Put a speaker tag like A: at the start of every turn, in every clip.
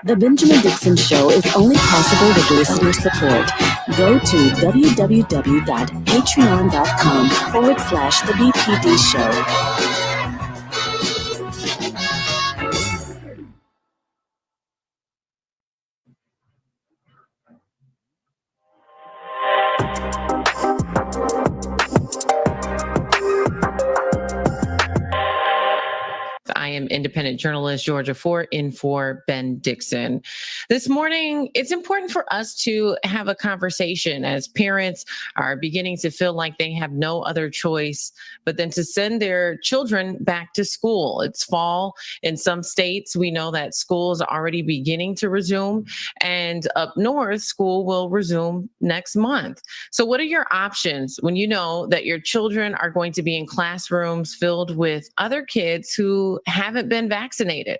A: The Benjamin Dixon Show is only possible with listener support. Go to www.patreon.com/The BPD Show.
B: I am independent journalist Georgia Fort in for Ben Dixon. This morning, it's important for us to have a conversation as parents are beginning to feel like they have no other choice but then to send their children back to school. It's fall in some states. We know that schools are already beginning to resume, and up north, school will resume next month. So what are your options when you know that your children are going to be in classrooms filled with other kids who haven't been vaccinated?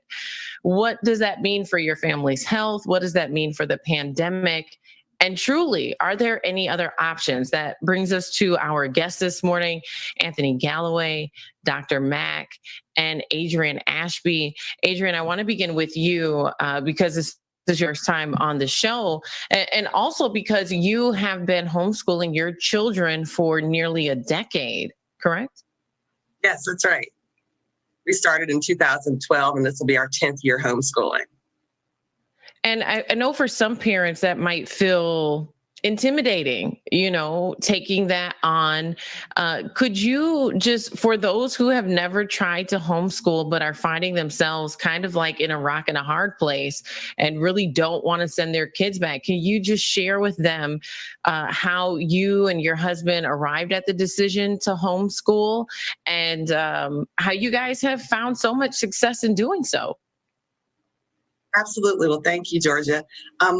B: What does that mean for your family's health? What does that mean for the pandemic? And truly, are there any other options? That brings us to our guest this morning, Anthony Galloway, Dr. Mack, and Adrian Ashby. Adrian, I want to begin with you because this is your first time on the show, and also because you have been homeschooling your children for nearly a decade, correct?
C: Yes, that's right. We started in 2012, and this will be our 10th year homeschooling.
B: And I know for some parents that might feel intimidating, taking that on. Could you just, for those who have never tried to homeschool but are finding themselves kind of like in a rock and a hard place and really don't want to send their kids back, can you just share with them how you and your husband arrived at the decision to homeschool and how you guys have found so much success in doing so?
C: Absolutely. Well, thank you, Georgia.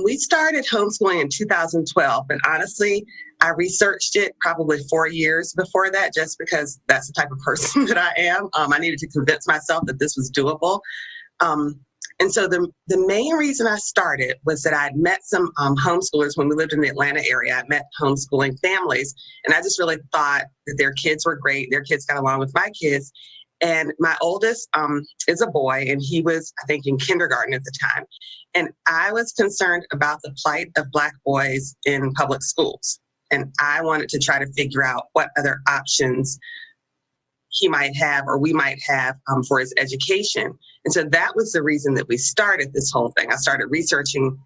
C: We started homeschooling in 2012, but honestly, I researched it probably 4 years before that, just because that's the type of person that I am. I needed to convince myself that this was doable. And so the main reason I started was that I'd met some homeschoolers when we lived in the Atlanta area. I met homeschooling families, and I just really thought that their kids were great. Their kids got along with my kids. And my oldest is a boy, and he was, I think, in kindergarten at the time. And I was concerned about the plight of Black boys in public schools. And I wanted to try to figure out what other options he might have or we might have for his education. And so that was the reason that we started this whole thing. I started researching.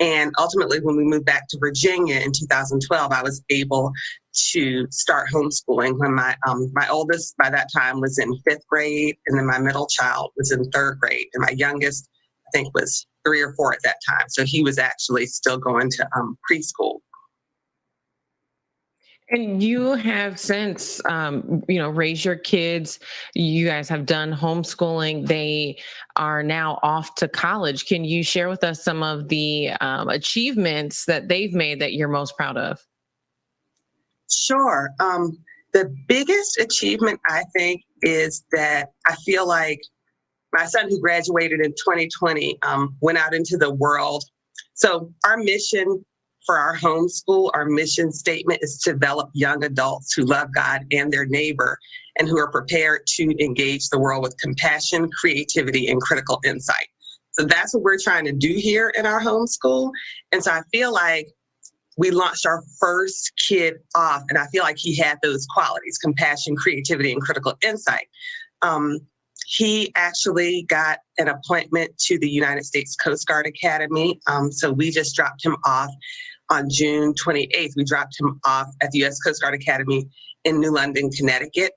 C: And ultimately, when we moved back to Virginia in 2012, I was able to start homeschooling when my oldest by that time was in 5th grade, and then my middle child was in 3rd grade, and my youngest, I think, was 3 or 4 at that time. So he was actually still going to preschool.
B: And you have since, raised your kids. You guys have done homeschooling. They are now off to college. Can you share with us some of the achievements that they've made that you're most proud of?
C: Sure. The biggest achievement, I think, is that I feel like my son, who graduated in 2020, went out into the world. So our mission for our homeschool, our mission statement is to develop young adults who love God and their neighbor and who are prepared to engage the world with compassion, creativity, and critical insight. So that's what we're trying to do here in our homeschool. And so I feel like we launched our first kid off, and I feel like he had those qualities: compassion, creativity, and critical insight. He actually got an appointment to the United States Coast Guard Academy. So we just dropped him off on June 28th. We dropped him off at the U.S. Coast Guard Academy in New London, Connecticut.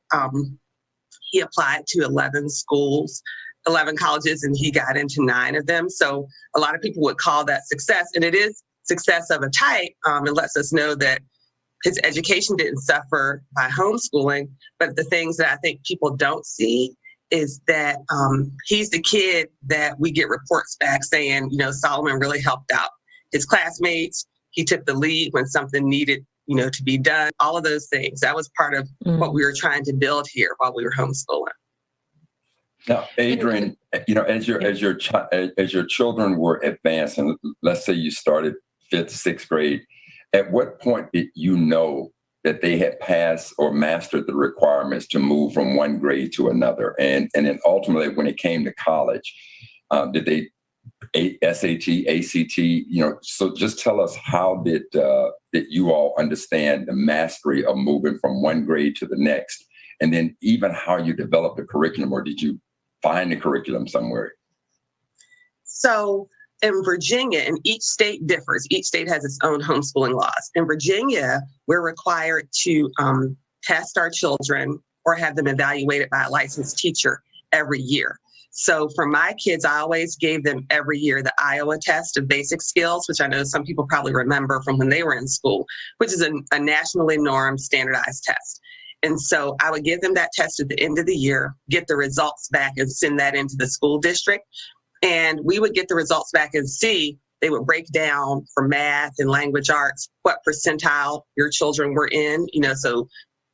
C: He applied to 11 schools, 11 colleges, and he got into 9 of them. So a lot of people would call that success, and it is success of a type. It lets us know that his education didn't suffer by homeschooling. But the things that I think people don't see is that he's the kid that we get reports back saying, Solomon really helped out his classmates. He took the lead when something needed, to be done. All of those things. That was part of what we were trying to build here while we were homeschooling.
D: Now, Adrian, as your children were advancing, let's say you started 5th, 6th grade, at what point did you know that they had passed or mastered the requirements to move from one grade to another? And then ultimately, when it came to college, did they SAT, ACT, so just tell us how did you all understand the mastery of moving from one grade to the next, and then even how you developed the curriculum, or did you find the curriculum somewhere?
C: So in Virginia, and each state differs. Each state has its own homeschooling laws. In Virginia, we're required to test our children or have them evaluated by a licensed teacher every year. So for my kids, I always gave them every year the Iowa test of basic skills, which I know some people probably remember from when they were in school, which is a nationally normed standardized test. And so I would give them that test at the end of the year, get the results back and send that into the school district. And we would get the results back and see, they would break down for math and language arts, what percentile your children were in, so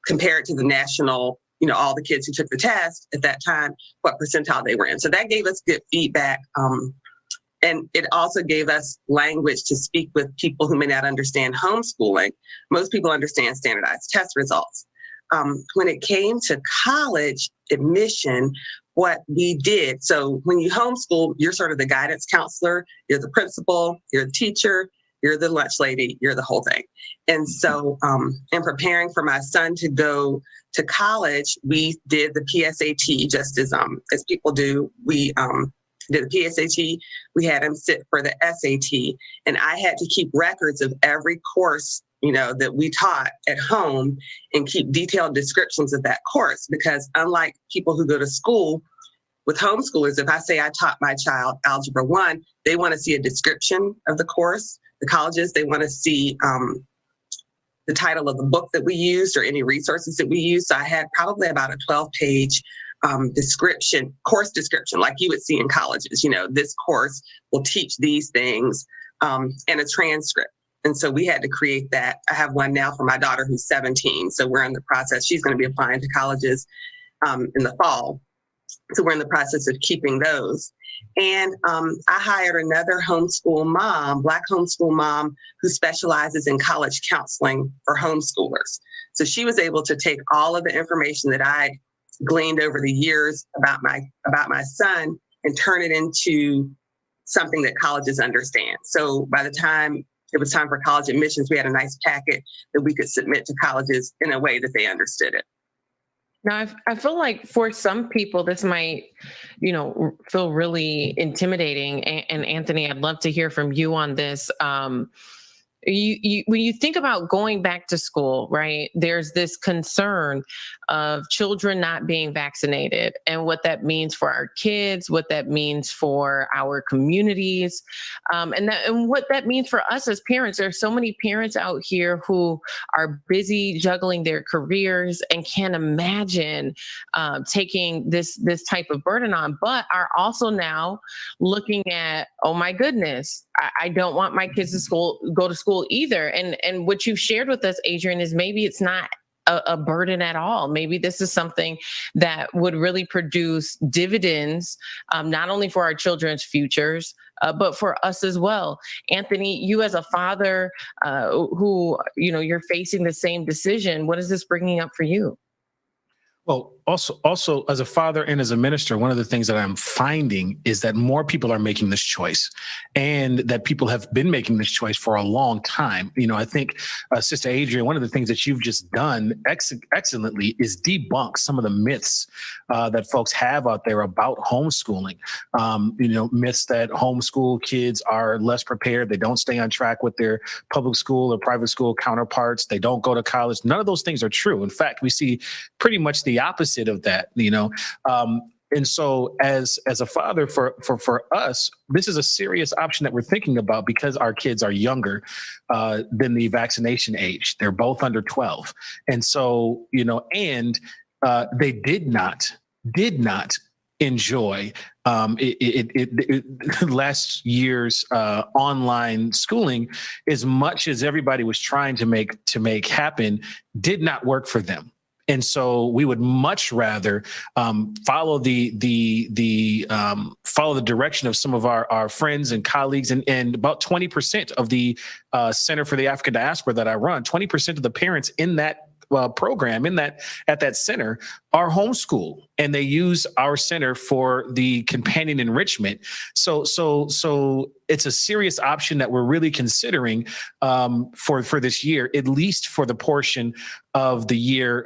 C: compared to the national, all the kids who took the test at that time, what percentile they were in. So that gave us good feedback. And it also gave us language to speak with people who may not understand homeschooling. Most people understand standardized test results. When it came to college admission, what we did, so when you homeschool, you're sort of the guidance counselor, you're the principal, you're the teacher, you're the lunch lady, you're the whole thing. And so in preparing for my son to go to college, we did the PSAT just as people do. We did the PSAT, we had him sit for the SAT, and I had to keep records of every course that we taught at home and keep detailed descriptions of that course, because unlike people who go to school, with homeschoolers, if I say I taught my child Algebra 1, they want to see a description of the course. The colleges, they want to see the title of the book that we used or any resources that we used. So I had probably about a 12-page course description, like you would see in colleges. This course will teach these things, and a transcript. And so we had to create that. I have one now for my daughter who's 17. So we're in the process. She's going to be applying to colleges in the fall. So we're in the process of keeping those. And I hired another Black homeschool mom who specializes in college counseling for homeschoolers. So she was able to take all of the information that I gleaned over the years about my son and turn it into something that colleges understand. So by the time it was time for college admissions, we had a nice packet that we could submit to colleges in a way that they understood it.
B: Now, I feel like for some people, this might, feel really intimidating. And Anthony, I'd love to hear from you on this. When you think about going back to school, right, there's this concern of children not being vaccinated and what that means for our kids, what that means for our communities, and what that means for us as parents. There are so many parents out here who are busy juggling their careers and can't imagine taking this type of burden on, but are also now looking at, oh my goodness, I don't want my kids to go to school either. And what you've shared with us, Adrian, is maybe it's not a burden at all. Maybe this is something that would really produce dividends, not only for our children's futures, but for us as well. Anthony, you as a father who, you're facing the same decision, what is this bringing up for you?
E: Well, also as a father and as a minister, one of the things that I'm finding is that more people are making this choice, and that people have been making this choice for a long time. I think, Sister Adrian, one of the things that you've just done excellently is debunk some of the myths that folks have out there about homeschooling. Myths that homeschool kids are less prepared, they don't stay on track with their public school or private school counterparts, they don't go to college. None of those things are true. In fact, we see pretty much the opposite of that, and so as a father, for us, this is a serious option that we're thinking about because our kids are younger than the vaccination age. They're both under 12. And so, they did not enjoy last year's online schooling as much as everybody was trying to make happen. Did not work for them. And so we would much rather follow the direction of some of our friends and colleagues, and about 20% of the Center for the African Diaspora that I run, 20% of the parents in that program, at that center, are homeschool. and they use our center for the companion enrichment. So it's a serious option that we're really considering for this year, at least for the portion of the year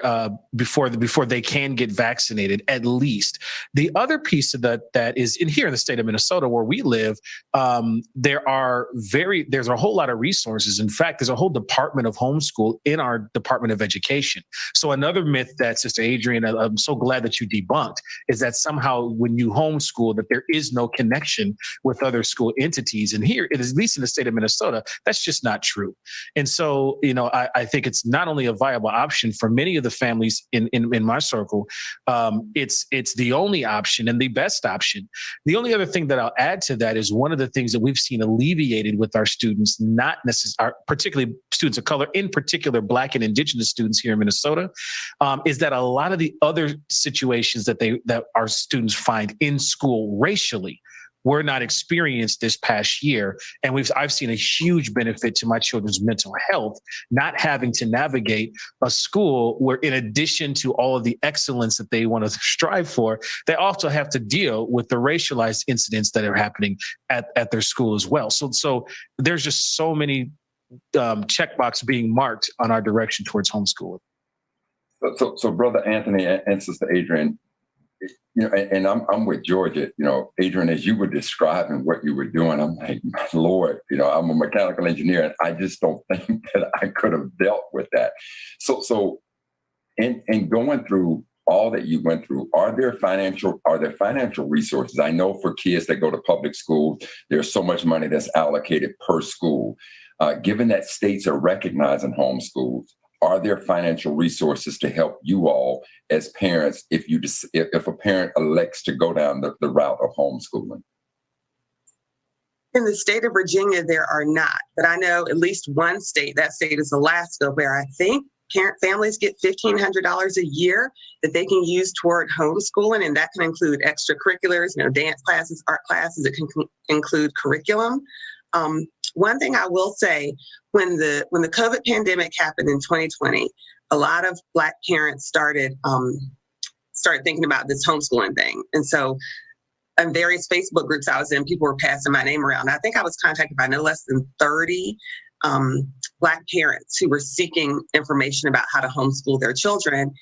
E: before they can get vaccinated, at least. The other piece of that is in here in the state of Minnesota where we live, there's a whole lot of resources. In fact, there's a whole department of homeschool in our Department of Education. So another myth that Sister Adrienne, I'm so glad that you debunked, is that somehow when you homeschool that there is no connection with other school entities. And here, at least in the state of Minnesota, that's just not true. And so, I think it's not only a viable option for many of the families in my circle, it's the only option and the best option. The only other thing that I'll add to that is one of the things that we've seen alleviated with our students, not necessarily, particularly students of color, in particular Black and Indigenous students here in Minnesota, is that a lot of the other situations that our students find in school racially were not experienced this past year. And I've seen a huge benefit to my children's mental health, not having to navigate a school where, in addition to all of the excellence that they want to strive for, they also have to deal with the racialized incidents that are happening at their school as well. So there's just so many checkbox being marked on our direction towards homeschooling.
D: So Brother Anthony and Sister Adrienne, and I'm with Georgia, Adrienne, as you were describing what you were doing, I'm like, my Lord, I'm a mechanical engineer and I just don't think that I could have dealt with that. So in going through all that you went through, are there financial resources? I know for kids that go to public schools, there's so much money that's allocated per school. Given that states are recognizing homeschools, are there financial resources to help you all as parents if a parent elects to go down the route of homeschooling?
C: In the state of Virginia, there are not, but I know at least one state, that state is Alaska, where I think families get $1,500 a year that they can use toward homeschooling, and that can include extracurriculars, dance classes, art classes. It can include curriculum. One thing I will say, when the COVID pandemic happened in 2020, a lot of Black parents started thinking about this homeschooling thing. And so in various Facebook groups I was in, people were passing my name around. I think I was contacted by no less than 30 Black parents who were seeking information about how to homeschool their children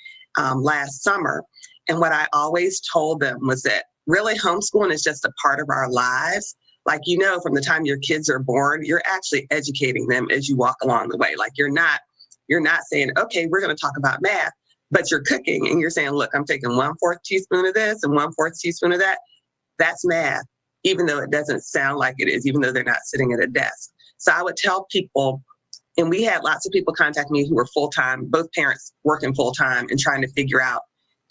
C: last summer. And what I always told them was that really homeschooling is just a part of our lives. Like, from the time your kids are born, you're actually educating them as you walk along the way. Like you're not saying, okay, we're going to talk about math, but you're cooking and you're saying, look, I'm taking 1/4 teaspoon of this and 1/4 teaspoon of that. That's math, even though it doesn't sound like it is, even though they're not sitting at a desk. So I would tell people, and we had lots of people contact me who were full-time, both parents working full-time and trying to figure out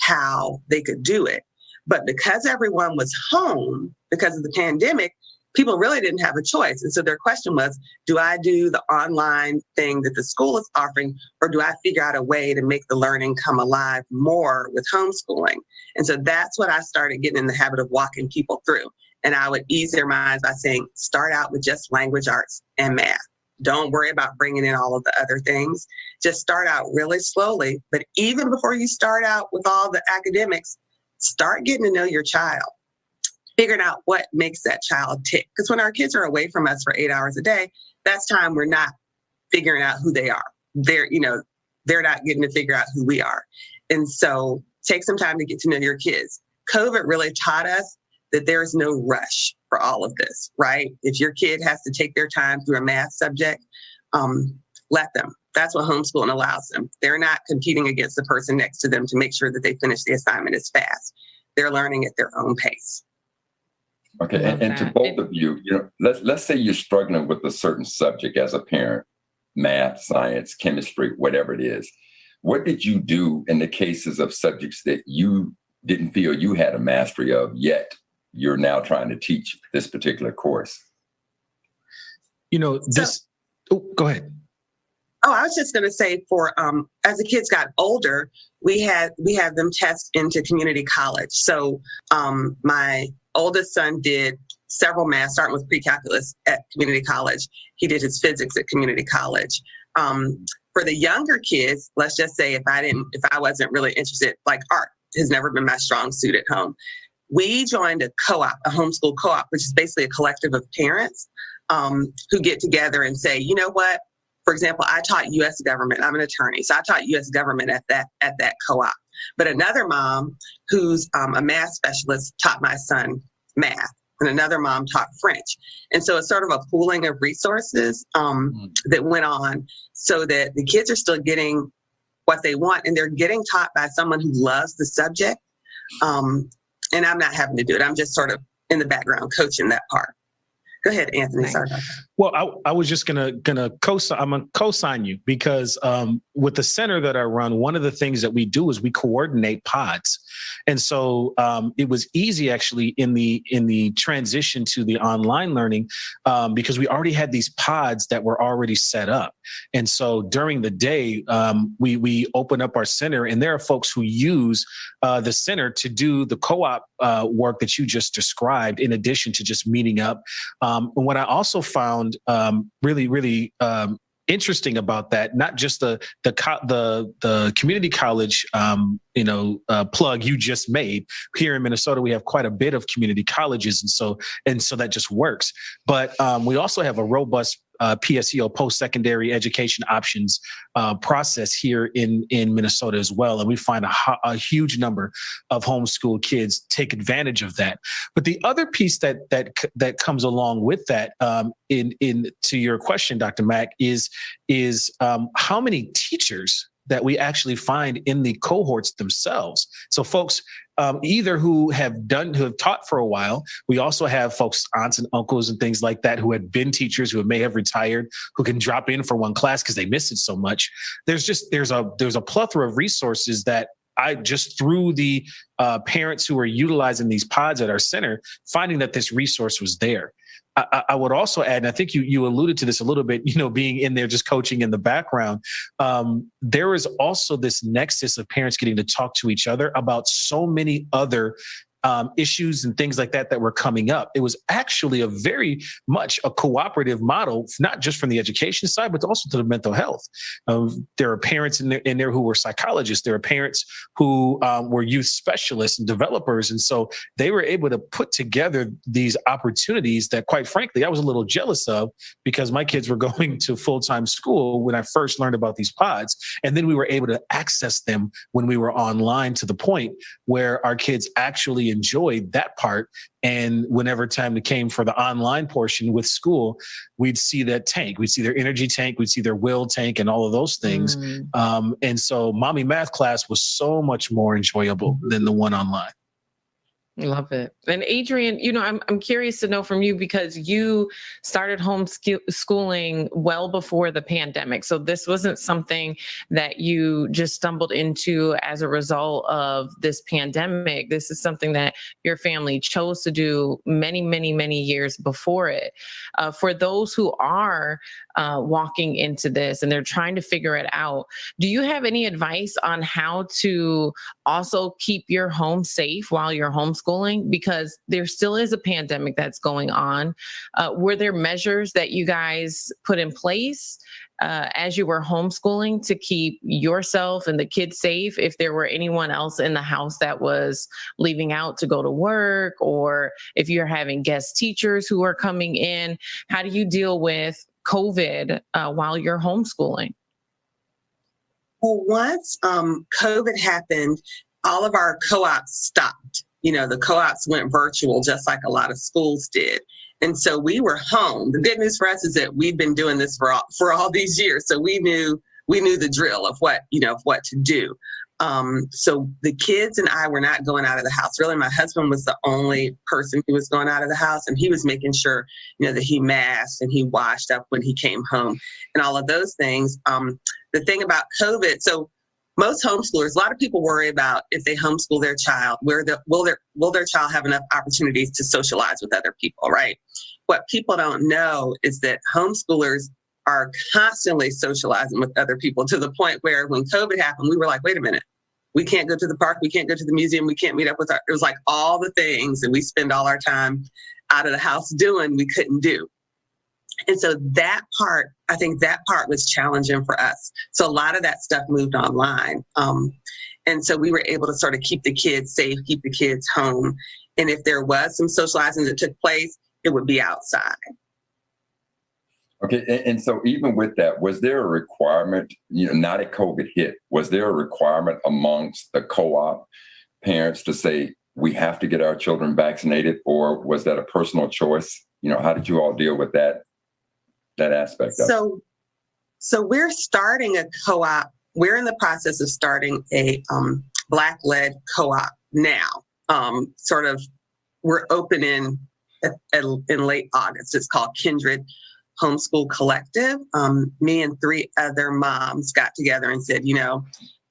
C: how they could do it. But because everyone was home because of the pandemic, people really didn't have a choice. And so their question was, do I do the online thing that the school is offering, or do I figure out a way to make the learning come alive more with homeschooling? And so that's what I started getting in the habit of walking people through. And I would ease their minds by saying, start out with just language arts and math. Don't worry about bringing in all of the other things. Just start out really slowly. But even before you start out with all the academics, start getting to know your child. Figuring out what makes that child tick. Because when our kids are away from us for 8 hours a day, that's time we're not figuring out who they are. They're not getting to figure out who we are. And so take some time to get to know your kids. COVID really taught us that there's no rush for all of this, right? If your kid has to take their time through a math subject, let them. That's what homeschooling allows them. They're not competing against the person next to them to make sure that they finish the assignment as fast. They're learning at their own pace.
D: Okay, and to both of you, let's say you're struggling with a certain subject as a parent, math, science, chemistry, whatever it is. What did you do in the cases of subjects that you didn't feel you had a mastery of, yet you're now trying to teach this particular course?
E: Go ahead.
C: Oh, I was just going to say, for as the kids got older, we had them test into community college. So my oldest son did several math, starting with pre-calculus at community college. He did his physics at community college. For the younger kids, let's just say if I wasn't really interested, like art, has never been my strong suit at home. We joined a co-op, a homeschool co-op, which is basically a collective of parents who get together and say, you know what? For example, I taught U.S. government. I'm an attorney, so I taught U.S. government at that co-op. But another mom who's a math specialist taught my son math, and another mom taught French. And so it's sort of a pooling of resources that went on so that the kids are still getting what they want, and they're getting taught by someone who loves the subject. And I'm not having to do it. I'm just sort of in the background coaching that part. Go ahead, Anthony. Sorry about that.
E: Well, I was just gonna co-sign you because with the center that I run, one of the things that we do is we coordinate pods, and so it was easy actually in the transition to the online learning because we already had these pods that were already set up, and so during the day we open up our center, and there are folks who use the center to do the co-op work that you just described, in addition to just meeting up. And what I also found really interesting about that, not just the community college plug you just made. Here in Minnesota, we have quite a bit of community colleges, and so that just works. But we also have a robust PSEO, post-secondary education options process here in Minnesota as well. And we find a huge number of homeschool kids take advantage of that. But the other piece that comes along with that, to your question, Dr. Mack, is how many teachers that we actually find in the cohorts themselves. So folks either who have taught for a while. We also have folks, aunts and uncles and things like that, who had been teachers, who may have retired, who can drop in for one class because they missed it so much. There's a plethora of resources that I just, through the parents who are utilizing these pods at our center, finding that this resource was there. I would also add, and I think you alluded to this a little bit, being in there, just coaching in the background. There is also this nexus of parents getting to talk to each other about so many other issues and things like that were coming up. It was actually a very much a cooperative model, not just from the education side, but also to the mental health. There are parents in there who were psychologists. There are parents who were youth specialists and developers. And so they were able to put together these opportunities that, quite frankly, I was a little jealous of, because my kids were going to full-time school when I first learned about these pods. And then we were able to access them when we were online, to the point where our kids actually enjoyed that part. And whenever time came for the online portion with school, we'd see that tank. We'd see their energy tank. We'd see their will tank and all of those things. And so mommy math class was so much more enjoyable than the one online.
B: Love it. And Adrian, I'm curious to know from you, because you started homeschooling well before the pandemic. So this wasn't something that you just stumbled into as a result of this pandemic. This is something that your family chose to do many, many, many years before it. For those who are walking into this and they're trying to figure it out, do you have any advice on how to also keep your home safe while you're homeschooling? Because there still is a pandemic that's going on. Were there measures that you guys put in place as you were homeschooling to keep yourself and the kids safe, if there were anyone else in the house that was leaving out to go to work, or if you're having guest teachers who are coming in? How do you deal with COVID while you're homeschooling?
C: Well, once COVID happened, all of our co-ops stopped. The co-ops went virtual, just like a lot of schools did. And so we were home. The good news for us is that we've been doing this for all these years. So we knew the drill of what to do. So the kids and I were not going out of the house. Really, my husband was the only person who was going out of the house, and he was making sure, that he masked and he washed up when he came home and all of those things. The thing about COVID, so most homeschoolers, a lot of people worry about, if they homeschool their child, will their child have enough opportunities to socialize with other people, right? What people don't know is that homeschoolers are constantly socializing with other people, to the point where when COVID happened, we were like, wait a minute, we can't go to the park, we can't go to the museum, we can't meet up with it was like all the things that we spend all our time out of the house doing, we couldn't do. And so I think that part was challenging for us. So a lot of that stuff moved online. And so we were able to sort of keep the kids safe, keep the kids home. And if there was some socializing that took place, it would be outside.
D: Okay, and so even with that, was there a requirement, now that COVID hit, was there a requirement amongst the co-op parents to say, we have to get our children vaccinated, or was that a personal choice? How did you all deal with that aspect of it?
C: So we're starting a co-op. We're in the process of starting a Black-led co-op now. We're open in late August. It's called Kindred Homeschool Collective. Me and 3 other moms got together and said,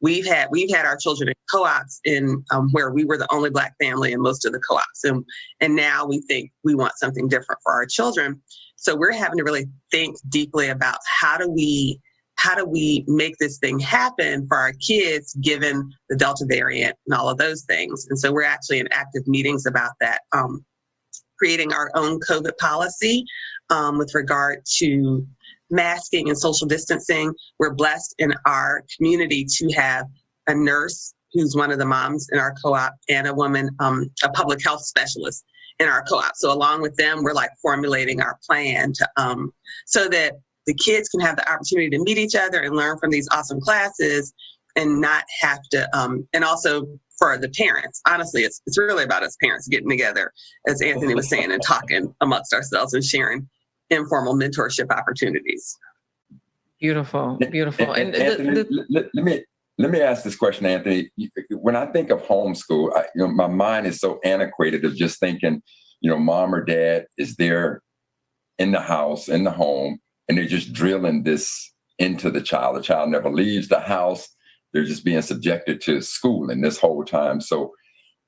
C: we've had our children in co-ops in where we were the only Black family in most of the co-ops, and now we think we want something different for our children. So we're having to really think deeply about how do we make this thing happen for our kids, given the Delta variant and all of those things. And so we're actually in active meetings about that, creating our own COVID policy with regard to masking and social distancing. We're blessed in our community to have a nurse who's one of the moms in our co-op, and a woman, a public health specialist in our co-op. So along with them, we're like formulating our plan to so that the kids can have the opportunity to meet each other and learn from these awesome classes, and not have to, and also for the parents. Honestly, it's really about us parents getting together, as Anthony was saying, and talking amongst ourselves and sharing informal mentorship opportunities.
B: Beautiful.
D: And Anthony, let me ask this question, Anthony. When I think of homeschool, my mind is so antiquated of just thinking, mom or dad is there in the house, in the home, and they're just drilling this into the child. The child never leaves the house. They're just being subjected to schooling this whole time. So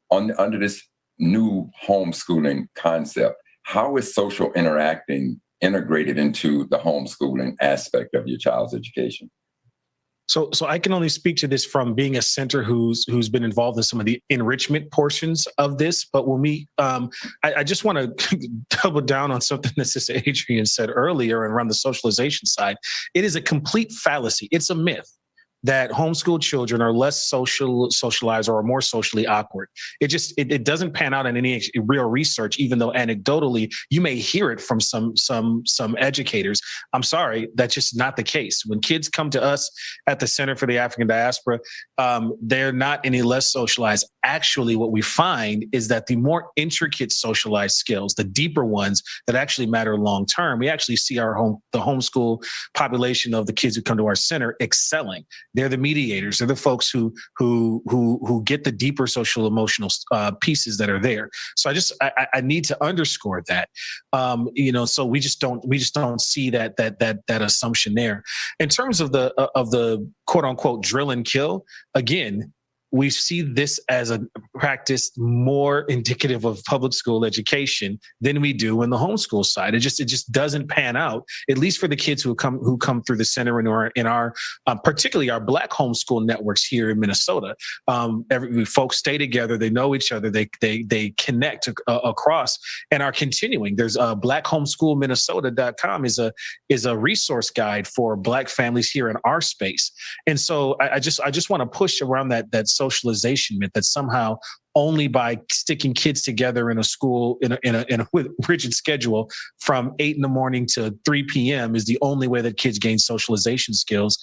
D: under this new homeschooling concept, how is social interacting integrated into the homeschooling aspect of your child's education?
E: So I can only speak to this from being a center who's been involved in some of the enrichment portions of this. But when we, I just want to double down on something that Sister Adrienne said earlier around the socialization side. It is a complete fallacy. It's a myth that homeschooled children are less socialized or are more socially awkward. It doesn't pan out in any real research, even though anecdotally you may hear it from some educators. I'm sorry, that's just not the case. When kids come to us at the Center for the African Diaspora, they're not any less socialized. Actually, what we find is that the more intricate socialized skills, the deeper ones that actually matter long term, we actually see the homeschool population of the kids who come to our center excelling. They're the mediators. They're the folks who get the deeper social emotional pieces that are there. So I need to underscore that. So we just don't see that assumption there. In terms of the quote unquote drill and kill, again, we see this as a practice more indicative of public school education than we do in the homeschool side. It just doesn't pan out, at least for the kids who come through the center and in our particularly our Black homeschool networks here in Minnesota. Folks stay together, they know each other, they connect across and are continuing. There's blackhomeschoolminnesota.com is a resource guide for Black families here in our space. And so I just want to push around that socialization myth that somehow only by sticking kids together in a school in a rigid schedule from 8 a.m. to 3 p.m. is the only way that kids gain socialization skills.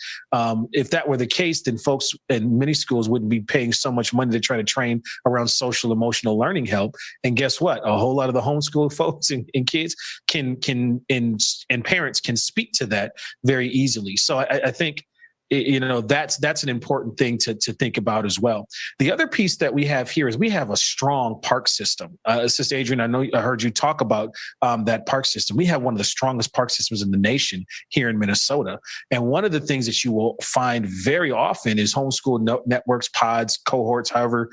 E: If that were the case, then folks in many schools wouldn't be paying so much money to try to train around social emotional learning help. And guess what? A whole lot of the homeschool folks and kids and parents can speak to that very easily. So I think that's an important thing to think about as well. The other piece that we have here is we have a strong park system. Sister Adrienne, I know I heard you talk about that park system. We have one of the strongest park systems in the nation here in Minnesota. And one of the things that you will find very often is homeschool networks, pods, cohorts, however,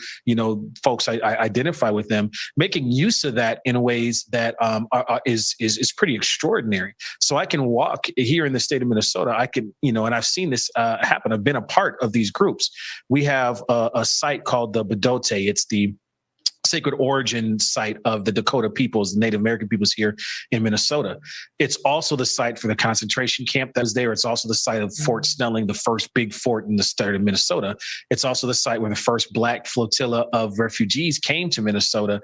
E: folks I identify with them, making use of that in ways that is pretty extraordinary. So I can walk here in the state of Minnesota. I can, and I've seen this happen. I've been a part of these groups. We have a site called the Bedote. It's the sacred origin site of the Dakota peoples, Native American peoples here in Minnesota. It's also the site for the concentration camp that was there. It's also the site of Fort Snelling, the first big fort in the state of Minnesota. It's also the site where the first Black flotilla of refugees came to Minnesota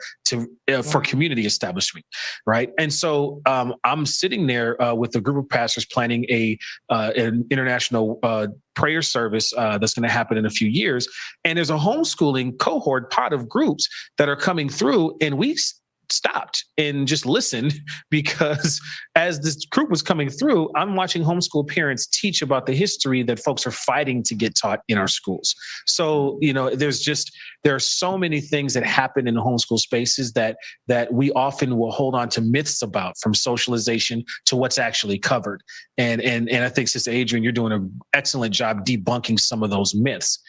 E: for community establishment, right? And so I'm sitting there with a group of pastors planning an international prayer service that's going to happen in a few years. And there's a homeschooling cohort pot of groups that are coming through, and we stopped and just listened, because as this group was coming through, I'm watching homeschool parents teach about the history that folks are fighting to get taught in our schools. So, there are so many things that happen in the homeschool spaces that we often will hold on to myths about, from socialization to what's actually covered. And I think, Sister Adrienne, you're doing an excellent job debunking some of those myths.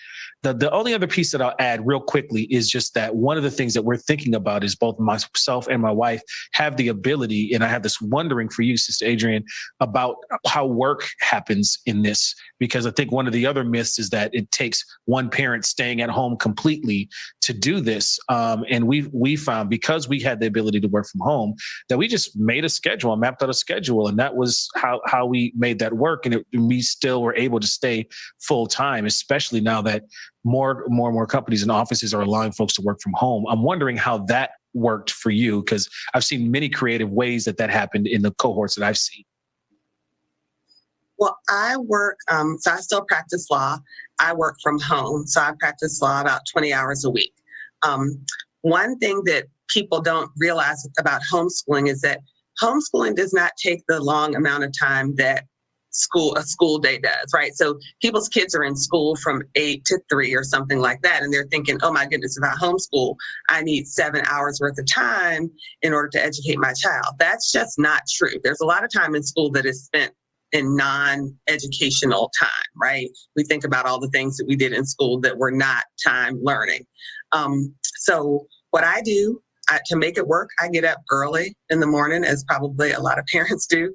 E: The only other piece that I'll add real quickly is just that one of the things that we're thinking about is both myself and my wife have the ability, and I have this wondering for you, Sister Adrienne, about how work happens in this, because I think one of the other myths is that it takes one parent staying at home completely to do this. And we found, because we had the ability to work from home, that we just made a schedule, mapped out a schedule, and that was how we made that work. And we still were able to stay full time, especially now that more and more companies and offices are allowing folks to work from home. I'm wondering how that worked for you, because I've seen many creative ways that happened in the cohorts that I've seen.
C: Well, I work, so I still practice law. I work from home. So I practice law about 20 hours a week. One thing that people don't realize about homeschooling is that homeschooling does not take the long amount of time that a school day does, right? So people's kids are in school from 8 to 3 or something like that. And they're thinking, oh my goodness, if I homeschool, I need 7 hours worth of time in order to educate my child. That's just not true. There's a lot of time in school that is spent in non-educational time, right? We think about all the things that we did in school that were not time learning. So what I do to make it work, I get up early in the morning, as probably a lot of parents do.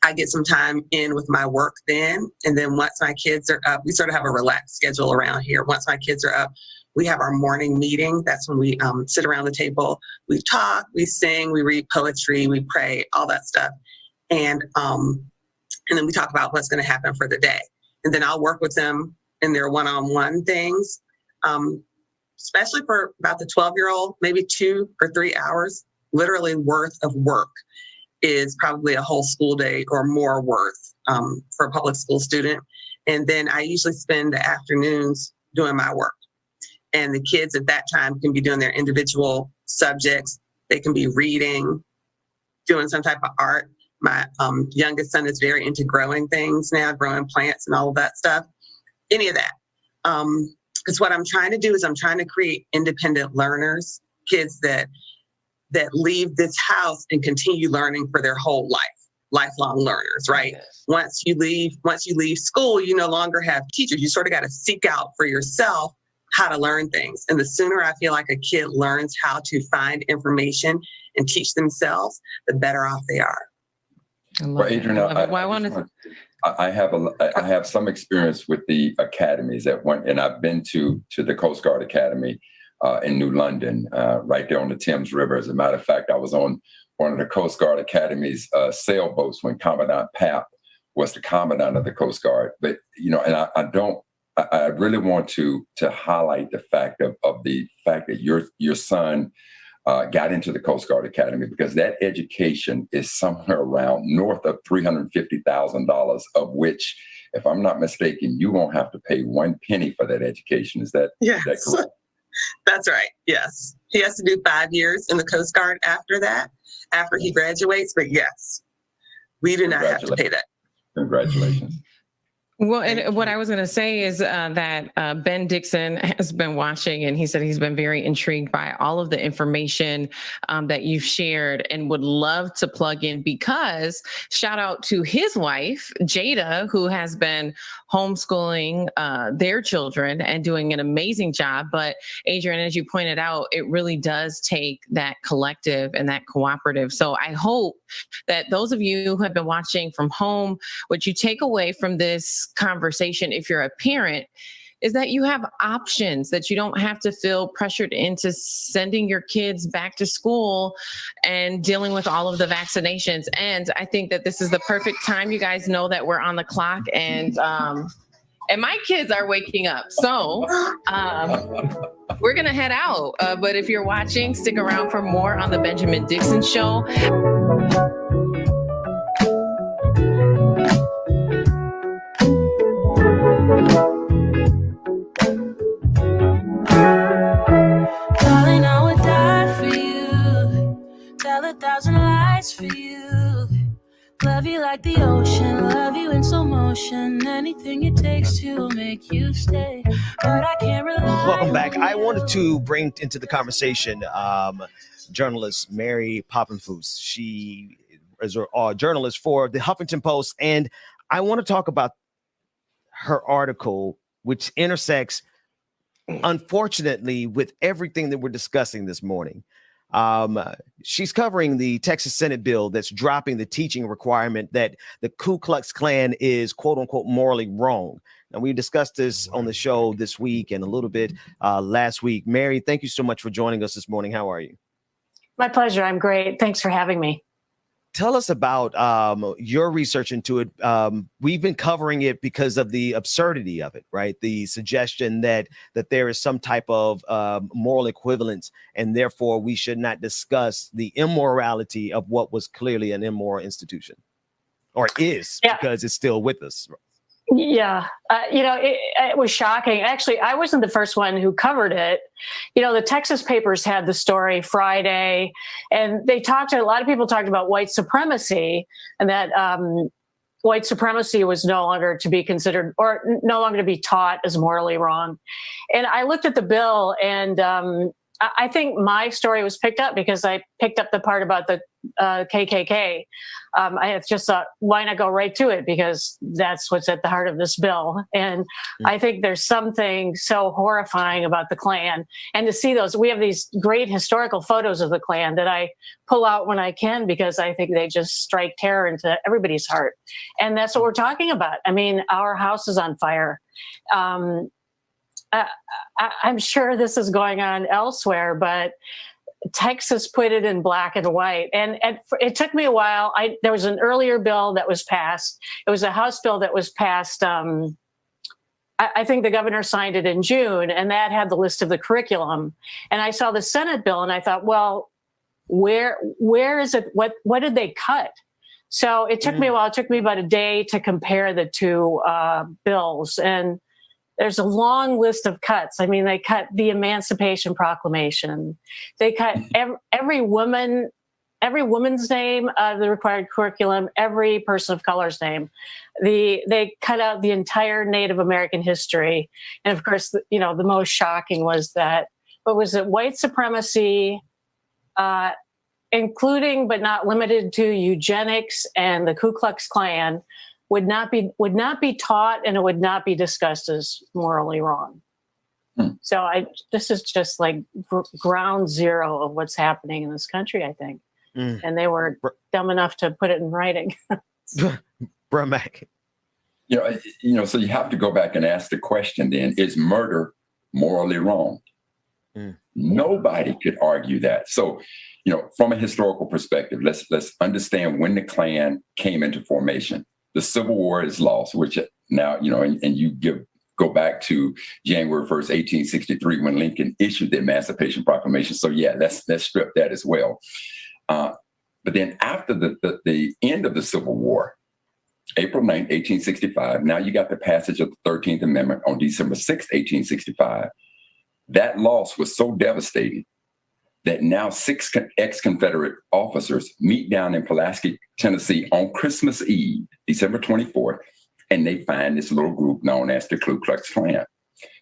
C: I get some time in with my work then. And then once my kids are up, we sort of have a relaxed schedule around here. Once my kids are up, we have our morning meeting. That's when we sit around the table. We talk, we sing, we read poetry, we pray, all that stuff. And then we talk about what's going to happen for the day. And then I'll work with them in their one-on-one things, especially for about the 12-year-old, maybe 2 or 3 hours, literally worth of work is probably a whole school day or more worth for a public school student. And then I usually spend the afternoons doing my work. And the kids at that time can be doing their individual subjects. They can be reading, doing some type of art. My youngest son is very into growing things now, growing plants and all of that stuff. Any of that. Because what I'm trying to do is I'm trying to create independent learners, kids that leave this house and continue learning for their whole life, lifelong learners, right? Yes. Once you leave school, you no longer have teachers. You sort of got to seek out for yourself how to learn things. And the sooner I feel like a kid learns how to find information and teach themselves, the better off they are.
D: Well, Adrienne, I have some experience with the academies and I've been to the Coast Guard Academy in New London, right there on the Thames River. As a matter of fact, I was on one of the Coast Guard Academy's sailboats when Commandant Papp was the commandant of the Coast Guard. But and I really want to highlight the fact that your son got into the Coast Guard Academy, because that education is somewhere around north of $350,000, of which, if I'm not mistaken, you won't have to pay 1 penny for that education. Is that correct?
C: That's right. Yes. He has to do 5 years in the Coast Guard after he graduates. But yes, we do not have to pay that.
D: Congratulations.
B: Well, and what I was going to say is that Ben Dixon has been watching, and he said he's been very intrigued by all of the information that you've shared and would love to plug in, because shout out to his wife, Jada, who has been homeschooling their children and doing an amazing job. But Adrienne, as you pointed out, it really does take that collective and that cooperative. So I hope that those of you who have been watching from home, what you take away from this conversation, if you're a parent, is that you have options, that you don't have to feel pressured into sending your kids back to school and dealing with all of the vaccinations. And I think that this is the perfect time. You guys know that we're on the clock, and my kids are waking up. So we're going to head out. But if you're watching, stick around for more on the Benjamin Dixon Show.
F: Darling, I would die for you. Tell 1,000 lies for you. Love you like the ocean, love you in slow motion. Anything it takes to make you stay, but I can't rely.
G: Welcome back. I wanted to bring into the conversation journalist Mary Poppenfuss. She is a journalist for the Huffington Post, and I want to talk about her article, which intersects, unfortunately, with everything that we're discussing this morning. She's covering the Texas Senate bill that's dropping the teaching requirement that the Ku Klux Klan is, quote unquote, morally wrong. And we discussed this on the show this week and a little bit last week. Mary, thank you so much for joining us this morning. How are you?
H: My pleasure. I'm great. Thanks for having me.
G: Tell us about your research into it. We've been covering it because of the absurdity of it, right? The suggestion that there is some type of moral equivalence, and therefore we should not discuss the immorality of what was clearly an immoral institution, or is, because it's still with us.
H: Yeah. It was shocking. Actually, I wasn't the first one who covered it. The Texas papers had the story Friday, and a lot of people talked about white supremacy, and that white supremacy was no longer to be considered, or no longer to be taught, as morally wrong. And I looked at the bill, and I think my story was picked up because I picked up the part about the KKK. I just thought, why not go right to it? Because that's what's at the heart of this bill. And I think there's something so horrifying about the Klan. And to see we have these great historical photos of the Klan that I pull out when I can, because I think they just strike terror into everybody's heart. And that's what we're talking about. I mean, our house is on fire. I'm sure this is going on elsewhere, but Texas put it in black and white. And it took me a while. There was an earlier bill that was passed. It was a House bill that was passed. I think the governor signed it in June, and that had the list of the curriculum. And I saw the Senate bill, and I thought, well, where is it? What did they cut? So it took me a while. It took me about a day to compare the two bills. And there's a long list of cuts. I mean, they cut the Emancipation Proclamation. They cut every woman's name out of the required curriculum, every person of color's name. They cut out the entire Native American history. And of course, the most shocking was that, white supremacy, including but not limited to eugenics and the Ku Klux Klan, would not be taught, and it would not be discussed as morally wrong. So this is just like ground zero of what's happening in this country, I think. And they were dumb enough to put it in writing.
G: Bro, Mac.
D: So you have to go back and ask the question then, is murder morally wrong? Nobody could argue that. So, from a historical perspective, let's understand when the Klan came into formation. The Civil War is lost, which now, and you go back to January 1st, 1863, when Lincoln issued the Emancipation Proclamation. So let's strip that as well. But then after the end of the Civil War, April 9th, 1865, now you got the passage of the 13th Amendment on December 6th, 1865. That loss was so devastating that now 6 ex-Confederate officers meet down in Pulaski, Tennessee on Christmas Eve, December 24th, and they find this little group known as the Ku Klux Klan.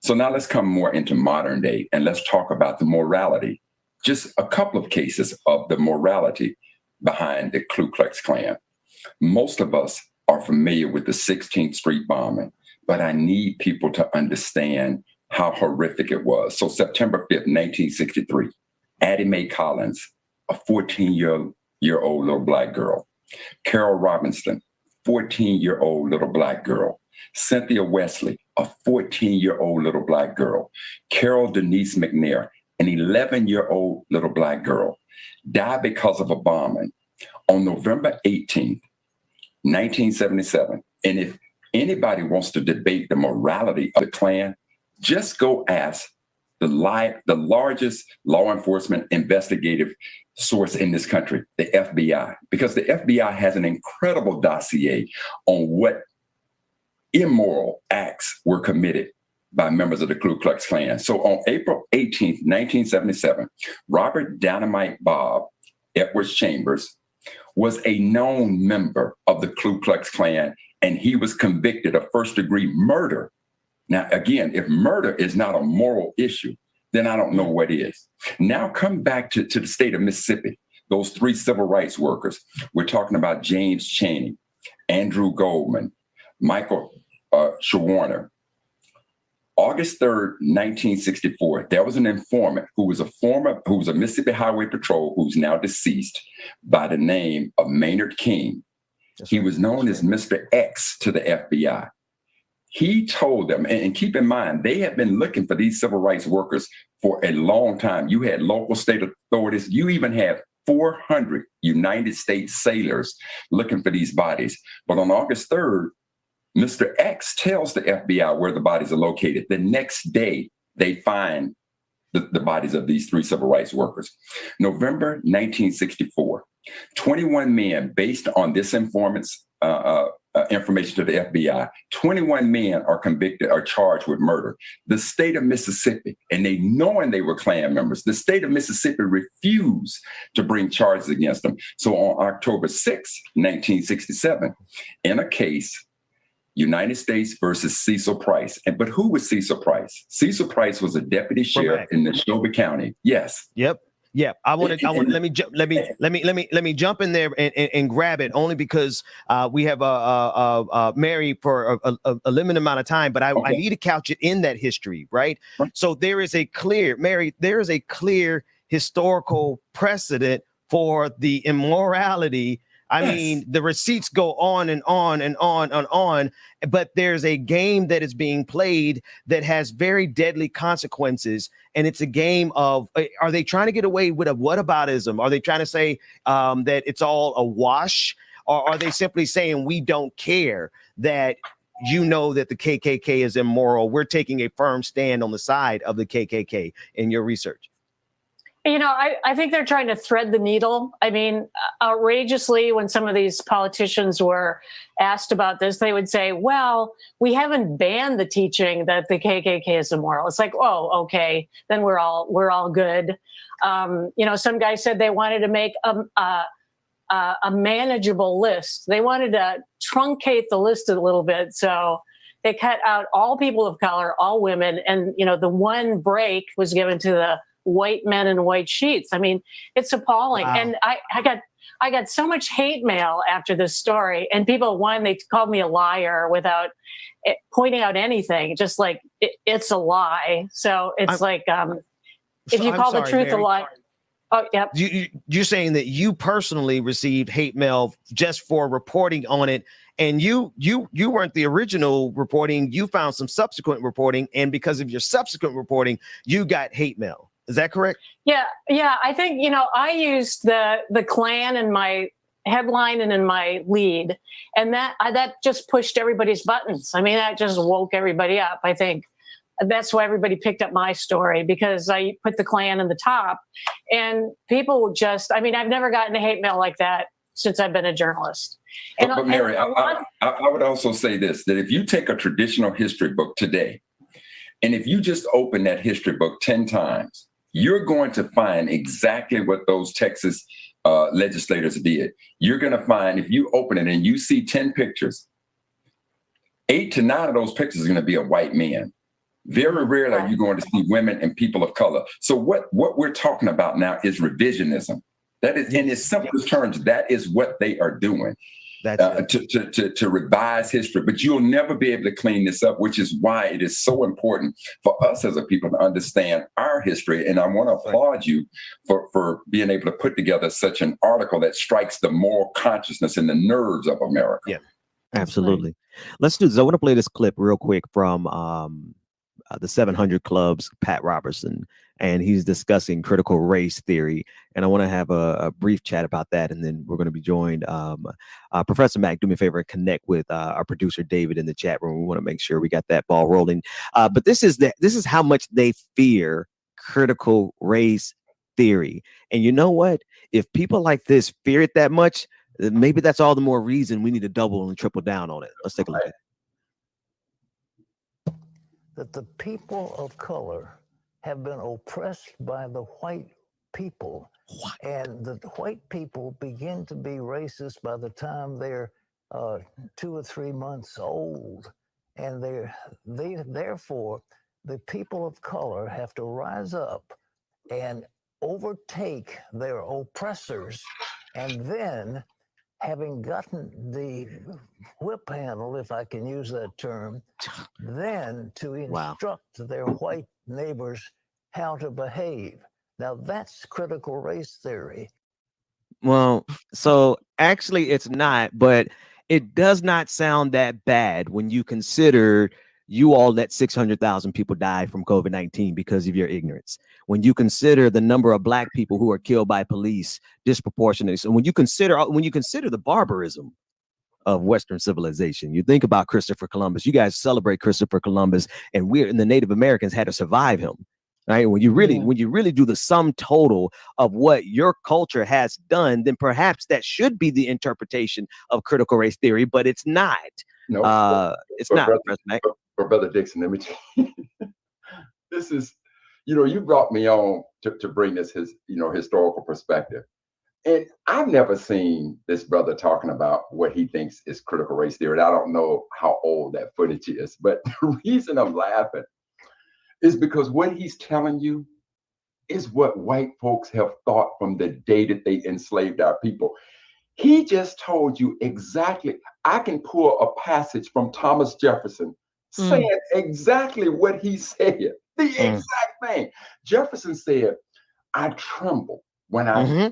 D: So now let's come more into modern day, and let's talk about the morality. Just a couple of cases of the morality behind the Ku Klux Klan. Most of us are familiar with the 16th Street bombing, but I need people to understand how horrific it was. So September 5th, 1963, Addie Mae Collins, a 14-year-old little Black girl. Carol Robinson, 14-year-old little Black girl. Cynthia Wesley, a 14-year-old little Black girl. Carol Denise McNair, an 11-year-old little Black girl, died because of a bombing on November 18th, 1977. And if anybody wants to debate the morality of the Klan, just go ask the largest law enforcement investigative source in this country, the FBI, because the FBI has an incredible dossier on what immoral acts were committed by members of the Ku Klux Klan. So on April 18th, 1977, Robert Dynamite Bob Edwards Chambers was a known member of the Ku Klux Klan, and he was convicted of first-degree murder. Now, again, if murder is not a moral issue, then I don't know what is. Now come back to the state of Mississippi, those 3 civil rights workers. We're talking about James Chaney, Andrew Goldman, Michael Shawarner. August 3rd, 1964, there was an informant who was a Mississippi Highway Patrol, who's now deceased, by the name of Maynard King. He was known as Mr. X to the FBI. He told them, and keep in mind, they had been looking for these civil rights workers for a long time. You had local state authorities. You even had 400 United States sailors looking for these bodies. But on August 3rd, Mr. X tells the FBI where the bodies are located. The next day, they find the bodies of these 3 civil rights workers. November 1964, 21 men, based on this informant's information to the FBI, 21 men are convicted or charged with murder. The state of Mississippi, and knowing they were Klan members, the state of Mississippi refused to bring charges against them. So on October 6, 1967, in a case, United States versus Cecil Price. But who was Cecil Price? Cecil Price was a deputy sheriff in Neshoba County. Yes.
G: Yep. Yeah, I want to. Let me jump in there and grab it, only because we have Mary for a limited amount of time, but I need to couch it in that history, right? So there is a clear historical precedent for the immorality. I mean, the receipts go on and on and on and on, but there's a game that is being played that has very deadly consequences. And it's a game of, are they trying to get away with a whataboutism? Are they trying to say that it's all a wash? Or are they simply saying, we don't care that that the KKK is immoral? We're taking a firm stand on the side of the KKK in your research.
H: I think they're trying to thread the needle. I mean, outrageously, when some of these politicians were asked about this, they would say, well, we haven't banned the teaching that the KKK is immoral. It's like, oh, okay, then we're all good. Some guy said they wanted to make a manageable list. They wanted to truncate the list a little bit. So they cut out all people of color, all women. And, the one break was given to the white men in white sheets. I mean, it's appalling. Wow. And I got so much hate mail after this story, and people, they called me a liar without pointing out anything, just like it's a lie. So it's if you call the truth a lie. Oh, yeah.
G: You're saying that you personally received hate mail just for reporting on it, and you weren't the original reporting. You found some subsequent reporting, and because of your subsequent reporting, you got hate mail. Is that correct? Yeah.
H: I think, I used the Klan in my headline and in my lead, and that just pushed everybody's buttons. I mean, that just woke everybody up. I think that's why everybody picked up my story, because I put the Klan in the top, and people I've never gotten a hate mail like that since I've been a journalist.
D: But Mary, I would also say this, that if you take a traditional history book today, and if you just open that history book 10 times, you're going to find exactly what those Texas legislators did. You're going to find, if you open it and you see 10 pictures, 8 to 9 of those pictures are going to be a white man. Very rarely are you going to see women and people of color. So what we're talking about now is revisionism. That is, in its simplest terms, that is what they are doing. To revise history, but you'll never be able to clean this up, which is why it is so important for us as a people to understand our history. And I want to applaud you for being able to put together such an article that strikes the moral consciousness and the nerves of America.
G: Yeah. Absolutely. Let's do this. I want to play this clip real quick from the 700 Club's Pat Robertson, and he's discussing critical race theory. And I want to have a brief chat about that, and then we're going to be joined. Professor Mack, do me a favor and connect with our producer David in the chat room. We want to make sure we got that ball rolling. But this is how much they fear critical race theory. And you know what? If people like this fear it that much, maybe that's all the more reason we need to double and triple down on it. Let's take a look at it.
I: That the people of color have been oppressed by the white people. And the white people begin to be racist by the time they're 2 or 3 months old. And therefore, the people of color have to rise up and overtake their oppressors, and then, having gotten the whip handle, if I can use that term, then to instruct their white neighbors how to behave. Now that's critical race theory.
G: Well, so actually it's not, but it does not sound that bad when you consider you all let 600,000 people die from COVID-19 because of your ignorance. When you consider the number of Black people who are killed by police disproportionately, so when you consider the barbarism of Western civilization, you think about Christopher Columbus. You guys celebrate Christopher Columbus, and the Native Americans had to survive him. Right? When you really do the sum total of what your culture has done, then perhaps that should be the interpretation of critical race theory, but it's not.
D: No,
G: it's not.
D: Brother Dixon, let me tell you, this is, you brought me on to bring this historical perspective. And I've never seen this brother talking about what he thinks is critical race theory. I don't know how old that footage is, but the reason I'm laughing is because what he's telling you is what white folks have thought from the day that they enslaved our people. He just told you exactly. I can pull a passage from Thomas Jefferson saying exactly what he said, the exact thing. Jefferson said, I tremble when I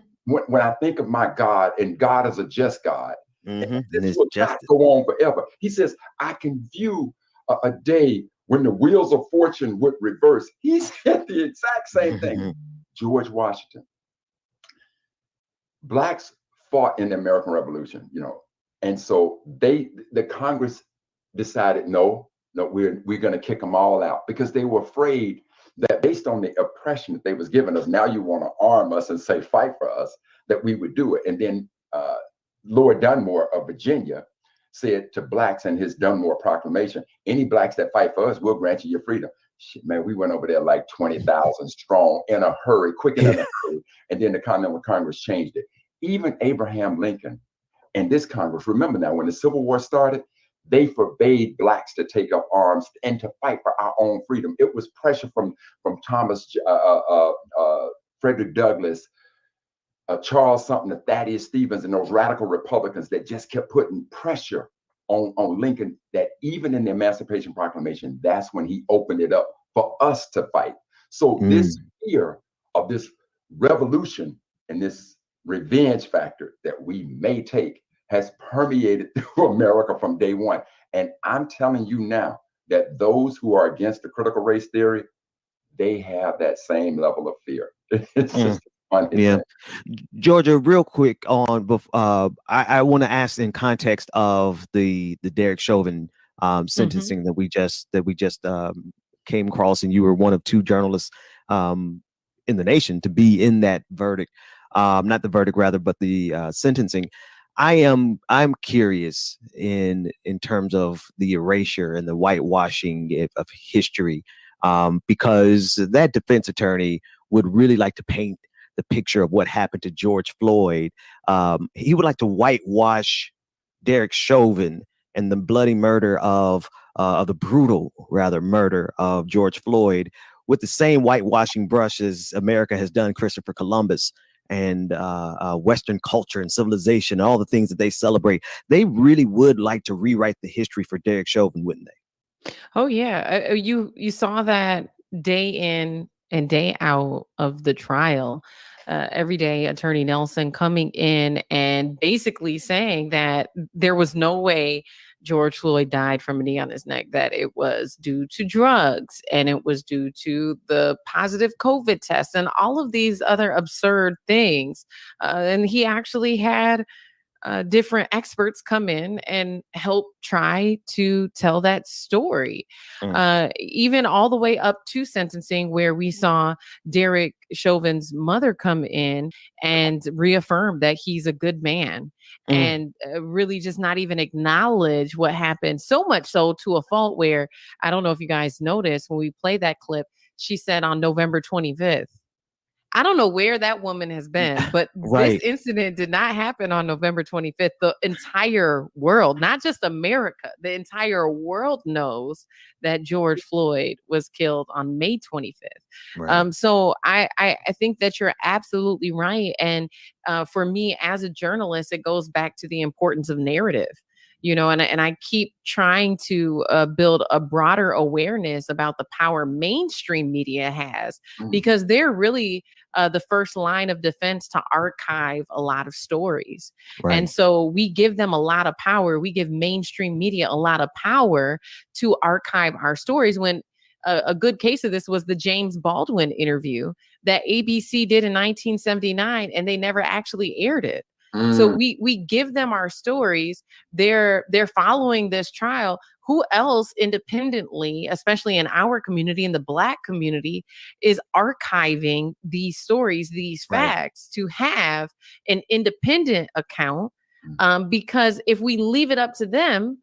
D: think of my God, and God is a just God. And this will not go on forever. He says, I can view a day when the wheels of fortune would reverse. He said the exact same thing. George Washington. Blacks fought in the American Revolution, and so the Congress decided, no, we're going to kick them all out, because they were afraid that based on the oppression that they was giving us, now you want to arm us and say fight for us, that we would do it. And then Lord Dunmore of Virginia said to Blacks in his Dunmore Proclamation, any Blacks that fight for us, we'll grant you your freedom. Shit, man, we went over there like 20,000 strong in a hurry, quick and in a hurry. And then the Continental Congress changed it. Even Abraham Lincoln and this Congress, remember now, when the Civil War started, they forbade Blacks to take up arms and to fight for our own freedom. It was pressure from Thomas, Frederick Douglass, Charles Sumter, Thaddeus Stevens, and those radical Republicans that just kept putting pressure on Lincoln, that even in the Emancipation Proclamation, that's when he opened it up for us to fight. So this fear of this revolution and this revenge factor that we may take has permeated through America from day one. And I'm telling you now that those who are against the critical race theory, they have that same level of fear. It's just
G: yeah. Georgia, real quick on, I want to ask in context of the Derek Chauvin sentencing that we just came across, and you were one of two journalists in the nation to be in that verdict, not the verdict rather, but the sentencing. I'm curious in terms of the erasure and the whitewashing of history, because that defense attorney would really like to paint the picture of what happened to George Floyd. He would like to whitewash Derek Chauvin and the bloody murder of the brutal, rather, murder of George Floyd with the same whitewashing brush as America has done Christopher Columbus and Western culture and civilization, all the things that they celebrate. They really would like to rewrite the history for Derek Chauvin, wouldn't they?
B: Oh yeah, you saw that day in and day out of the trial. Every day, Attorney Nelson coming in and basically saying that there was no way George Floyd died from a knee on his neck, that it was due to drugs and it was due to the positive COVID test and all of these other absurd things. And he actually had different experts come in and help try to tell that story. Even all the way up to sentencing, where we saw Derek Chauvin's mother come in and reaffirm that he's a good man and really just not even acknowledge what happened. So much so to a fault where, I don't know if you guys noticed when we played that clip, she said on November 25th. I don't know where that woman has been, but
G: Right.
B: this incident did not happen on November 25th. The entire world, not just America, the entire world knows that George Floyd was killed on May 25th.
G: Right.
B: So I think that you're absolutely right. And for me as a journalist, it goes back to the importance of narrative. You know, and I keep trying to build a broader awareness about the power mainstream media has, because they're really the first line of defense to archive a lot of stories.
G: Right.
B: And so we give them a lot of power. We give mainstream media a lot of power to archive our stories, when a good case of this was the James Baldwin interview that ABC did in 1979, and they never actually aired it. So we give them our stories. They're following this trial. Who else independently, especially in our community, in the Black community, is archiving these stories, these facts, to have an independent account? Because if we leave it up to them,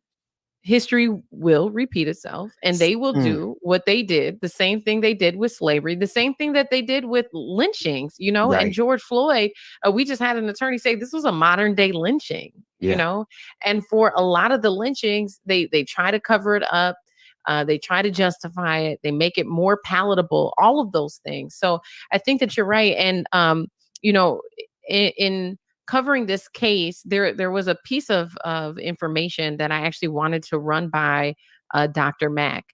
B: history will repeat itself, and they will do what they did, the same thing they did with slavery, the same thing that they did with lynchings, you know. And George Floyd, we just had an attorney say this was a modern day lynching, you know. And for a lot of the lynchings, they try to cover it up. They try to justify it. They make it more palatable, all of those things. So I think that you're right. And, you know, in covering this case, there was a piece of information that I actually wanted to run by Dr. Mack.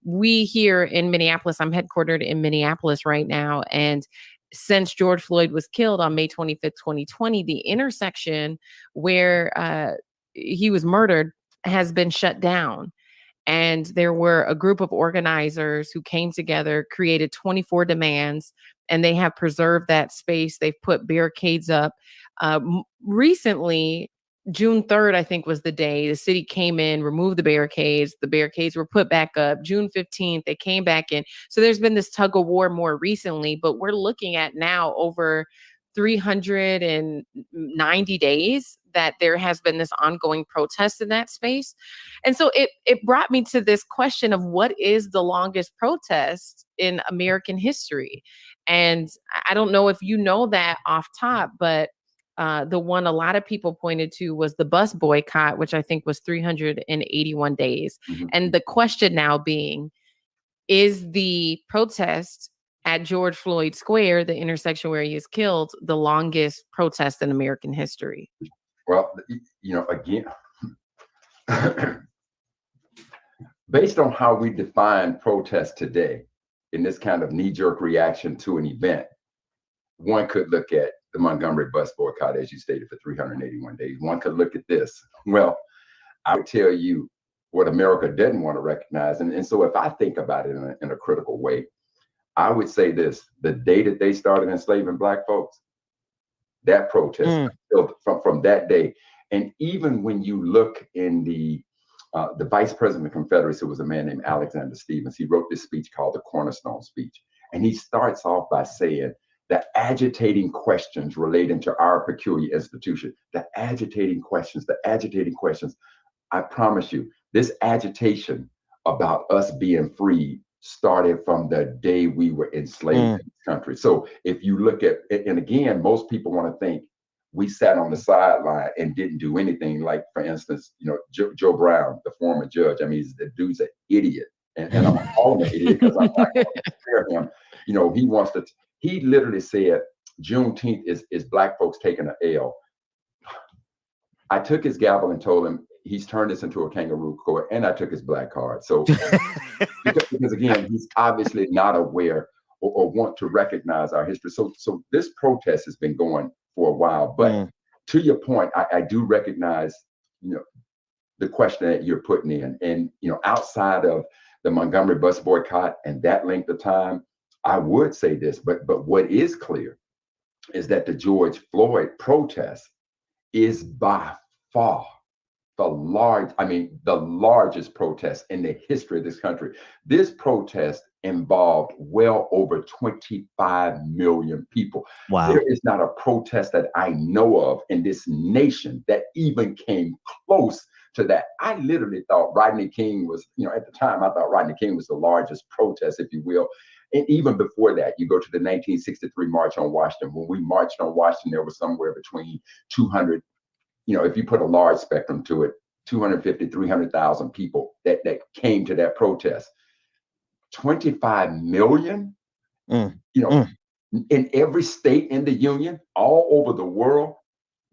B: We here in Minneapolis, I'm headquartered in Minneapolis right now, and since George Floyd was killed on May 25th, 2020, the intersection where he was murdered has been shut down. And there were a group of organizers who came together, created 24 demands, and they have preserved that space. They've put barricades up. Recently, June 3rd, I think, was the day the city came in, removed the barricades. The barricades were put back up. June 15th, they came back in. So there's been this tug of war more recently, but we're looking at now over 390 days that there has been this ongoing protest in that space. And so it brought me to this question of what is the longest protest in American history? And I don't know if you know that off top, but the one a lot of people pointed to was the bus boycott, which I think was 381 days. And the question now being, is the protest at George Floyd Square, the intersection where he is killed, the longest protest in American history?
D: Well, you know, again, based on how we define protest today, in this kind of knee-jerk reaction to an event, one could look at the Montgomery bus boycott, as you stated, for 381 days. One could look at this. Well, I would tell you what America didn't want to recognize. And so if I think about it in a critical way, I would say this: the day that they started enslaving Black folks, that protest from that day. And even when you look in the vice president of the Confederacy was a man named Alexander Stephens. He wrote this speech called the Cornerstone Speech. And he starts off by saying the agitating questions relating to our peculiar institution, the agitating questions, I promise you, this agitation about us being free started from the day we were enslaved in this country. So if you look at, and again, most people want to think we sat on the sideline and didn't do anything. Like, for instance, you know, Joe Brown, the former judge. I mean, the dude's an idiot, and I'm gonna call him an idiot because I'm not going to compare him. You know, he literally said Juneteenth is Black folks taking an L. I took his gavel and told him he's turned this into a kangaroo court, and I took his black card. So because again, he's obviously not aware or want to recognize our history. So this protest has been going for a while. But to your point, I do recognize, you know, the question that you're putting in. And, outside of the Montgomery bus boycott and that length of time, I would say this, but what is clear is that the George Floyd protest is by far the largest protest in the history of this country. This protest involved well over 25 million people.
G: Wow.
D: There is not a protest that I know of in this nation that even came close to that. I literally thought Rodney King was, at the time, I thought Rodney King was the largest protest, if you will. And even before that, you go to the 1963 March on Washington. When we marched on Washington, there was somewhere between 200, if you put a large spectrum to it, 250, 300,000 people that came to that protest. 25 million, in every state in the union, all over the world.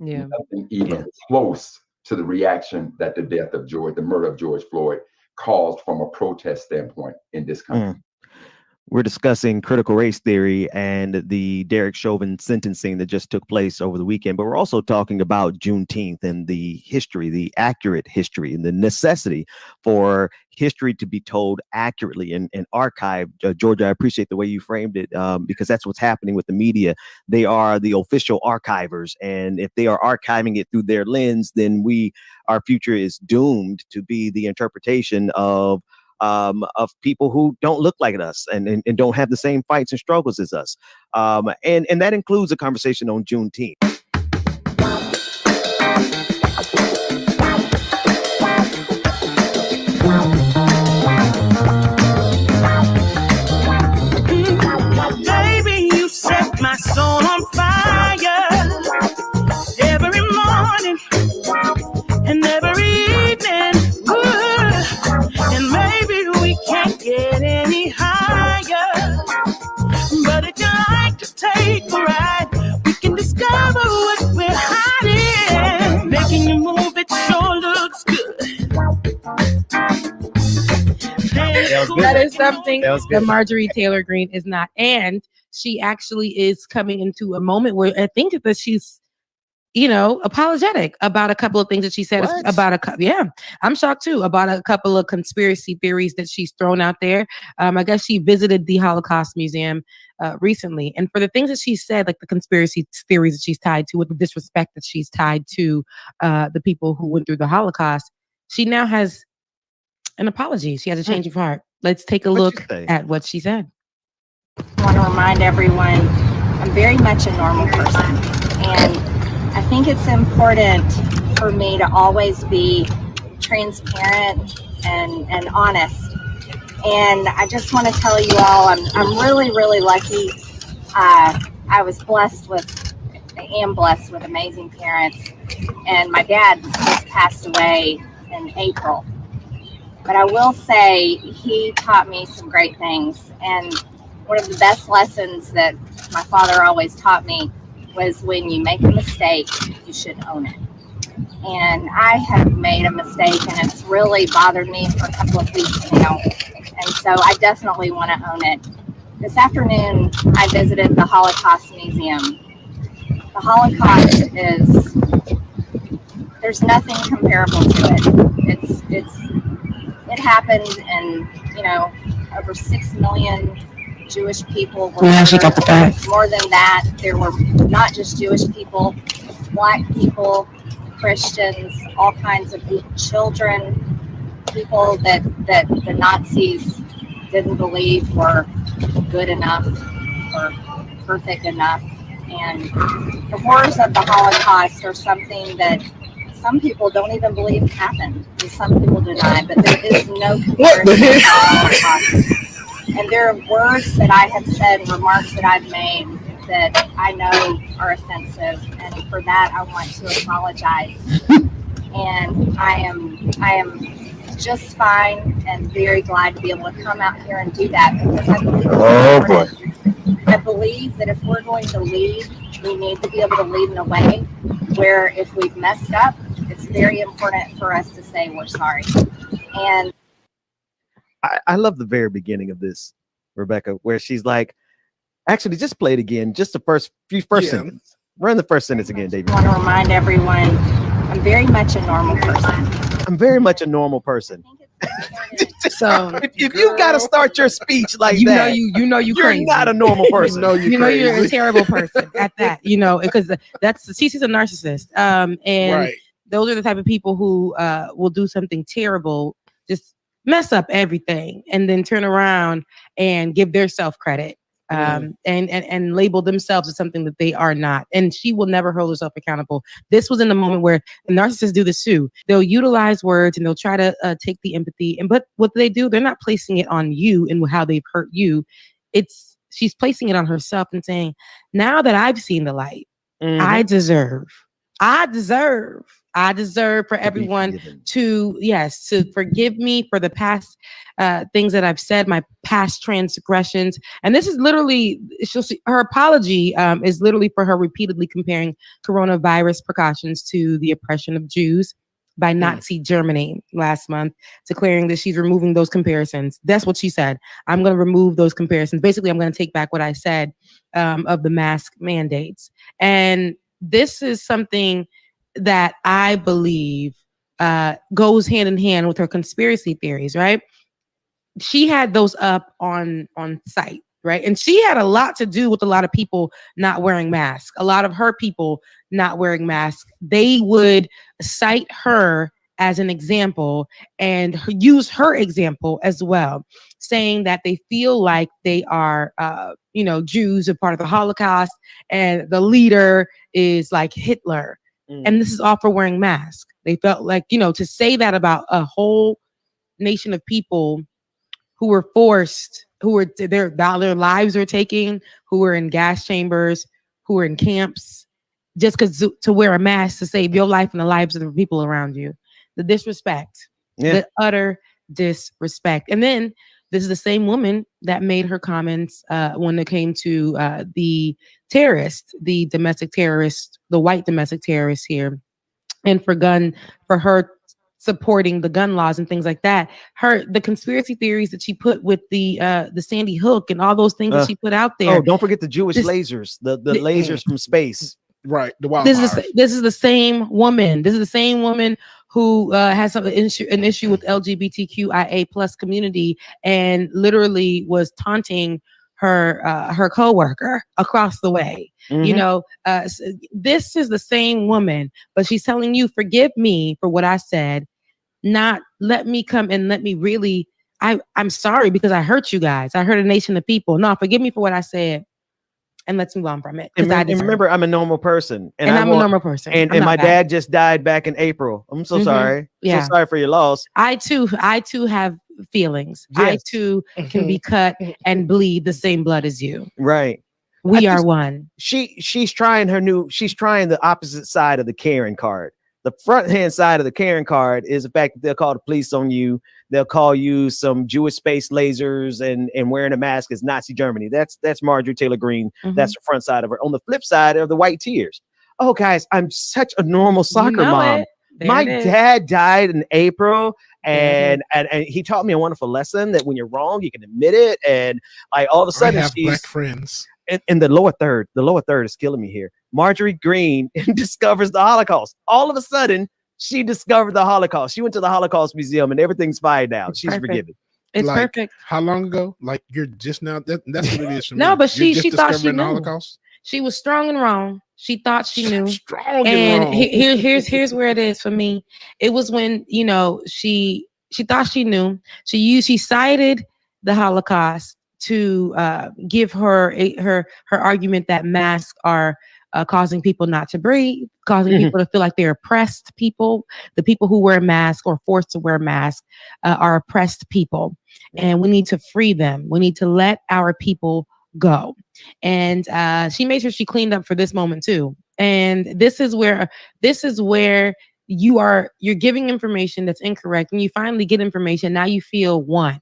B: Yeah.
D: Nothing even close to the reaction that the murder of George Floyd caused from a protest standpoint in this country.
G: We're discussing critical race theory and the Derek Chauvin sentencing that just took place over the weekend. But we're also talking about Juneteenth and the history, the accurate history, and the necessity for history to be told accurately and archived. Georgia, I appreciate the way you framed it, because that's what's happening with the media. They are the official archivers. And if they are archiving it through their lens, then our future is doomed to be the interpretation of people who don't look like us and don't have the same fights and struggles as us. And that includes a conversation on Juneteenth.
F: Baby, you set my soul on fire every morning and every evening. And maybe we can't get any higher, but if you like to take a ride, we can discover what we're hiding. Making you move, it sure looks good.
J: That is something that Marjorie Taylor Greene is not. And she actually is coming into a moment where I think that she's, apologetic about a couple of things that she said about I'm shocked too, about a couple of conspiracy theories that she's thrown out there. I guess she visited the Holocaust Museum recently. And for the things that she said, like the conspiracy theories that she's tied to, with the disrespect that she's tied to the people who went through the Holocaust, she now has an apology. She has a change of heart. Let's take a look at what she said.
K: I want to remind everyone, I'm very much a normal person. And I think it's important for me to always be transparent and honest. And I just want to tell you all, I'm really, really lucky. I am blessed with amazing parents. And my dad just passed away in April. But I will say he taught me some great things. And one of the best lessons that my father always taught me was when you make a mistake, you should own it. And I have made a mistake, and it's really bothered me for a couple of weeks now. And so I definitely want to own it. This afternoon, I visited the Holocaust Museum. The Holocaust there's nothing comparable to it. It happened, and over 6 million Jewish people were murdered. More than that, there were not just Jewish people, Black people, Christians, all kinds of children, people that the Nazis didn't believe were good enough or perfect enough. And the horrors of the Holocaust are something that some people don't even believe happened, and some people deny, but there is no comparison to the Holocaust. And there are words that I have said, remarks that I've made that I know are offensive, and for that I want to apologize. And I am just fine and very glad to be able to come out here and do that, because I believe that if we're going to lead, we need to be able to lead in a way where if we've messed up, it's very important for us to say we're sorry. And
G: I love the very beginning of this, Rebecca, where she's like, actually, just play it again. Just the first sentence. Run the first sentence again, David.
K: I want to remind everyone, I'm very much a normal person.
G: I'm very much a normal person.
J: So
G: if you got to start your speech like
J: you
G: that,
J: know you're
G: crazy. Not a normal person.
J: You know you're a terrible person at that. You know, because she's a narcissist. And those are the type of people who will do something terrible, just mess up everything, and then turn around and give their self credit. And label themselves as something that they are not. And she will never hold herself accountable. This was in the moment where the narcissists do this too. They'll utilize words and they'll try to take the empathy. But what they do, they're not placing it on you and how they've hurt you. She's placing it on herself and saying, now that I've seen the light, I deserve for everyone to forgive me for the past things that I've said, my past transgressions. And this is literally, her apology is literally for her repeatedly comparing coronavirus precautions to the oppression of Jews by Nazi Germany last month, declaring that she's removing those comparisons. That's what she said. I'm going to remove those comparisons. Basically, I'm going to take back what I said of the mask mandates. And this is something that I believe goes hand in hand with her conspiracy theories, right? She had those up on site, right? And she had a lot to do with a lot of people not wearing masks. A lot of her people not wearing masks. They would cite her as an example and use her example as well, saying that they feel like they are, Jews are part of the Holocaust and the leader is like Hitler. And this is all for wearing masks. They felt like, to say that about a whole nation of people who were forced, their lives were taken, who were in gas chambers, who were in camps, just because to wear a mask to save your life and the lives of the people around you. The disrespect, the utter disrespect. And then this is the same woman that made her comments when it came to the terrorist, the domestic terrorist, the white domestic terrorist here, and for her supporting the gun laws and things like that. The conspiracy theories that she put with the Sandy Hook and all those things that she put out there.
G: Oh, don't forget the Jewish lasers, the lasers from space.
L: Right, the wildfires.
J: This is the same woman. This is the same woman who has an issue with LGBTQIA plus community and literally was taunting her coworker across the way. This is the same woman, but she's telling you, forgive me for what I said, not let me come and let me really, I'm sorry because I hurt you guys. I hurt a nation of people. No, forgive me for what I said. And let's move on from it.
G: And remember, I'm a normal person.
J: And I'm a normal person.
G: And my dad just died back in April. I'm so sorry. Yeah. So sorry for your loss. I too have feelings. Yes. I too can be cut and bleed the same blood as you. Right. We are one. She's trying the opposite side of the Karen card. The front hand side of the Karen card is the fact that they'll call the police on you. They'll call you some Jewish space lasers and wearing a mask is Nazi Germany. That's Marjorie Taylor Greene. That's the front side of her. On the flip side are the white tears. Oh, guys, I'm such a normal soccer mom. My dad died in April, and he taught me a wonderful lesson that when you're wrong, you can admit it. And like all of a sudden,
L: I have black friends.
G: In the lower third is killing me here. Marjorie Greene discovers the Holocaust. All of a sudden, she discovered the Holocaust. She went to the Holocaust Museum and everything's fine now. She's forgiven.
J: It's perfect.
L: How long ago? Like you're just now. That's what it is for me.
J: No, but she thought she knew.
L: The Holocaust?
J: She was strong and wrong. She thought she knew.
L: Strong
J: and
L: wrong.
J: Here's where it is for me. It was when she thought she knew. She cited the Holocaust to give her argument that masks are causing people not to breathe, causing people to feel like they're oppressed people. The people who wear masks or forced to wear masks are oppressed people. And we need to free them. We need to let our people go. And she made sure she cleaned up for this moment too. And this is where you're giving information that's incorrect. And you finally get information. Now you feel one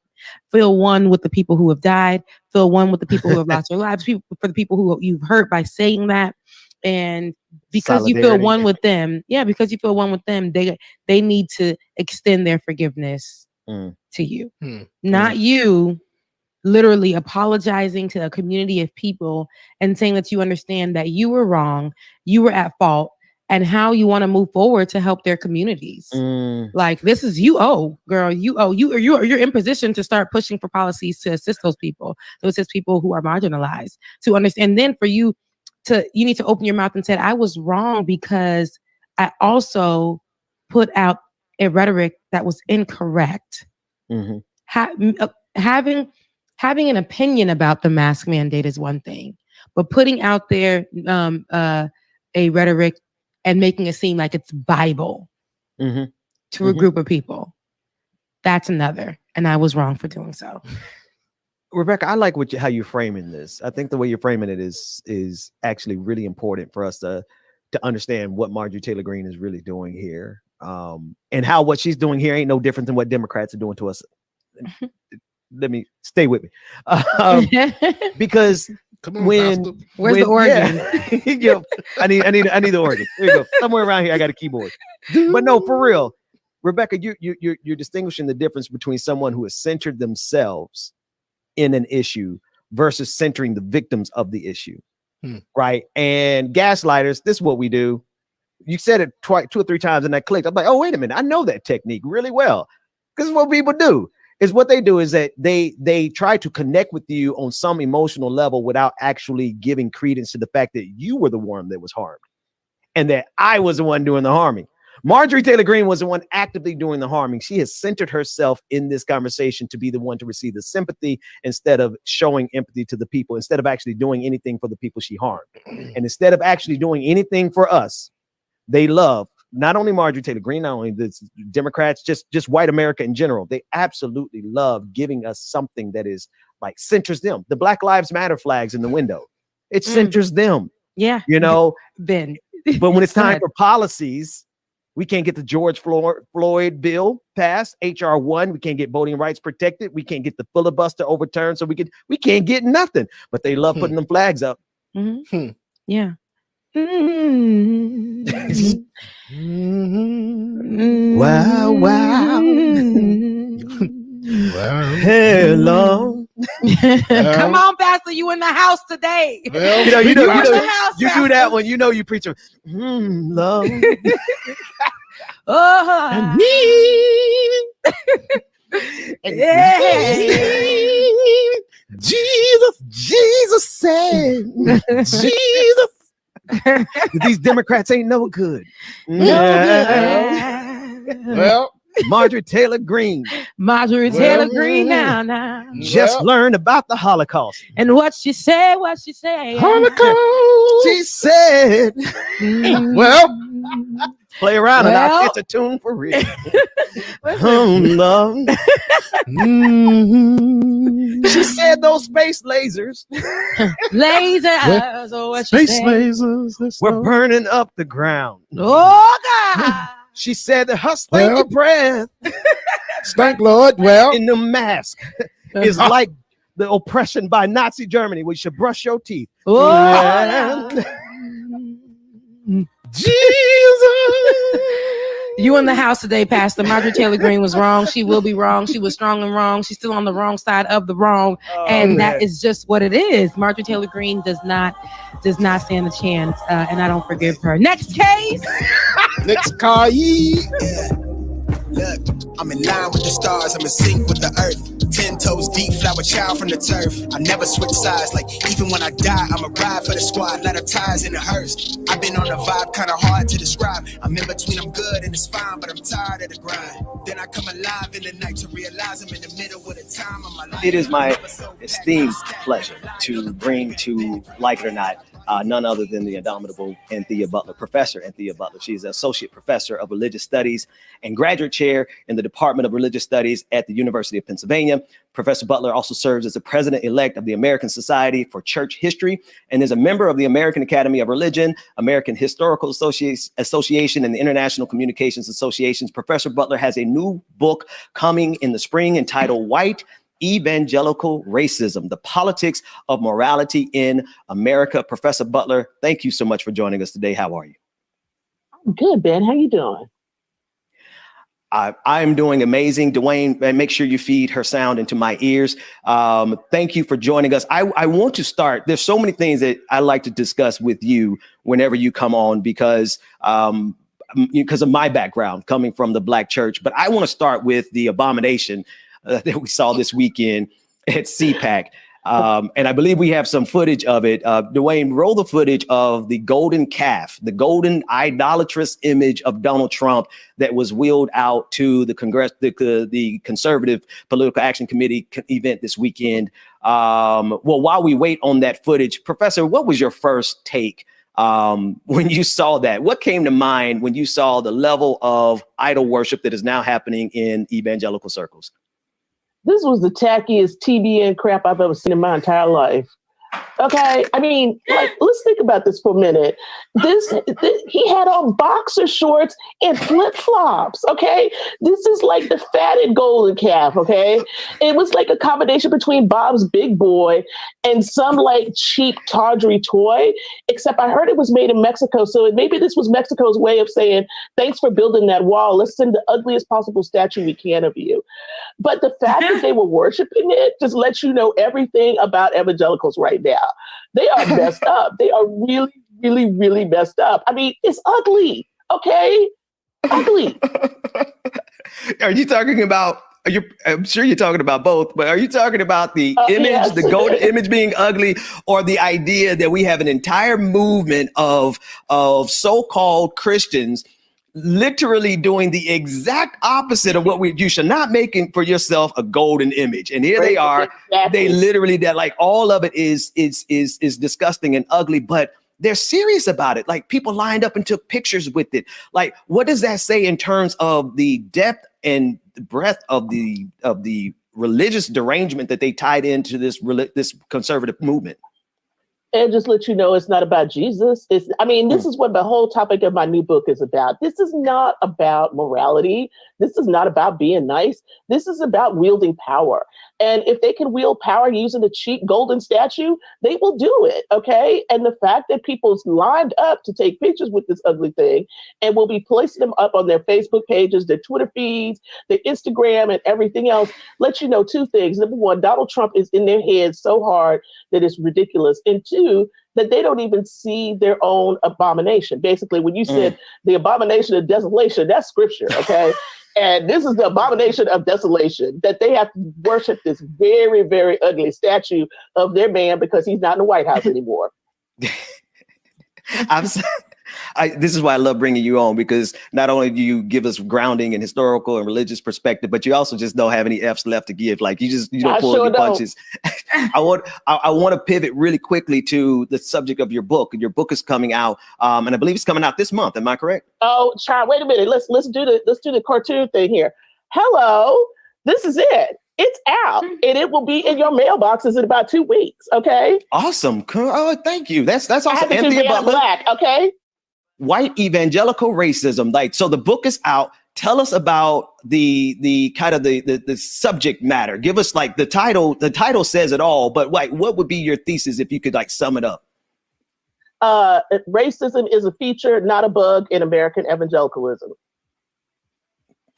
J: with the people who have died, feel one with the people who have lost their lives, for the people who you've hurt by saying that. And because you feel one with them, they need to extend their forgiveness to you. Not you literally apologizing to a community of people and saying that you understand that you were wrong, you were at fault, and how you want to move forward to help their communities. Like, this is girl, you're in position to start pushing for policies to assist those people, to assist people who are marginalized, to understand. And then for you need to open your mouth and say, I was wrong because I also put out a rhetoric that was incorrect. Having an opinion about the mask mandate is one thing, but putting out there a rhetoric and making it seem like it's Bible to a group of people, that's another. And I was wrong for doing so.
G: Rebecca, I like how you're framing this. I think the way you're framing it is actually really important for us to understand what Marjorie Taylor Greene is really doing here, and how what she's doing here ain't no different than what Democrats are doing to us. Let me stay with me, because
L: Come on,
G: where's
L: Pastor.
G: the organ? Yeah, I need the organ. There you go. Somewhere around here, I got a keyboard. But no, for real, Rebecca, you're distinguishing the difference between someone who has centered themselves in an issue versus centering the victims of the issue, right? And gaslighters, this is what we do. You said it 2 or 3 times, and I clicked. I'm like, oh, wait a minute, I know that technique really well. Because what people do is what they do is that they try to connect with you on some emotional level without actually giving credence to the fact that you were the one that was harmed and that I was the one doing the harming. Marjorie Taylor Greene was the one actively doing the harming. She has centered herself in this conversation to be the one to receive the sympathy instead of showing empathy to the people, instead of actually doing anything for the people she harmed. And instead of actually doing anything for us, they love not only Marjorie Taylor Greene, not only the Democrats, just white America in general. They absolutely love giving us something that is like centers them. The Black Lives Matter flags in the window, it centers them.
J: Yeah,
G: you know.
J: Ben.
G: But when it's time for policies, we can't get the George Floyd bill passed, HR 1. We can't get voting rights protected. We can't get the filibuster overturned. So we can't get nothing. But they love putting them flags up.
J: Yeah.
G: Wow, wow. Hello.
J: Come on, Pastor, you in the house today.
G: Well, you do that one. You know you preach love. Jesus said, Jesus. These Democrats ain't no good.
L: Well,
G: Marjorie Taylor Greene.
J: Marjorie Taylor Greene now.
G: Just learned about the Holocaust.
J: And what she said.
G: Holocaust. She said, well, play around and I'll get the tune for real. Love. She said those space lasers.
L: Space lasers.
G: We're burning up the ground.
J: Oh, God.
G: She said that her stinky breath,
L: stank Lord,
G: in the mask is like the oppression by Nazi Germany. We should brush your teeth. Jesus.
J: You in the house today, Pastor. Marjorie Taylor Greene was wrong. She will be wrong. She was strong and wrong. She's still on the wrong side of the wrong. That is just what it is. Marjorie Taylor Greene does not stand a chance. And I don't forgive her. Next case.
L: Next case.
M: Look, I'm in line with the stars, I'm in sync with the earth. 10 toes deep, flower child from the turf. I never switch sides, like even when I die, I'm a ride for the squad, let her ties in the hearse. I've been on a vibe, kinda hard to describe. I'm in between, I'm good and it's fine, but I'm tired of the grind. Then I come alive in the night to realize I'm in the middle of the time of my life.
G: It is my esteemed pleasure to bring to, like it or not, none other than the indomitable Anthea Butler, Professor Anthea Butler. She's an Associate Professor of Religious Studies and Graduate Chair in the Department of Religious Studies at the University of Pennsylvania. Professor Butler also serves as the President-elect of the American Society for Church History and is a member of the American Academy of Religion, American Historical Association, and the International Communications Associations. Professor Butler has a new book coming in the spring entitled White Evangelical Racism, the Politics of Morality in America. Professor Butler, thank you so much for joining us today. How are you?
N: I'm good, Ben. How you doing?
G: I'm doing amazing. Dwayne, make sure you feed her sound into my ears. Thank you for joining us. I want to start. There's so many things that I like to discuss with you whenever you come on because of my background coming from the Black church. But I want to start with the abomination that we saw this weekend at CPAC. And I believe we have some footage of it. Dwayne, roll the footage of the golden calf, the golden idolatrous image of Donald Trump that was wheeled out to the Congress, the Conservative Political Action Committee event this weekend. Well, while we wait on that footage, Professor, what was your first take when you saw that? What came to mind when you saw the level of idol worship that is now happening in evangelical circles?
N: This was the tackiest TBN crap I've ever seen in my entire life. Okay, I mean, like, let's think about this for a minute. He had on boxer shorts and flip flops. Okay, this is like the fatted golden calf. Okay, it was like a combination between Bob's Big Boy and some like cheap tawdry toy. Except I heard it was made in Mexico, so maybe this was Mexico's way of saying thanks for building that wall. Let's send the ugliest possible statue we can of you. But the fact that they were worshiping it just lets you know everything about evangelicals right now. They are messed up. They are really, really, really messed up. I mean, it's ugly. Okay? Ugly.
G: Are you talking about, I'm sure you're talking about both, but are you talking about the image,
N: yes.
G: the golden image being ugly, or the idea that we have an entire movement of so-called Christians literally doing the exact opposite of what you should not making for yourself a golden image. And here they are.
N: Exactly.
G: They literally, that like all of it is disgusting and ugly, but they're serious about it. Like people lined up and took pictures with it. Like, what does that say in terms of the depth and the breadth of the religious derangement that they tied into this conservative movement?
N: And just let you know, it's not about Jesus. This is what the whole topic of my new book is about. This is not about morality. This is not about being nice. This is about wielding power. And if they can wield power using a cheap golden statue, they will do it, okay? And the fact that people's lined up to take pictures with this ugly thing and will be placing them up on their Facebook pages, their Twitter feeds, their Instagram, and everything else, lets you know two things. Number one, Donald Trump is in their heads so hard that it's ridiculous. And two, that they don't even see their own abomination. Basically, when you said the abomination of desolation, that's scripture, okay? And this is the abomination of desolation, that they have to worship this very, very ugly statue of their man because he's not in the White House anymore.
G: This is why I love bringing you on, because not only do you give us grounding and historical and religious perspective, but you also just don't have any F's left to give. Like you don't pull any punches. I want to pivot really quickly to the subject of your book. Your book is coming out, and I believe it's coming out this month. Am I correct?
N: Oh, child, wait a minute. Let's do the cartoon thing here. Hello, this is it. It's out, and it will be in your mailboxes in about 2 weeks. Okay.
G: Awesome. Oh, thank you. That's awesome.
N: Anthony Black. Okay.
G: White evangelical racism. Like, so the book is out. Tell us about the kind of the subject matter. Give us like the title. The title says it all, but like, what would be your thesis if you could like sum it up?
N: Racism is a feature, not a bug in American evangelicalism.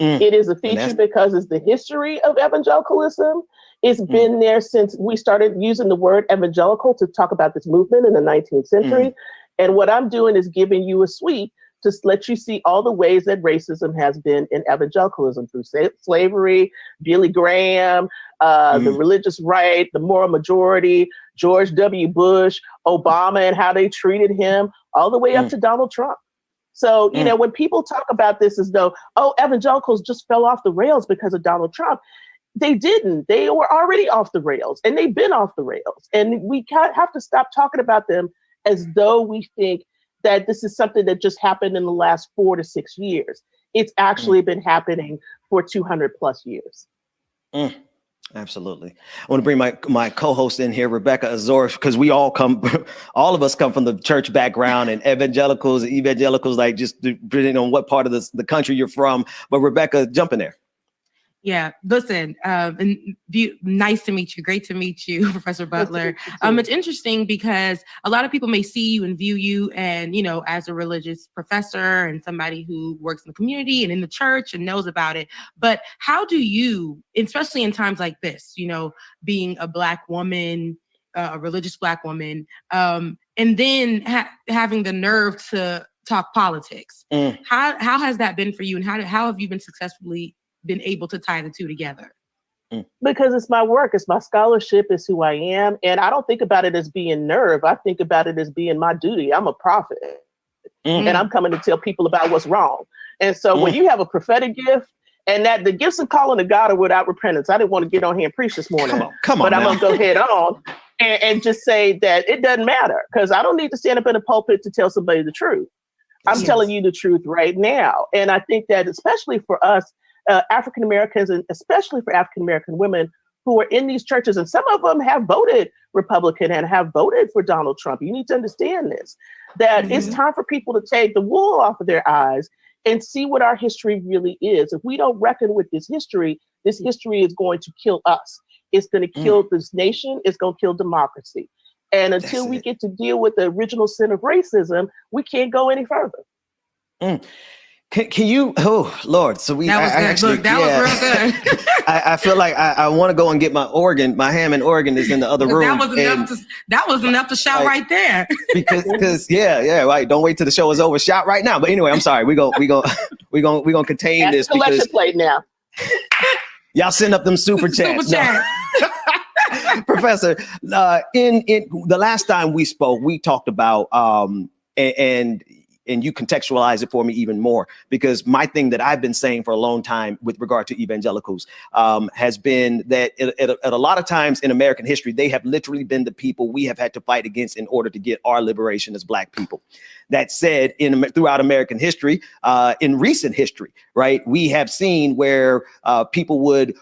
N: It is a feature because it's the history of evangelicalism. It's been there since we started using the word evangelical to talk about this movement in the 19th century. And what I'm doing is giving you a sweep to let you see all the ways that racism has been in evangelicalism through slavery, Billy Graham, the religious right, the moral majority, George W. Bush, Obama, and how they treated him, all the way up to Donald Trump. So, you know, when people talk about this as though, oh, evangelicals just fell off the rails because of Donald Trump, they didn't. They were already off the rails, and they've been off the rails. And we have to stop talking about them as though we think that this is something that just happened in the last 4 to 6 years. It's actually been happening for 200 plus years.
G: Absolutely. I want to bring my co-host in here, Rebecca Azor, because all of us come from the church background, and evangelicals, like just depending on what part of the country you're from. But Rebecca, jump in there.
J: Yeah, listen, nice to meet you. Great to meet you, Professor Butler. It's interesting because a lot of people may see you and view you and, as a religious professor and somebody who works in the community and in the church and knows about it. But how do you, especially in times like this, being a Black woman, a religious Black woman, and then having the nerve to talk politics, how has that been for you? And how have you been successfully been able to tie the two together?
N: Because it's my work, it's my scholarship, it's who I am. And I don't think about it as being nerve. I think about it as being my duty. I'm a prophet and I'm coming to tell people about what's wrong. And so when you have a prophetic gift and that the gifts of calling to God are without repentance, I didn't want to get on here and preach this morning,
G: come on
N: but I'm going to go head on and just say that it doesn't matter because I don't need to stand up in a pulpit to tell somebody the truth. I'm telling you the truth right now. And I think that especially for us, African Americans, and especially for African American women who are in these churches, and some of them have voted Republican and have voted for Donald Trump. You need to understand this, that it's time for people to take the wool off of their eyes and see what our history really is. If we don't reckon with this history is going to kill us. It's going to kill this nation. It's going to kill democracy. And until we get to deal with the original sin of racism, we can't go any further.
G: Can you? Oh Lord! So
J: that was good.
G: Actually,
J: look, that was real good.
G: I feel like I want to go and get my organ. My Hammond organ is in the other room.
J: That was enough to shout right there.
G: because right. Don't wait till the show is over. Shout right now. But anyway, I'm sorry. We gonna contain
N: That's
G: this
N: the collection
G: because
N: plate now.
G: Y'all send up them super chats. Professor, in the last time we spoke, we talked about and you contextualize it for me even more, because my thing that I've been saying for a long time with regard to evangelicals has been that at a lot of times in American history, they have literally been the people we have had to fight against in order to get our liberation as Black people. That said, throughout American history, in recent history, right, we have seen where people would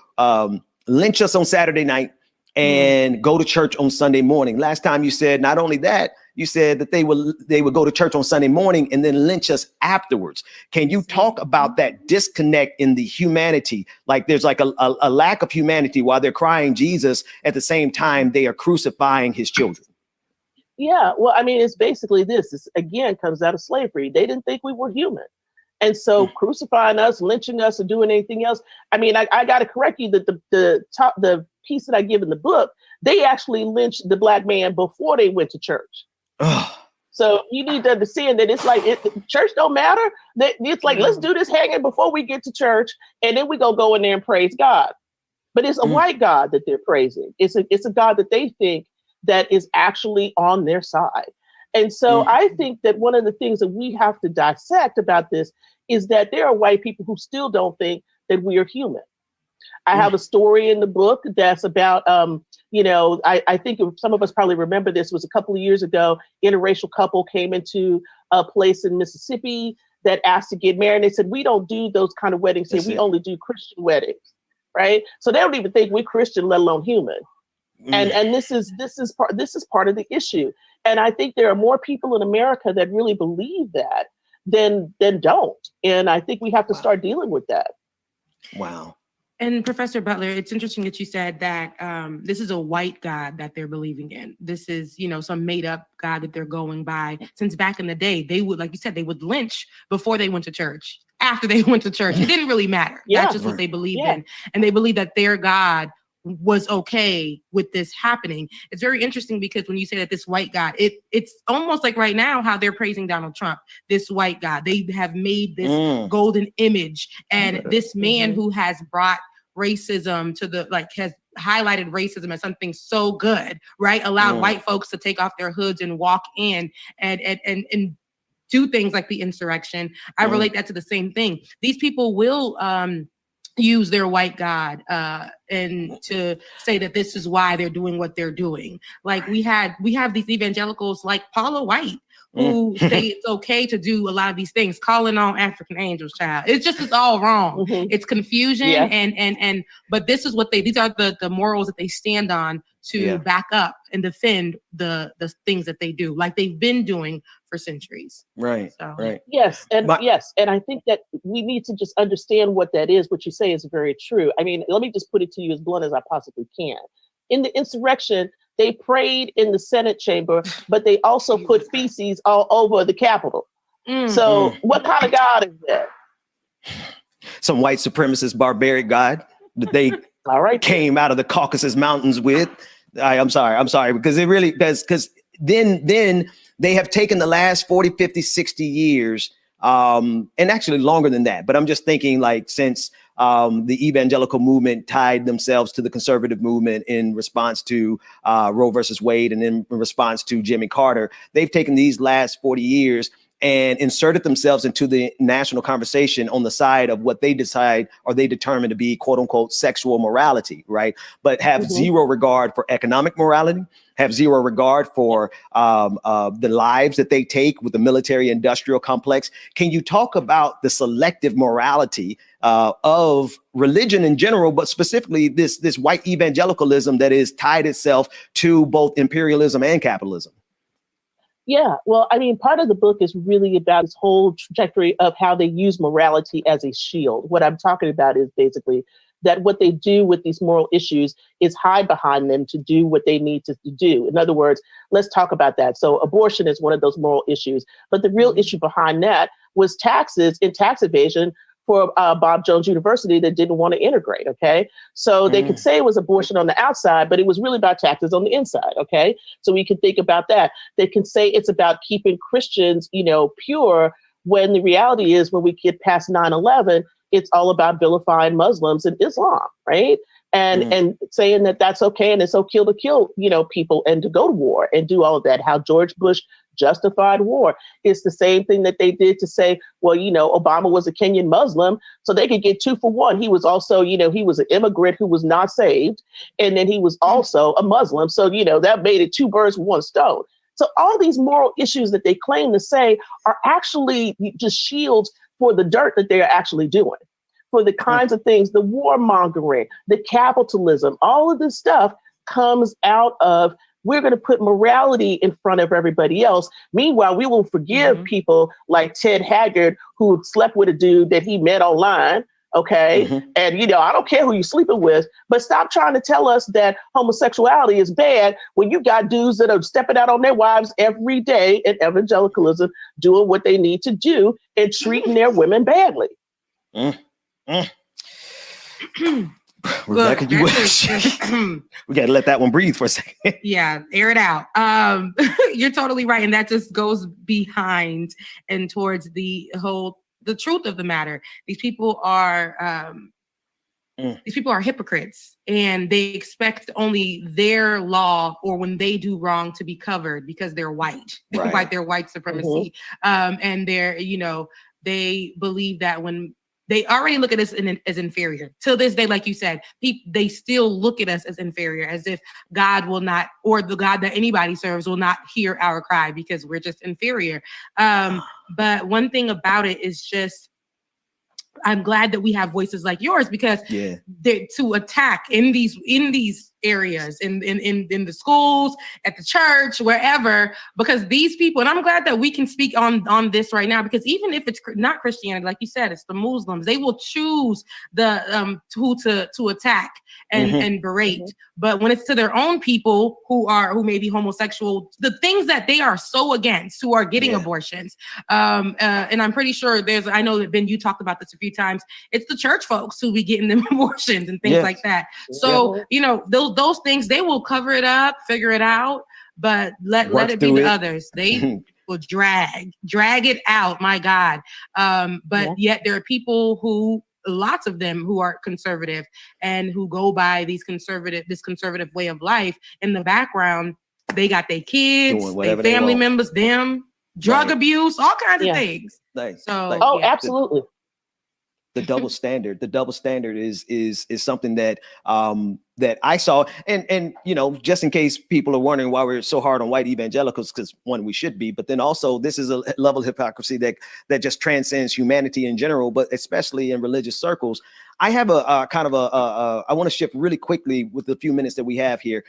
G: lynch us on Saturday night and go to church on Sunday morning. Last time you said not only that, you said that they would go to church on Sunday morning and then lynch us afterwards. Can you talk about that disconnect in the humanity? Like there's like a lack of humanity while they're crying Jesus, at the same time they are crucifying his children.
N: Yeah, well, I mean, it's basically this again comes out of slavery. They didn't think we were human. And so crucifying us, lynching us, or doing anything else. I mean, I got to correct you that the piece that I give in the book, they actually lynched the Black man before they went to church. So you need to understand that it's like church don't matter. It's like, let's do this hanging before we get to church, and then we go in there and praise God. But it's a white God that they're praising. It's a God that they think that is actually on their side. And so I think that one of the things that we have to dissect about this is that there are white people who still don't think that we are human. I have a story in the book that's about, I think some of us probably remember this was a couple of years ago, interracial couple came into a place in Mississippi that asked to get married. They said, we don't do those kind of weddings here. We only do Christian weddings, right? So they don't even think we're Christian, let alone human. And this is part of the issue. And I think there are more people in America that really believe that than don't. And I think we have to start dealing with that.
G: Wow.
J: And Professor Butler, it's interesting that you said that this is a white God that they're believing in. This is, some made up God that they're going by. Since back in the day, they would, like you said, they would lynch before they went to church. After they went to church, it didn't really matter. That's just what they believed in. And they believed that their God was okay with this happening. It's very interesting because when you say that this white God, it's almost like right now how they're praising Donald Trump, this white God. They have made this golden image, and this man who has brought racism to has highlighted racism as something so good, right? Allowed white folks to take off their hoods and walk in and do things like the insurrection. I relate that to the same thing. These people will use their white God and to say that this is why they're doing what they're doing. Like we have these evangelicals like Paula White who say it's okay to do a lot of these things, calling on African angels, child. It's all wrong. It's confusion and but this is what these are the morals that they stand on to back up and defend the things that they do, like they've been doing for centuries.
G: Right.
J: So,
G: right.
N: Yes. And and I think that we need to just understand what that is. What you say is very true. I mean, let me just put it to you as blunt as I possibly can. In the insurrection, they prayed in the Senate chamber, but they also put feces all over the Capitol. So what kind of God is that?
G: Some white supremacist barbaric God that they came out of the Caucasus Mountains with. I'm sorry, because it really does, because then they have taken the last 40, 50, 60 years, and actually longer than that. But I'm just thinking, like, since the evangelical movement tied themselves to the conservative movement in response to Roe versus Wade, and in response to Jimmy Carter, they've taken these last 40 years and inserted themselves into the national conversation on the side of what they decide or they determine to be, quote unquote, sexual morality, right? But have zero regard for economic morality, have zero regard for the lives that they take with the military industrial complex. Can you talk about the selective morality of religion in general, but specifically this white evangelicalism that is tied itself to both imperialism and capitalism?
N: Yeah, well, I mean, part of the book is really about this whole trajectory of how they use morality as a shield. What I'm talking about is basically that what they do with these moral issues is hide behind them to do what they need to do. In other words, let's talk about that. So abortion is one of those moral issues, but the real issue behind that was taxes and tax evasion for Bob Jones University that didn't want to integrate, okay? So they could say it was abortion on the outside, but it was really about taxes on the inside, okay? So we can think about that. They can say it's about keeping Christians, pure, when the reality is when we get past 9/11, it's all about vilifying Muslims and Islam, right? And saying that that's okay and it's okay to kill, people and to go to war and do all of that. How George Bush justified war. It's the same thing that they did to say, well, Obama was a Kenyan Muslim, so they could get 2 for 1. He was also, he was an immigrant who was not saved. And then he was also a Muslim. So, that made it 2 birds with 1 stone. So all these moral issues that they claim to say are actually just shields for the dirt that they're actually doing, for the kinds of things, the warmongering, the capitalism, all of this stuff comes out of, we're going to put morality in front of everybody else. Meanwhile, we will forgive people like Ted Haggard, who slept with a dude that he met online. Okay. And, I don't care who you're sleeping with, but stop trying to tell us that homosexuality is bad when you got dudes that are stepping out on their wives every day in evangelicalism, doing what they need to do and treating their women badly.
G: Rebecca, we got to let that one breathe for a second.
J: Yeah, air it out. You're totally right. And that just goes behind and towards the truth of the matter. These people are hypocrites, and they expect only their law or when they do wrong to be covered because they're white, right? They're white supremacy. And they're, they believe that when they already look at us as inferior. Till this day, like you said, they still look at us as inferior, as if God will not, or the God that anybody serves will not hear our cry because we're just inferior. But one thing about it is just, I'm glad that we have voices like yours, because to attack in these areas, in the schools, at the church, wherever, because these people, and I'm glad that we can speak on this right now, because even if it's not Christianity, like you said, it's the Muslims, they will choose the who to attack and berate. But when it's to their own people who may be homosexual, the things that they are so against, who are getting abortions, and I'm pretty sure I know that Ben, you talked about this a few times, it's the church folks who be getting them abortions and things like that. So, those things, they will cover it up, figure it out, but let it be the others. They will drag it out, my God. But yet there are people who, lots of them who are conservative and who go by this conservative way of life. In the background, they got their kids, their family members, drug abuse, all kinds of things.
N: Absolutely.
G: The double standard is something that that I saw, and you know, just in case people are wondering why we're so hard on white evangelicals, because one, we should be, but then also this is a level of hypocrisy that just transcends humanity in general, but especially in religious circles. I have a kind of I want to shift really quickly with the few minutes that we have here.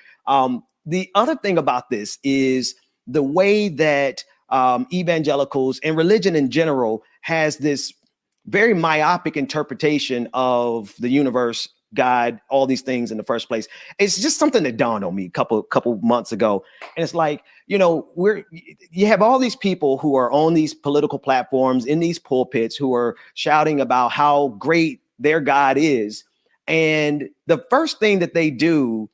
G: The other thing about this is the way that evangelicals and religion in general has this very myopic interpretation of the universe, God, all these things in the first place. It's just something that dawned on me a couple months ago. And it's like, you know, you have all these people who are on these political platforms in these pulpits who are shouting about how great their God is. And the first thing that they do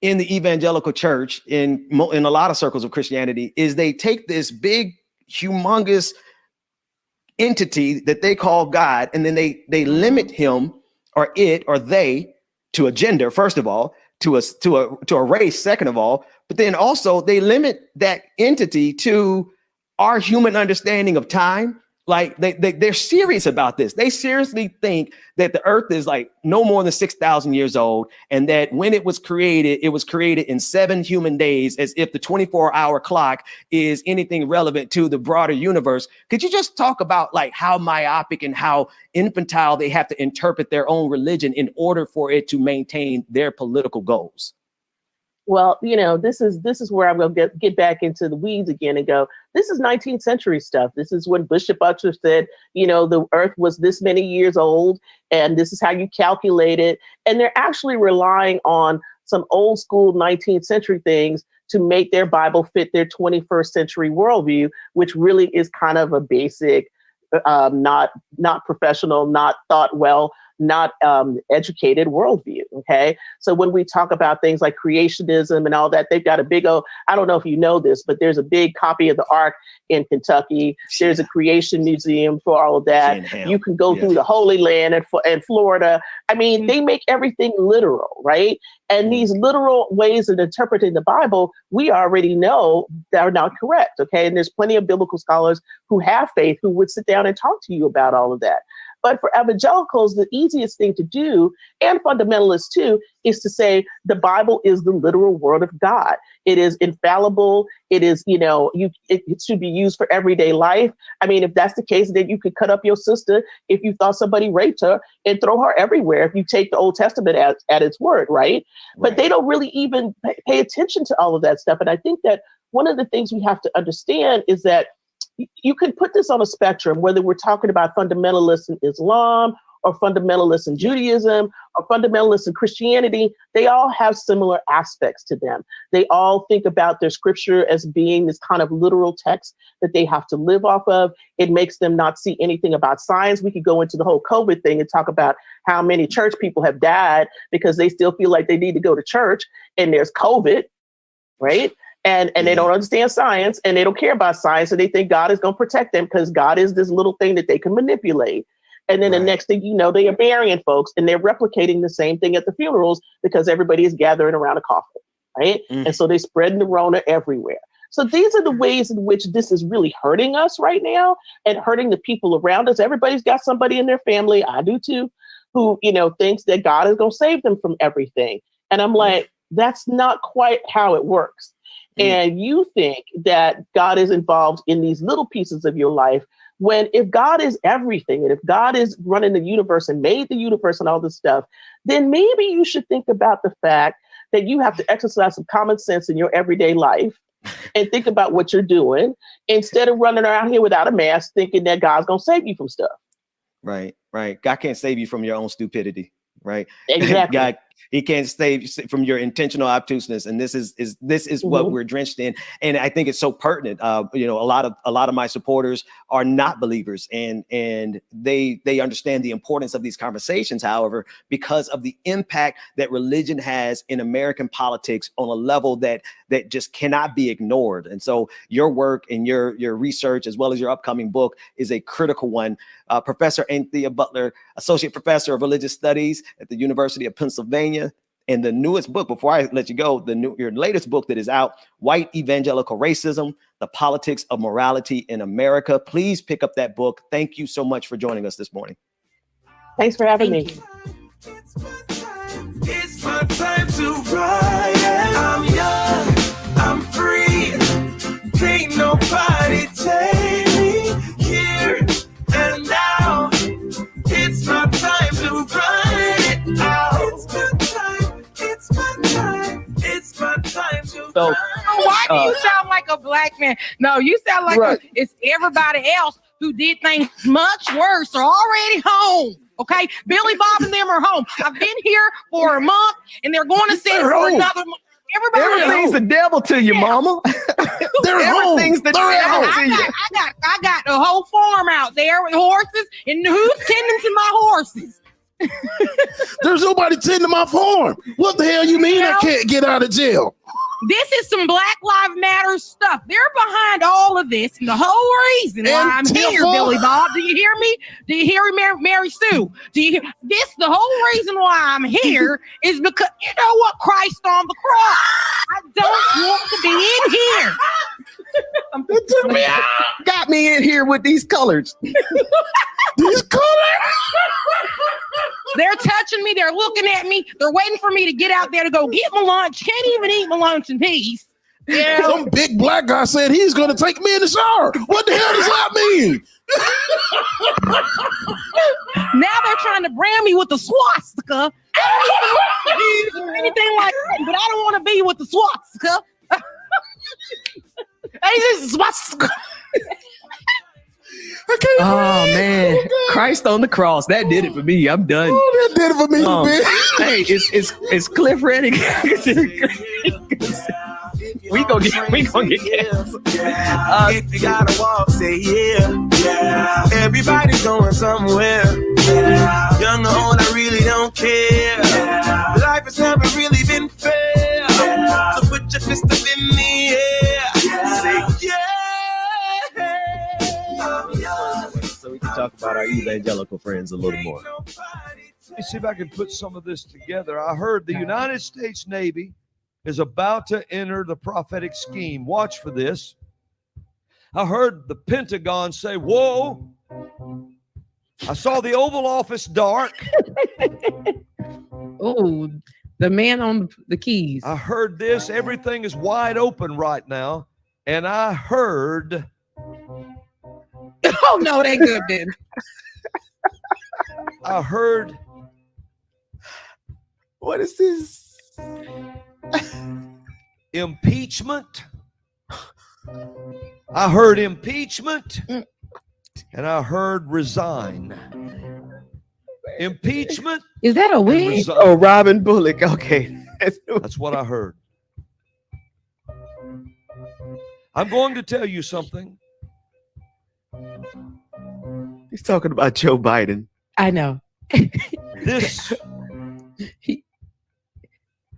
G: in the evangelical church, in a lot of circles of Christianity, is they take this big, humongous entity that they call God, and then they limit him or it or they to a gender, first of all, to a race, second of all, but then also they limit that entity to our human understanding of time. Like they're serious about this. They seriously think that the earth is like no more than 6,000 years old, and that when it was created in 7 human days, as if the 24-hour clock is anything relevant to the broader universe. Could you just talk about like how myopic and how infantile they have to interpret their own religion in order for it to maintain their political goals?
N: Well, you know, this is where I'm going to get back into the weeds again and go, this is 19th century stuff. This is when Bishop Butler said, you know, the earth was this many years old, and this is how you calculate it. And they're actually relying on some old school 19th century things to make their Bible fit their 21st century worldview, which really is kind of a basic, not professional, not thought well, not educated worldview. Okay. So when we talk about things like creationism and all that, they've got a big old, I don't know if you know this, but there's a big copy of the Ark in Kentucky. There's a creation museum for all of that. You can go through the Holy Land and Florida. I mean, they make everything literal, right? And these literal ways of interpreting the Bible, we already know that are not correct. Okay. And there's plenty of biblical scholars who have faith who would sit down and talk to you about all of that. But for evangelicals, the easiest thing to do, and fundamentalists too, is to say the Bible is the literal word of God. It is infallible. It is, you know, it should be used for everyday life. I mean, if that's the case, then you could cut up your sister if you thought somebody raped her and throw her everywhere if you take the Old Testament at its word, right? But they don't really even pay attention to all of that stuff. And I think that one of the things we have to understand is that you can put this on a spectrum, whether we're talking about fundamentalists in Islam or fundamentalists in Judaism or fundamentalists in Christianity. They all have similar aspects to them. They all think about their scripture as being this kind of literal text that they have to live off of. It makes them not see anything about science. We could go into the whole COVID thing and talk about how many church people have died because they still feel like they need to go to church and there's COVID, right? And they don't understand science, and they don't care about science, and they think God is going to protect them because God is this little thing that they can manipulate. And then the next thing you know, they are burying folks, and they're replicating the same thing at the funerals because everybody is gathering around a coffin, right? And so they're spreading the Rona everywhere. So these are the ways in which this is really hurting us right now and hurting the people around us. Everybody's got somebody in their family, I do too, who, you know, thinks that God is going to save them from everything. And I'm like, that's not quite how it works. And you think that God is involved in these little pieces of your life, when if God is everything, and if God is running the universe and made the universe and all this stuff, then maybe you should think about the fact that you have to exercise some common sense in your everyday life and think about what you're doing instead of running around here without a mask thinking that God's going to save you from stuff.
G: Right. God can't save you from your own stupidity. Right.
N: Exactly.
G: God, he can't save you from your intentional obtuseness. And this is what we're drenched in. And I think it's so pertinent. You know, a lot of my supporters are not believers, and they understand the importance of these conversations, however, because of the impact that religion has in American politics on a level that just cannot be ignored. And so your work and your research, as well as your upcoming book, is a critical one. Professor Anthea Butler, Associate Professor of Religious Studies at the University of Pennsylvania. And the newest book, before I let you go, your latest book that is out, White Evangelical Racism, The Politics of Morality in America. Please pick up that book. Thank you so much for joining us this morning.
N: Thanks for having me.
F: It's my time to ride. I'm young, I'm free. Can't nobody take me here and now. It's my time to ride it out. It's my time. It's my time. It's my time to
J: ride. Why do you sound like a black man? No, you sound like it's everybody else who did things much worse are already home. Okay, Billy Bob and them are home. I've been here for a month, and they're going to sit for another month.
O: Everything's the devil to you, mama. Everything's the devil to you.
J: I got a whole farm out there with horses, and who's tending to my horses?
L: There's nobody tending to my farm. What the hell you mean I can't get out of jail?
J: This is some Black Lives Matter stuff. They're behind all of this, and the whole reason why I'm here, Billy Bob. Do you hear me? Do you hear me, Mary Sue? Do you hear this? The whole reason why I'm here is because you know what? Christ on the cross. I don't want to be in here.
O: It took me out. Got me in here with these colors.
L: These colors.
J: They're touching me. They're looking at me. They're waiting for me to get out there to go get my lunch. Can't even eat my lunch in peace. Yeah.
L: Some big black guy said he's going to take me in the shower. What the hell does that mean?
J: Now they're trying to brand me with the swastika. I don't even anything like that, but I don't want to be with the swastika.
O: Oh man, Christ on the cross. That did it for me. I'm done.
L: Oh, that did it for me, man.
O: Hey, it's Cliff Redding. we gonna get canceled.
F: If you gotta walk, say yeah. Everybody's going somewhere. Young or old, I really don't care. Life has never really been fair. So put your fist up in the air. Say yeah.
G: So we can talk about our evangelical friends a little more.
P: Let me see if I can put some of this together. I heard the United States Navy is about to enter the prophetic scheme. Watch for this. I heard the Pentagon say, whoa. I saw the Oval Office dark.
J: Oh, the man on the keys.
P: I heard this. Everything is wide open right now. And I heard...
J: Oh, no, they good, then.
P: I heard...
G: What is this?
P: Impeachment. I heard impeachment. And I heard resign. Impeachment.
J: Is that a wig?
G: Oh, Robin Bullock. Okay.
P: That's what I heard. I'm going to tell you something.
G: He's talking about Joe Biden.
J: I know.
P: This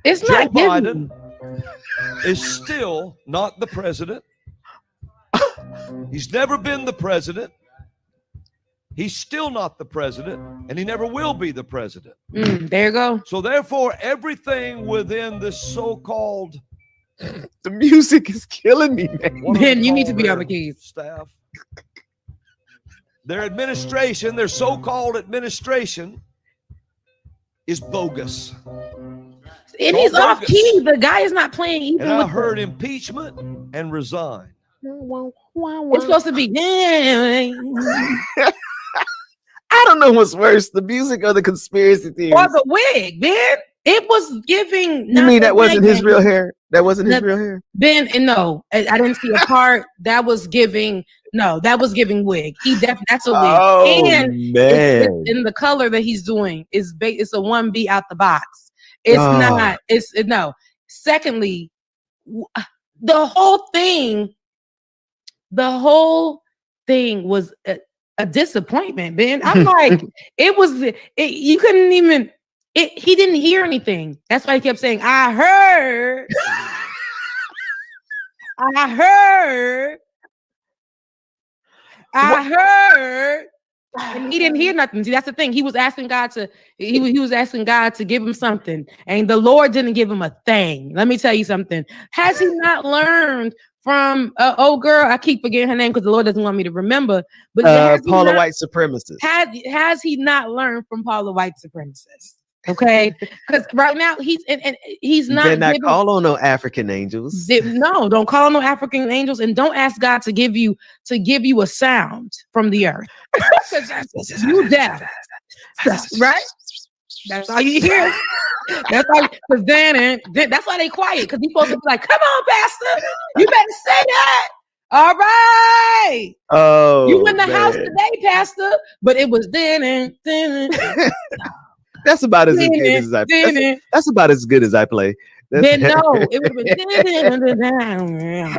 J: it's
P: Joe
J: not
P: Biden is still not the president. He's never been the president. He's still not the president, and he never will be the president.
J: There you go.
P: So therefore, everything within this so-called
G: the music is killing me, man.
J: Ben, you need to be on the keys.
P: Staff. Their administration, their so-called administration, is bogus.
J: It is off key. The guy is not playing even.
P: And I heard impeachment and resign.
J: It's supposed to be.
G: I don't know what's worse, the music or the conspiracy theories.
J: Or the wig, man. It was giving.
G: You mean that wasn't his real hair? That wasn't his real hair?
J: Ben, and no, I didn't see a part. That was giving. No, that was giving wig. That's a wig.
G: Oh,
J: and
G: man.
J: In the color that he's doing is it's a 1B out the box. It's not. No. Secondly, the whole thing was a disappointment, Ben. I'm like, you couldn't even. He didn't hear anything. That's why he kept saying, "I heard." I heard, and he didn't hear nothing. See, that's the thing. He was asking God to. He was asking God to give him something, and the Lord didn't give him a thing. Let me tell you something. Has he not learned from old girl. I keep forgetting her name because the Lord doesn't want me to remember. But
G: Paula White supremacist.
J: Has he not learned from Paula White supremacist? Okay, because right now he's not.
G: They're not call on no African angels.
J: No, don't call on no African angels, and don't ask God to give you a sound from the earth. You deaf, right? That's all you hear. That's all. Because then that's why they quiet. Because he's supposed to be like, "Come on, Pastor, you better say that." All right.
G: Oh,
J: you in the house today, Pastor? But it was then.
G: That's about as good as I. That's about as good as I play.
J: Then no, it would have been.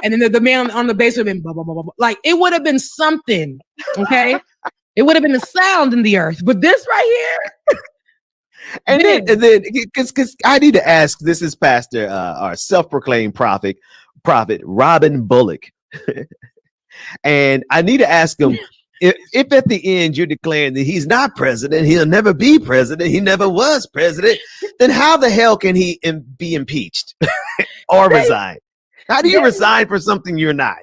J: And then the man on the bass would have been blah, blah, blah, blah. Like it would have been something. Okay, it would have been a sound in the earth. But this right here.
G: And then because I need to ask, this is Pastor, our self-proclaimed prophet Robin Bullock, and I need to ask him if at the end you're declaring that he's not president, he'll never be president, he never was president, then how the hell can he be impeached or resign? How do you resign for something you're not?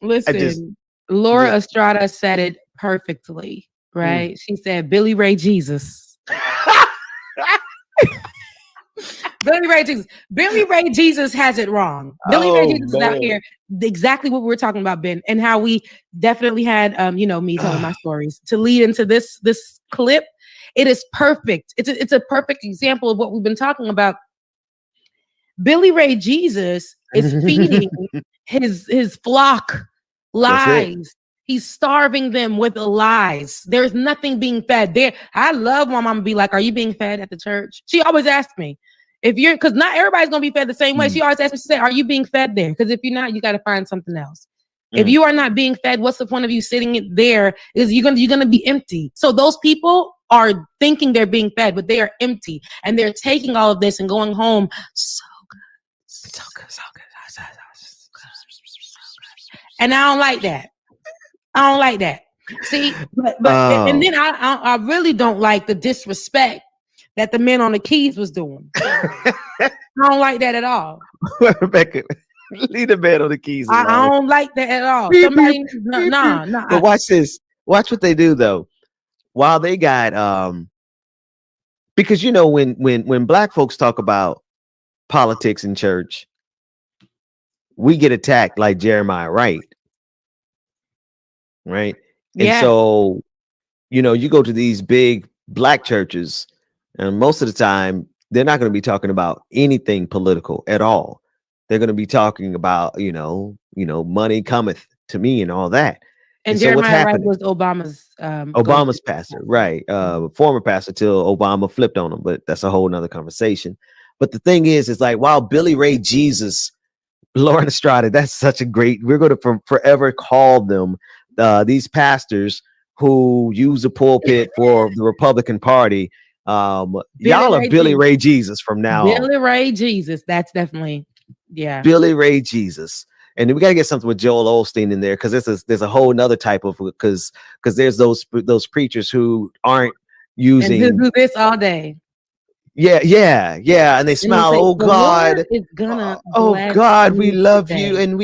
J: Listen, Laura Estrada said it perfectly, right? She said, "Billy Ray Jesus." Billy Ray Jesus has it wrong. Billy Ray Jesus is out here exactly what we were talking about, Ben, and how we definitely had me telling my stories to lead into this clip. It is perfect. It's a perfect example of what we've been talking about. Billy Ray Jesus is feeding his flock lies. He's starving them with lies. There's nothing being fed there. I love my mom be like, "Are you being fed at the church?" She always asks me because not everybody's going to be fed the same way. She always asks me, she say, "Are you being fed there?" Because if you're not, you got to find something else. If you are not being fed, what's the point of you sitting there? Is you're gonna be empty. So those people are thinking they're being fed, but they are empty, and they're taking all of this and going home. So good. And I don't like that. I don't like that. See, but and then I really don't like the disrespect that the men on the keys was doing. I don't like that at all.
G: Rebecca, leave the man on the keys alone.
J: I don't like that at all. Somebody, no.
G: But watch this. Watch what they do though. While they got because when Black folks talk about politics in church, we get attacked like Jeremiah Wright. Right. And so, you go to these big Black churches, and most of the time they're not going to be talking about anything political at all. They're going to be talking about, money cometh to me and all that.
J: And
G: so what's
J: Jeremiah Wright
G: happening?
J: was Obama's
G: pastor, right? Former pastor till Obama flipped on him, but that's a whole nother conversation. But the thing is like, while Billy Ray Jesus, Lauren Estrada, that's such a great, we're going to forever call them these pastors who use the pulpit for the Republican Party. Y'all are Billy Ray Jesus from now on.
J: Billy Ray Jesus. That's definitely,
G: Billy Ray Jesus. And we got to get something with Joel Osteen in there, because there's a whole nother type of, because there's those preachers who aren't using.
J: And who do this all day.
G: Yeah. And they smile.
J: Say,
G: "Oh God, God, we love
J: today.
G: you, and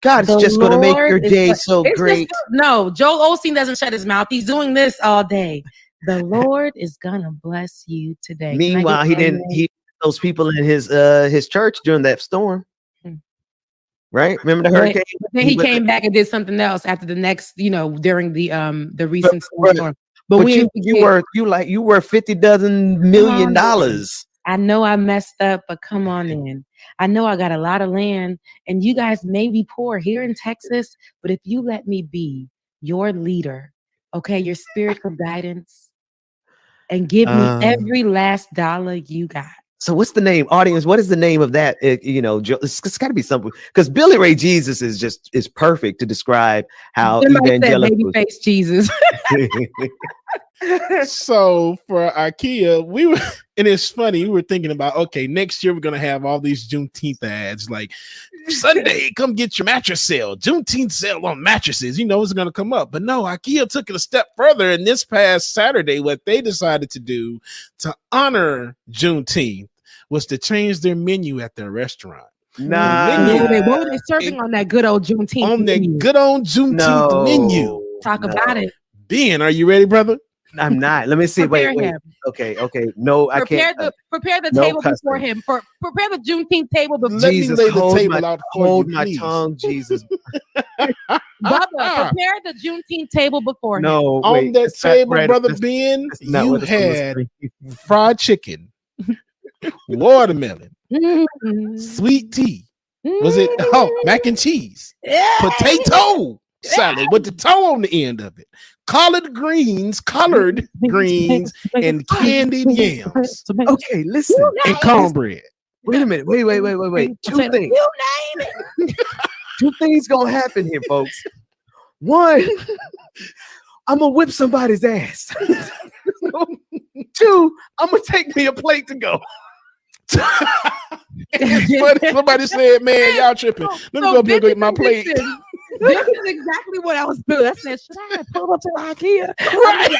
G: God's just going to make your day so great."
J: No, Joel Osteen doesn't shut his mouth. He's doing this all day. The Lord is gonna bless you today.
G: Meanwhile, he those people in his church during that storm. Right? Remember the hurricane?
J: But then he came back and did something else after the next, during the recent storm.
G: But you were $50 million.
J: I know I messed up, but come on in. I know I got a lot of land, and you guys may be poor here in Texas, but if you let me be your leader, okay, your spiritual guidance, and give me every last dollar you got.
G: So what's the name, audience? What is the name of that? It's got to be something, because Billy Ray Jesus is perfect to describe how evangelical.
J: Babyface Jesus.
L: So for IKEA, and it's funny, we were thinking about, okay, next year we're gonna have all these Juneteenth ads, like Sunday, come get your mattress sale, Juneteenth sale on mattresses. It's gonna come up. But no, IKEA took it a step further, and this past Saturday, what they decided to do to honor Juneteenth was to change their menu at their restaurant.
G: Nah.
J: What were they serving on that good old Juneteenth
L: On that
J: menu?
L: good old Juneteenth menu.
J: Talk about it.
L: Ben, are you ready, brother?
G: I'm not. Let me see.
J: Prepare
G: Wait.
J: him.
G: Okay. No, I can't.
J: Prepare the
G: no
J: table
G: cussing.
J: before him. Prepare the Juneteenth table before
G: Jesus,
L: lay the
G: hold
L: table
G: my,
L: out for
G: hold
L: you,
G: my
L: please.
G: tongue, Jesus.
J: Bubba, prepare the Juneteenth table before him.
G: No,
L: On
G: wait.
L: that
G: it's fat
L: table,
G: bread.
L: brother
G: That's-
L: Ben,
G: that's not
L: you
G: what it's on the
L: had
G: screen.
L: fried chicken, watermelon,
J: Mm.
L: sweet tea. Was it mac and cheese, potato salad with the toe on the end of it, collard greens, and candied yams.
G: Okay, listen.
L: And cornbread.
G: Wait a minute. Wait. Two things.
J: You name it.
G: Two things gonna happen here, folks. One, I'm gonna whip somebody's ass. Two, I'm gonna take me a plate to go.
L: Somebody said, "Man, y'all tripping. Let me go up here and get my plate."
J: This is exactly what I was feeling. I said, should I have pulled up to IKEA?
L: Right.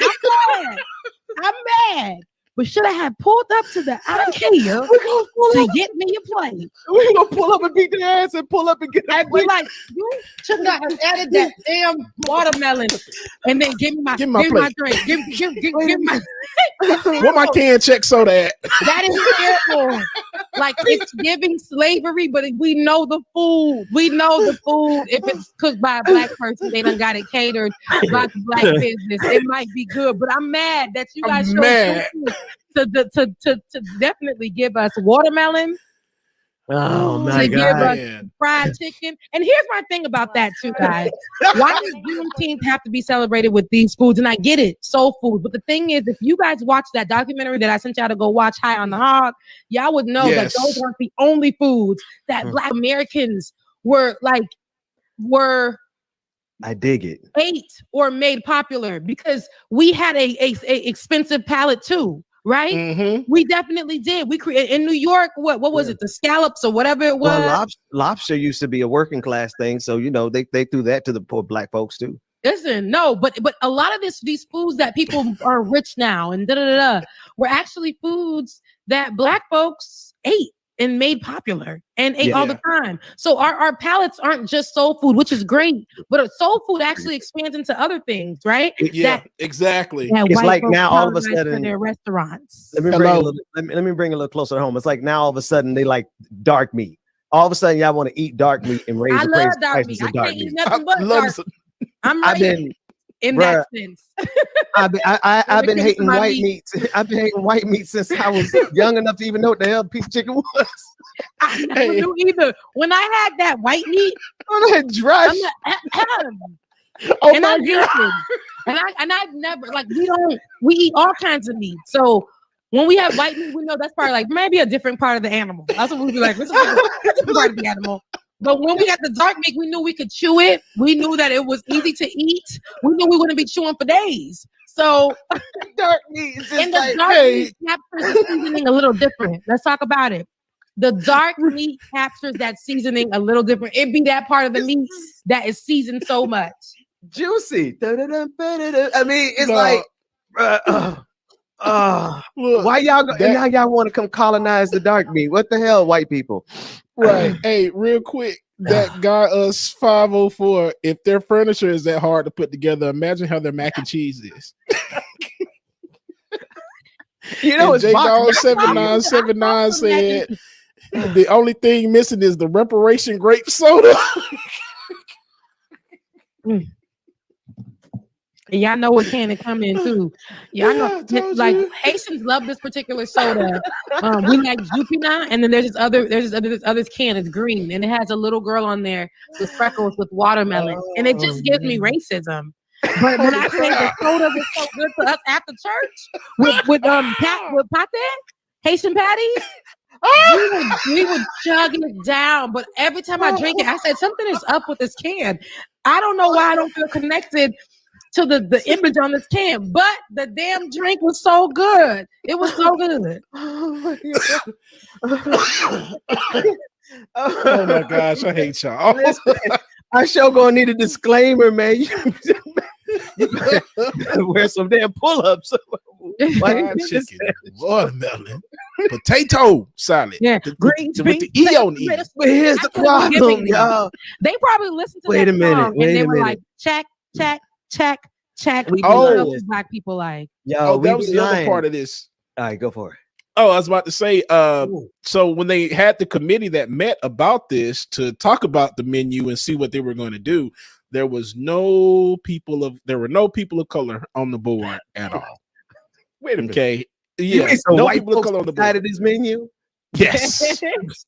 J: I'm mad. But should I have pulled up to the IKEA to get me a plate?
G: We're gonna pull up and beat their ass and pull up and get
J: I'd be like, you should not have added that damn watermelon and then give me my drink. Give my
L: Where my can check soda at?
J: that is terrible. Like it's giving slavery, but we know the food. We know the food. If it's cooked by a black person, they done got it catered by the black business. It might be good, but I'm mad that you guys to definitely give us watermelon.
G: Oh my
J: to give
G: God.
J: us fried chicken. And here's my thing about that too, guys. Why does Juneteenth have to be celebrated with these foods? And I get it, soul food. But the thing is, if you guys watch that documentary that I sent y'all to go watch, High on the Hog, y'all would know that those weren't the only foods that Black Americans were
G: I dig it.
J: ate or made popular, because we had a expensive palate too. Right?
L: Mm-hmm.
J: We definitely did. We created in New York. What was it? The scallops or whatever it was.
G: Well, lobster used to be a working class thing, so you know they threw that to the poor black folks too.
J: Listen, no, but a lot of these foods that people are rich now and were actually foods that Black folks ate and made popular and ate all the time. So our palates aren't just soul food, which is great, but soul food actually expands into other things, right?
L: Yeah, exactly.
G: It's like now all of a sudden
J: their restaurants.
G: Let me bring a little closer to home. It's like now all of a sudden they like dark meat. All of a sudden y'all want to eat dark meat and raise the prices of dark meat.
J: Nothing but dark. I've been in that sense.
G: I've been hating white meat. I've been hating white meat since I was young enough to even know what the hell a piece of chicken was.
J: I never knew either. When I had that white meat
G: on that dry
J: and my God. And I've never we eat all kinds of meat. So when we have white meat, we know that's probably like maybe a different part of the animal. That's what we'd be like, this is a different part of the animal. But when we had the dark meat, we knew we could chew it. We knew that it was easy to eat. We knew we wouldn't be chewing for days. So
G: dark meat is just
J: dark meat captures the seasoning a little different. Let's talk about it. The dark meat captures that seasoning a little different. It'd be that part of the meat that is seasoned so much.
G: Juicy. I mean, it's why y'all want to come colonize the dark meat? What the hell, white people?
L: Right. Hey, real quick, that guy us 504. If their furniture is that hard to put together, imagine how their mac and cheese is.
G: You know,
L: J Dog 7979 said the only thing missing is the reparation grape soda.
J: Y'all know what can it come in too. Y'all know, like Haitians love this particular soda. We like Jupiter, and then there's this other can. It's green, and it has a little girl on there with freckles with watermelon, and it just gives me racism. But when I say the soda was so good to us after church with pate, Haitian patties, we would chug it down. But every time I drink it, I said something is up with this can. I don't know why I don't feel connected to the image on this can, but the damn drink was so good. It was so good.
L: Oh my gosh, I hate y'all.
G: I sure gonna need a disclaimer, man. You better wear some damn pull-ups.
L: Fried chicken, watermelon, potato salad.
J: Yeah,
L: With the E on E.
O: But here's the problem, y'all.
J: They probably listened to
O: Wait
J: that
O: a minute,
J: song
O: wait
J: and they
O: a
J: were
O: minute.
J: like, check, check, check, check.
O: We
J: What
O: be
J: else
O: lying.
J: is black people like?
O: Yo, we
L: that was
O: be
L: the other
O: lying.
L: part of this.
O: All right, go for it.
L: Oh, I was about to say, so when they had the committee that met about this to talk about the menu and see what they were going to do, there were no people of color on the board at all.
O: Wait a minute.
L: Okay.
O: You
L: Yeah.
O: mean some
L: No
O: white
L: people of
O: folks
L: color on the
O: decided
L: board.
O: this menu?
L: Yes.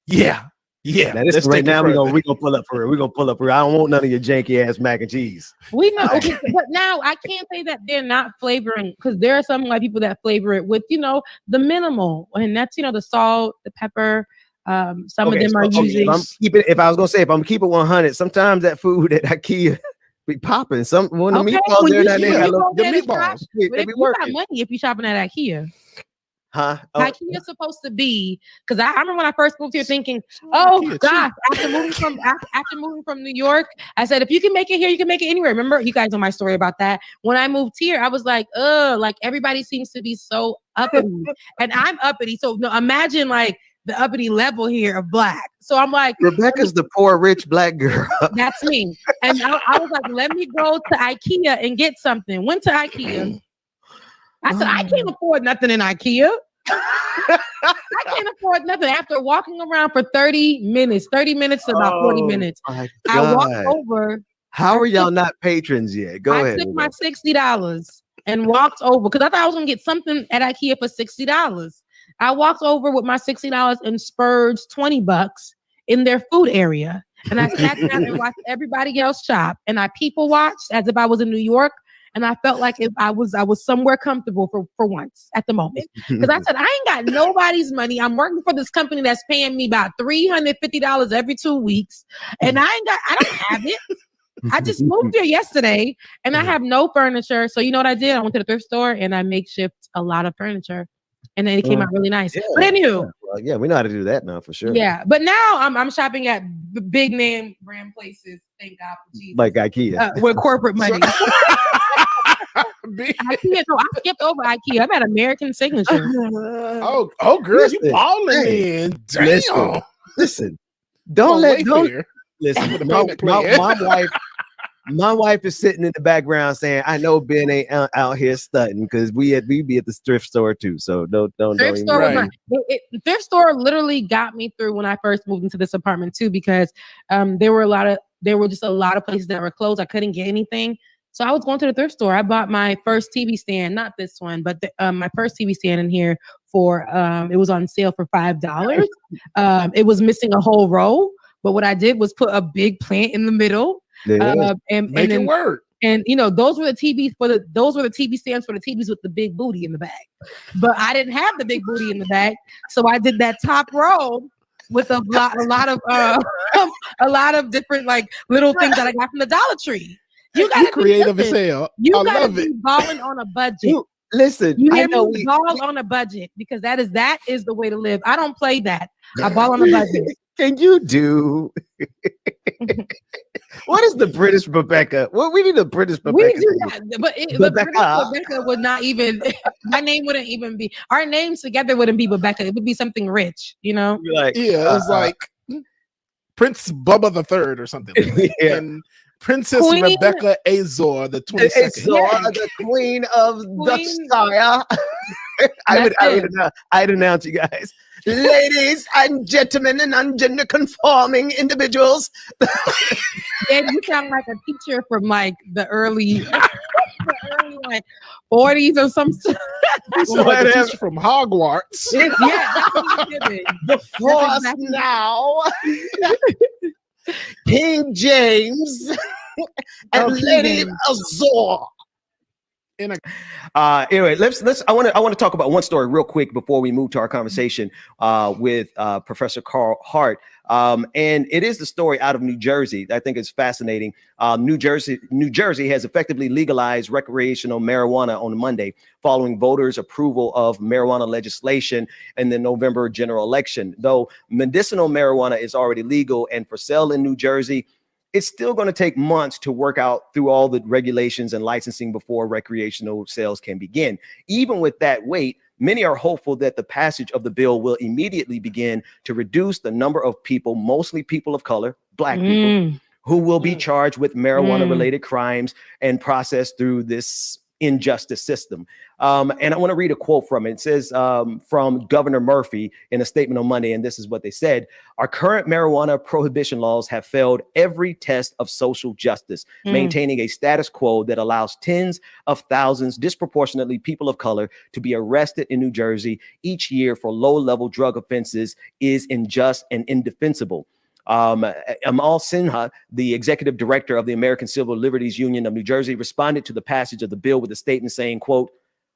L: Yeah. Yeah.
O: Now, this
L: Let's
O: is right
L: take it
O: now.
L: further.
O: We're gonna pull up for it. We're gonna pull up for it. I don't want none of your janky ass mac and cheese.
J: We know, okay, but now I can't say that they're not flavoring because there are some white people that flavor it with, the minimal, and that's the salt, the pepper. Some of them are using.
O: If I was gonna say, if I'm keeping 100, sometimes that food at IKEA be popping. Some one of the meatballs
J: when
O: there,
J: you
O: that they
J: shop-
O: got
J: you go
O: the
J: there to
O: meatballs.
J: shop,
O: They
J: but
O: be
J: if you got
O: working.
J: money if you're shopping at IKEA.
O: Huh? Oh,
J: IKEA is supposed to be because I remember when I first moved here thinking, oh
L: IKEA
J: gosh, after moving from New York, I said if you can make it here, you can make it anywhere. Remember, you guys know my story about that. When I moved here, I was like, like everybody seems to be so uppity, and I'm uppity. So no, imagine like the uppity level here of black. So I'm like,
O: Rebecca's the poor rich black girl.
J: that's me. And I was like, let me go to IKEA and get something. Went to IKEA. I said, I can't afford nothing in IKEA. I can't afford nothing. After walking around for 30 minutes to about 40 minutes,
O: my
J: I walked
O: God.
J: over.
O: How are y'all not patrons yet? Go ahead.
J: I took my $60 and walked over because I thought I was gonna get something at IKEA for $60. I walked over with my $60 and spurged $20 in their food area. And I sat down and watched everybody else shop. And I people watched as if I was in New York. And I felt like if I was somewhere comfortable for once at the moment. Because I said, I ain't got nobody's money. I'm working for this company that's paying me about $350 every 2 weeks. And I don't have it. I just moved here yesterday and I have no furniture. So you know what I did? I went to the thrift store and I makeshift a lot of furniture. And then it came out really nice.
O: Yeah,
J: but anywho.
O: Yeah, we know how to do that now for sure.
J: Yeah. But now I'm shopping at big name brand places. Thank God for Jesus.
O: Like IKEA.
J: With corporate money. IKEA, so I skipped over IKEA. I'm at American Signature.
L: Oh, girl, you balling in. Damn.
O: Listen. Don't listen. My wife is sitting in the background saying, "I know Ben ain't out here stunting because we be at the thrift store too." So don't.
J: Thrift store literally got me through when I first moved into this apartment too, because there were just a lot of places that were closed. I couldn't get anything. So I was going to the thrift store. I bought my first TV stand, not this one, but my first TV stand in here for it was on sale for $5. It was missing a whole row, but what I did was put a big plant in the middle and
L: make it work.
J: And those were the TVs those were the TV stands for the TVs with the big booty in the back. But I didn't have the big booty in the back, so I did that top row with a lot of different like little things that I got from the Dollar Tree. You got
L: creative as hell.
J: You got to be balling on a budget.
O: Listen,
J: I know ball on a budget because that is the way to live. I don't play that. I ball on a budget.
O: Can you do? What is the British Rebecca? Well, we need a British Rebecca.
J: We do that, but British Rebecca would not even. My name wouldn't even be. Our names together wouldn't be Rebecca. It would be something rich,
O: Like,
L: it's like Prince Bubba III or something.
O: Yeah.
L: And Princess Queen Rebecca Azor, the 22nd.
O: Azor, the queen of the Sire. I'd announce you guys. Ladies and gentlemen and ungender conforming individuals.
J: Yeah, you sound like a teacher from like the early like 40s or some stuff.
L: Like a teacher from Hogwarts.
J: Yeah, that's what you did.
O: The force now. King James and Lady Azor. Anyway, let's. I want to talk about one story real quick before we move to our conversation with Professor Carl Hart. And it is the story out of New Jersey. I think it's fascinating. New Jersey has effectively legalized recreational marijuana on Monday, following voters' approval of marijuana legislation in the November general election. Though medicinal marijuana is already legal and for sale in New Jersey, it's still going to take months to work out through all the regulations and licensing before recreational sales can begin. Even with that wait, Many are hopeful that the passage of the bill will immediately begin to reduce the number of people, mostly people of color, Black people, who will be charged with marijuana-related crimes and processed through this injustice system. And I want to read a quote from it. It says from Governor Murphy in a statement on Monday, and this is what they said: "Our current marijuana prohibition laws have failed every test of social justice, maintaining a status quo that allows tens of thousands, disproportionately people of color, to be arrested in New Jersey each year for low-level drug offenses is unjust and indefensible." Amal Sinha, the executive director of the American Civil Liberties Union of New Jersey, responded to the passage of the bill with a statement saying, quote,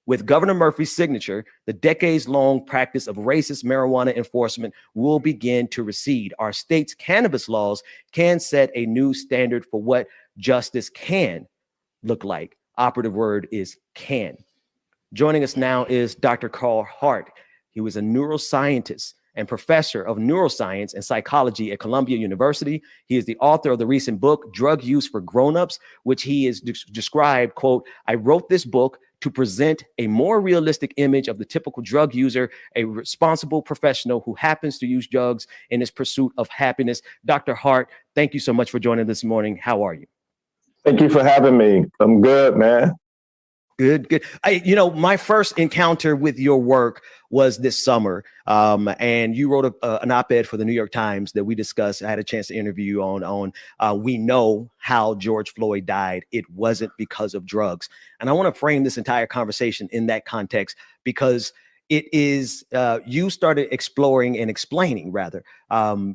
O: "With Governor Murphy's signature, the decades-long practice of racist marijuana enforcement will begin to recede. Our state's cannabis laws can set a new standard for what justice can look like." Operative word is can. Joining us now is Dr. Carl Hart. He was a neuroscientist and professor of neuroscience and psychology at Columbia University. He is the author of the recent book, Drug Use for Grownups, which he is described, quote, "I wrote this book to present a more realistic image of the typical drug user, a responsible professional who happens to use drugs in his pursuit of happiness." Dr. Hart, thank you so much for joining this morning. How are you?
Q: Thank you for having me. I'm good, man.
O: Good. My first encounter with your work was this summer, and you wrote an op-ed for the New York Times that we discussed. I had a chance to interview you on we know how George Floyd died. It wasn't because of drugs. And I want to frame this entire conversation in that context because it is, you started exploring and explaining rather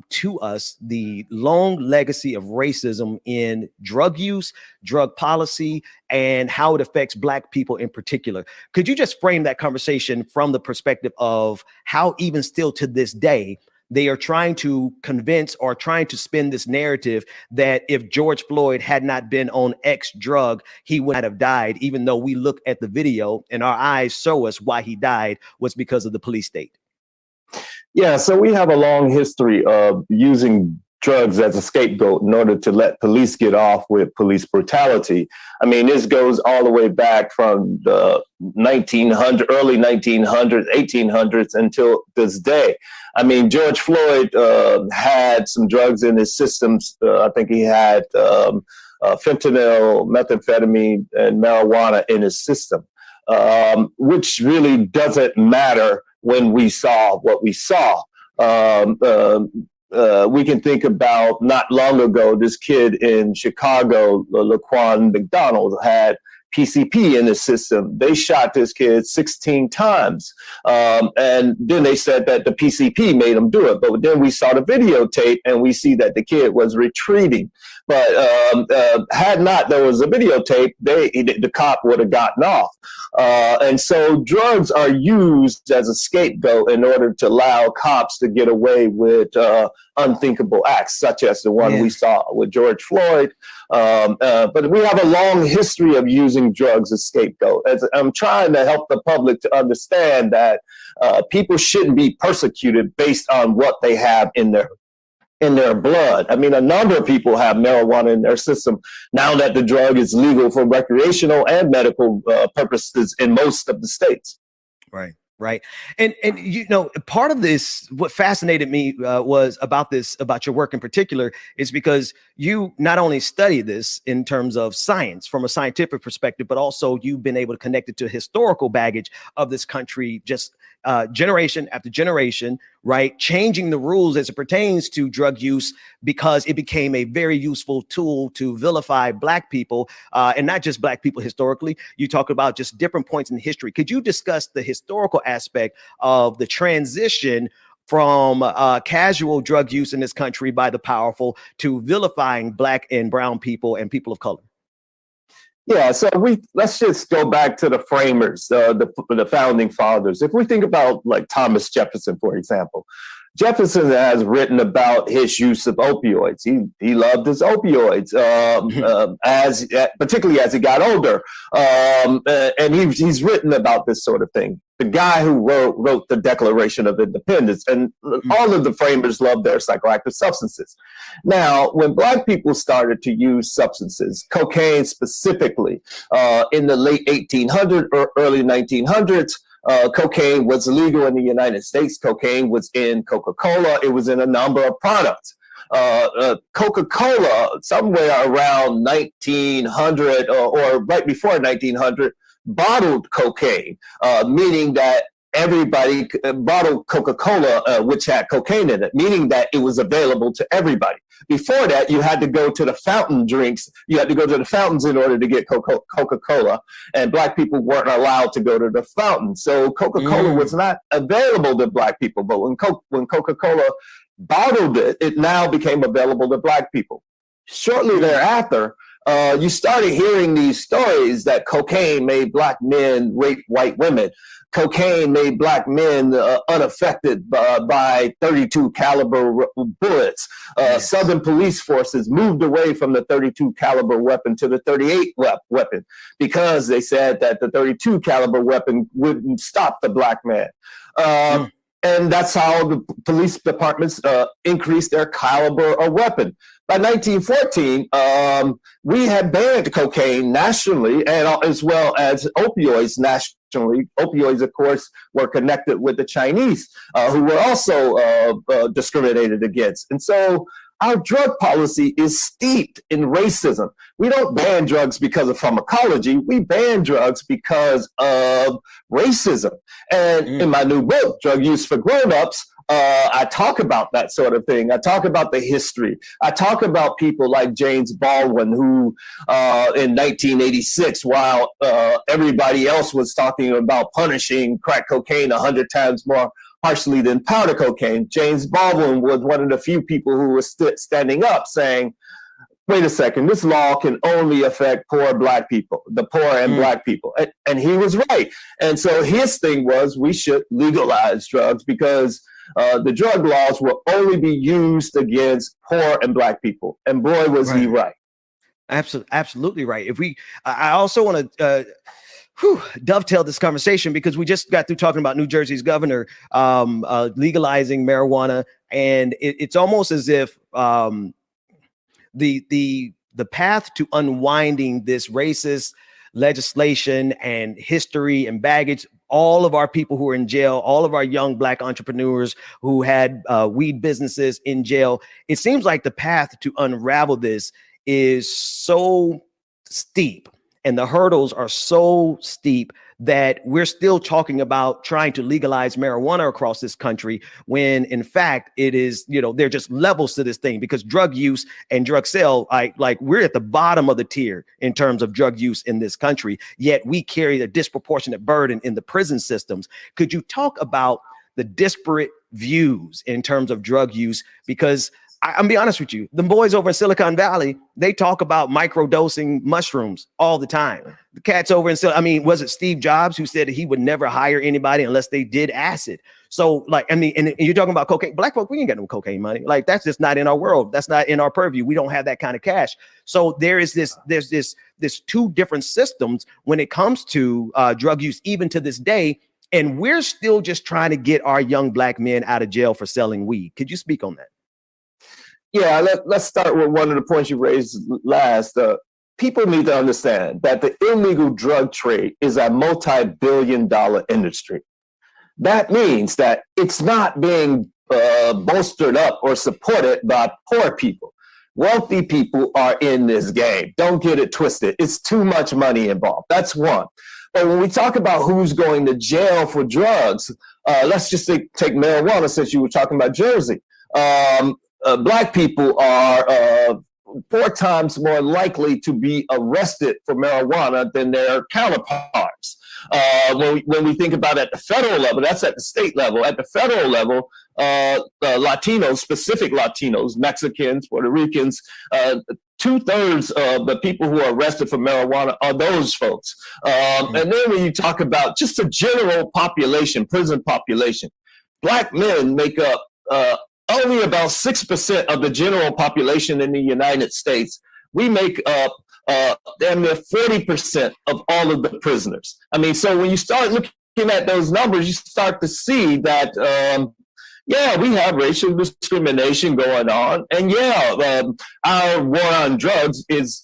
O: to us the long legacy of racism in drug use, drug policy, and how it affects Black people in particular. Could you just frame that conversation from the perspective of how even still to this day, they are trying to convince or trying to spin this narrative that if George Floyd had not been on X drug, he would not have died, even though we look at the video and our eyes show us why he died was because of the police state?
Q: Yeah, so we have a long history of using drugs as a scapegoat in order to let police get off with police brutality. I mean, this goes all the way back from the early 1900s, 1800s until this day. I mean, George Floyd had some drugs in his systems. I think he had fentanyl, methamphetamine, and marijuana in his system, which really doesn't matter when we saw what we saw. We can think about not long ago, this kid in Chicago, Laquan McDonald, had PCP in his system. They shot this kid 16 times. And then they said that the PCP made him do it. But then we saw the videotape and we see that the kid was retreating. But had not there was a videotape, the cop would have gotten off. And so drugs are used as a scapegoat in order to allow cops to get away with unthinkable acts, such as the one we saw with George Floyd. But we have a long history of using drugs as scapegoat. I'm trying to help the public to understand that people shouldn't be persecuted based on what they have in their blood. I mean, a number of people have marijuana in their system now that the drug is legal for recreational and medical purposes in most of the states.
O: Right. And part of this, what fascinated me was about your work in particular, is because you not only study this in terms of science from a scientific perspective, but also you've been able to connect it to historical baggage of this country, just generation after generation, right? Changing the rules as it pertains to drug use because it became a very useful tool to vilify Black people, and not just Black people historically. You talk about just different points in history. Could you discuss the historical aspect of the transition from casual drug use in this country by the powerful to vilifying Black and brown people and people of color?
Q: Yeah, so let's just go back to the framers, the founding fathers. If we think about like Thomas Jefferson, for example, Jefferson has written about his use of opioids. He loved his opioids, particularly as he got older, and he's written about this sort of thing. The guy who wrote the Declaration of Independence, and all of the framers loved their psychoactive substances. Now, when Black people started to use substances, cocaine specifically, in the late 1800s or early 1900s, cocaine was illegal in the United States. Cocaine was in Coca-Cola. It was in a number of products. Coca-Cola, somewhere around 1900 or right before 1900, bottled cocaine, meaning that everybody bottled Coca-Cola, which had cocaine in it, meaning that it was available to everybody. Before that, you had to go to the fountain drinks. You had to go to the fountains in order to get Coca-Cola, and Black people weren't allowed to go to the fountain. So Coca-Cola was not available to Black people. But when Coca-Cola bottled it, it now became available to Black people. Shortly thereafter, you started hearing these stories that cocaine made Black men rape white women. Cocaine made Black men unaffected by 32 caliber bullets. Southern police forces moved away from the 32 caliber weapon to the 38 weapon because they said that the 32 caliber weapon wouldn't stop the Black man. And that's how the police departments increased their caliber of weapon. By 1914, we had banned cocaine nationally, and as well as opioids nationally. Opioids, of course, were connected with the Chinese, who were also discriminated against. And so our drug policy is steeped in racism. We don't ban drugs because of pharmacology. We ban drugs because of racism. And in my new book, Drug Use for Grown-Ups, I talk about that sort of thing. I talk about the history. I talk about people like James Baldwin, who in 1986, while everybody else was talking about punishing crack cocaine 100 times more harshly than powder cocaine, James Baldwin was one of the few people who was standing up saying, wait a second, this law can only affect poor Black people, the poor and Black people. And he was right. And so his thing was we should legalize drugs because the drug laws will only be used against poor and Black people. And boy, was he right.
G: Absolutely right. I also want to dovetail this conversation because we just got through talking about New Jersey's governor legalizing marijuana, and it's almost as if the path to unwinding this racist legislation and history and baggage, all of our people who are in jail, all of our young Black entrepreneurs who had weed businesses in jail, it seems like the path to unravel this is so steep and the hurdles are so steep that we're still talking about trying to legalize marijuana across this country when in fact it is, there are just levels to this thing because drug use and drug sale, like we're at the bottom of the tier in terms of drug use in this country, yet we carry a disproportionate burden in the prison systems. Could you talk about the disparate views in terms of drug use? Because I'm gonna be honest with you, the boys over in Silicon Valley, they talk about microdosing mushrooms all the time. The cats over in was it Steve Jobs who said he would never hire anybody unless they did acid? So and you're talking about cocaine. Black folk, we ain't got no cocaine money. Like that's just not in our world. That's not in our purview. We don't have that kind of cash. So there's this two different systems when it comes to drug use, even to this day. And we're still just trying to get our young Black men out of jail for selling weed. Could you speak on that?
Q: Yeah, let's start with one of the points you raised last. People need to understand that the illegal drug trade is a multi-billion-dollar industry. That means that it's not being bolstered up or supported by poor people. Wealthy people are in this game. Don't get it twisted. It's too much money involved. That's one. But when we talk about who's going to jail for drugs, let's just take marijuana since you were talking about Jersey. Black people are 4 times more likely to be arrested for marijuana than their counterparts. When we think about at the federal level, that's at the state level. At the federal level, Latinos, specific Latinos, Mexicans, Puerto Ricans, 2/3 of the people who are arrested for marijuana are those folks. And then when you talk about just a general population, prison population, Black men make up only about 6% of the general population in the United States. We make up damn near 40% of all of the prisoners. So when you start looking at those numbers, you start to see that, we have racial discrimination going on. And our war on drugs is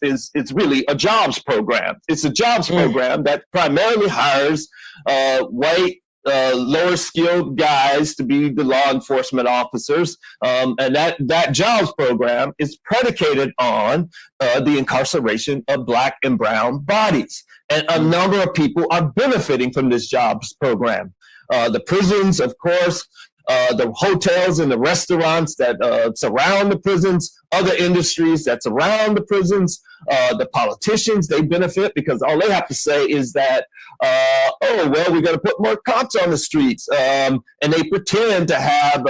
Q: really a jobs program. It's a jobs program that primarily hires white lower skilled guys to be the law enforcement officers. And that jobs program is predicated on the incarceration of Black and brown bodies. And a number of people are benefiting from this jobs program. The prisons, of course, the hotels and the restaurants that surround the prisons, other industries that surround the prisons, the politicians, they benefit because all they have to say is that, oh, well, we're going to put more cops on the streets. And they pretend to have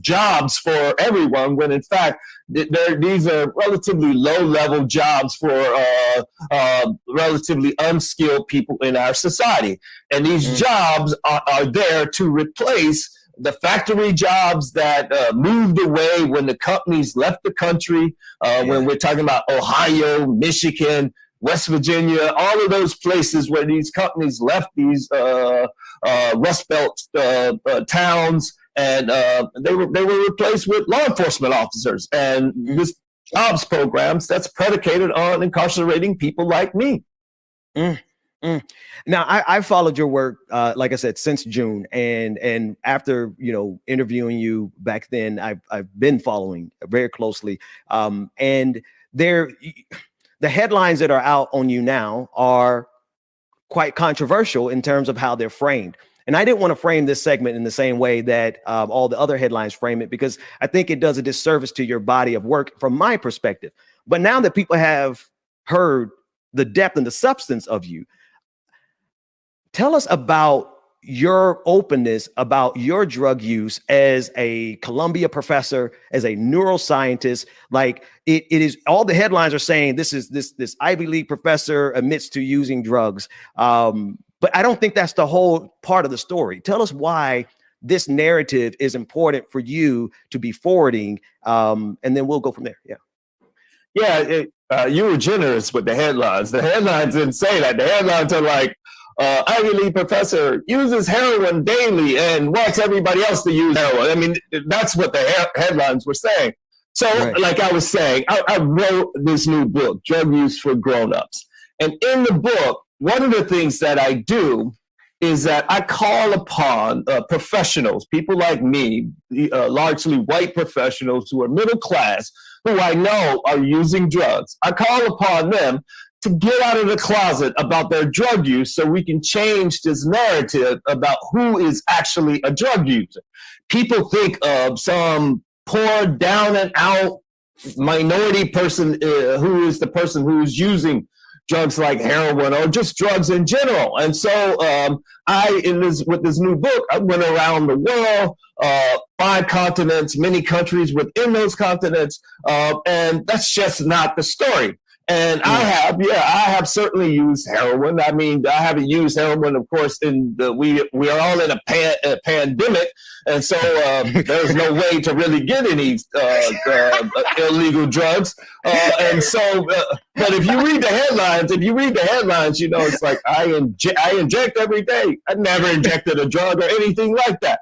Q: jobs for everyone when, in fact, these are relatively low-level jobs for relatively unskilled people in our society. And these jobs are there to replace the factory jobs that moved away when the companies left the country, when we're talking about Ohio, Michigan, West Virginia, all of those places where these companies left these Rust Belt towns, and they were replaced with law enforcement officers. And this jobs programs that's predicated on incarcerating people like me.
O: Now, I followed your work, like I said, since June, and after interviewing you back then, I've been following very closely. And the headlines that are out on you now are quite controversial in terms of how they're framed. And I didn't want to frame this segment in the same way that all the other headlines frame it, because I think it does a disservice to your body of work from my perspective. But now that people have heard the depth and the substance of you, tell us about your openness about your drug use as a Columbia professor, as a neuroscientist. Like it is, all the headlines are saying this Ivy League professor admits to using drugs. But I don't think that's the whole part of the story. Tell us why this narrative is important for you to be forwarding, and then we'll go from there.
Q: You were generous with the headlines. The headlines didn't say that. The headlines are like, Ivy League professor uses heroin daily and wants everybody else to use heroin. I mean, that's what the headlines were saying. So, like I was saying, I wrote this new book, Drug Use for Grown-Ups. And in the book, one of the things that I do is that I call upon professionals, people like me, largely white professionals who are middle class, who I know are using drugs. I call upon them to get out of the closet about their drug use so we can change this narrative about who is actually a drug user. People think of some poor, down and out minority person who is the person who is using drugs like heroin or just drugs in general. And so with this new book, I went around the world, 5 continents, many countries within those continents, and that's just not the story. And I have certainly used heroin. I mean, I haven't used heroin, of course, we are all in a pandemic, and so there's no way to really get any illegal drugs. And so, but if you read the headlines, it's like I inject every day. I never injected a drug or anything like that.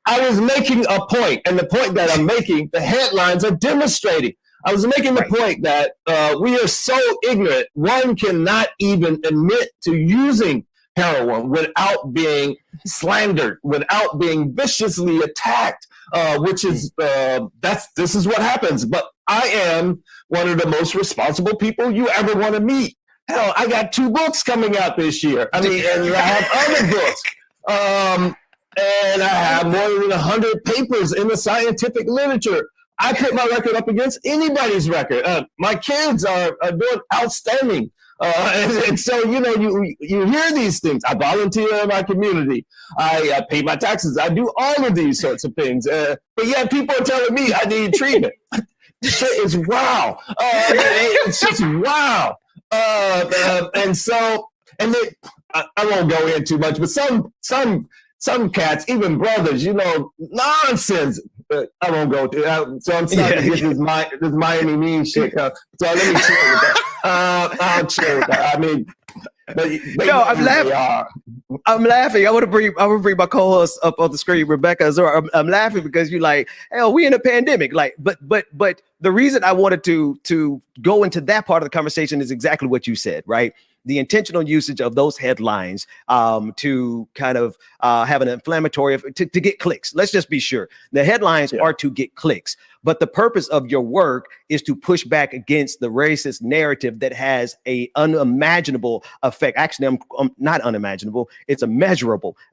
Q: I was making a point, and the point that I'm making, the headlines are demonstrating. I was making the point that we are so ignorant, one cannot even admit to using heroin without being slandered, without being viciously attacked, which is, this is what happens. But I am one of the most responsible people you ever want to meet. Hell, I got 2 books coming out this year. I mean, and I have other books. And I have more than 100 papers in the scientific literature. I put my record up against anybody's record. My kids are doing outstanding. And so, you hear these things. I volunteer in my community. I pay my taxes. I do all of these sorts of things. But yet people are telling me I need treatment. Shit is wow. It's just wow. And so, I won't go in too much, but some cats, even brothers, nonsense. I won't go through that. So I'm starting to get this Miami mean shit. So let me chill with that. I'll chill with that. I mean,
O: I'm laughing. I'm laughing. I want to bring my co-host up on the screen, Rebecca Azor. I'm laughing because you're like, hell, we in a pandemic. Like, but the reason I wanted to go into that part of the conversation is exactly what you said, right? the intentional usage of those headlines to kind of have an inflammatory, to get clicks. Let's just be sure. The headlines are to get clicks, but the purpose of your work is to push back against the racist narrative that has a unimaginable effect. Actually, I'm not unimaginable. It's a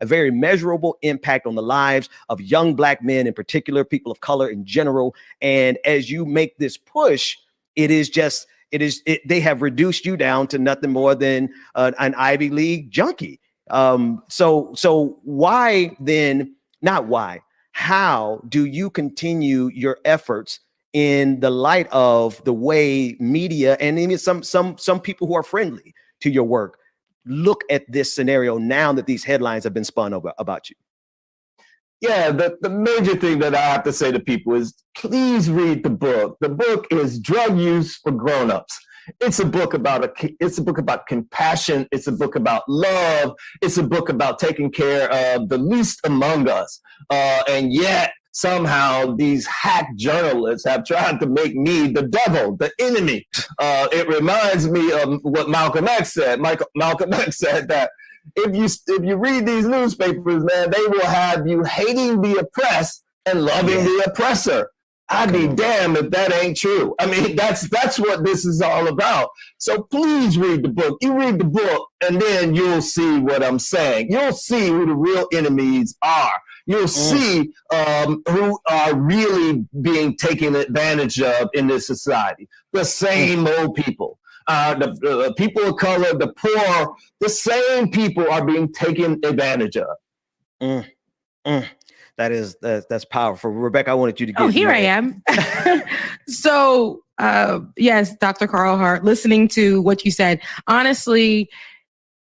O: very measurable impact on the lives of young Black men in particular, people of color in general. And as you make this push, they have reduced you down to nothing more than an Ivy League junkie. So why then, not why, how do you continue your efforts in the light of the way media and even some people who are friendly to your work look at this scenario now that these headlines have been spun over about you?
Q: Yeah, the major thing that I have to say to people is please read the book. The book is Drug Use for Grown-Ups. It's a book about compassion. It's a book about love. It's a book about taking care of the least among us. And yet somehow these hack journalists have tried to make me the devil, the enemy. It reminds me of what Malcolm X said. Malcolm X said that if you read these newspapers, man, they will have you hating the oppressed and loving the oppressor. I'd be damned if that ain't true. I mean, that's what this is all about. So please read the book. You read the book, and then you'll see what I'm saying. You'll see who the real enemies are. You'll see who are really being taken advantage of in this society. The same old people. The people of color, the poor, the same people are being taken advantage of.
O: That's powerful. Rebecca, I wanted you to get.
J: Oh, here I am. So, yes, Dr. Carl Hart, listening to what you said, honestly,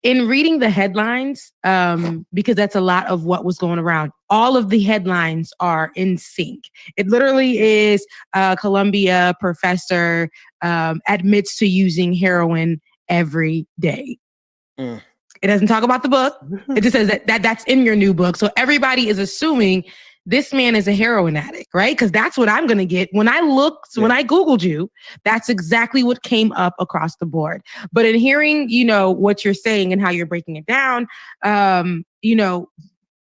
J: in reading the headlines, because that's a lot of what was going around, all of the headlines are in sync. It literally is Columbia professor admits to using heroin every day. It doesn't talk about the book. It just says that's in your new book. So everybody is assuming this man is a heroin addict, right? Because that's what I'm going to get. When I Googled you, that's exactly what came up across the board. But in hearing, what you're saying and how you're breaking it down,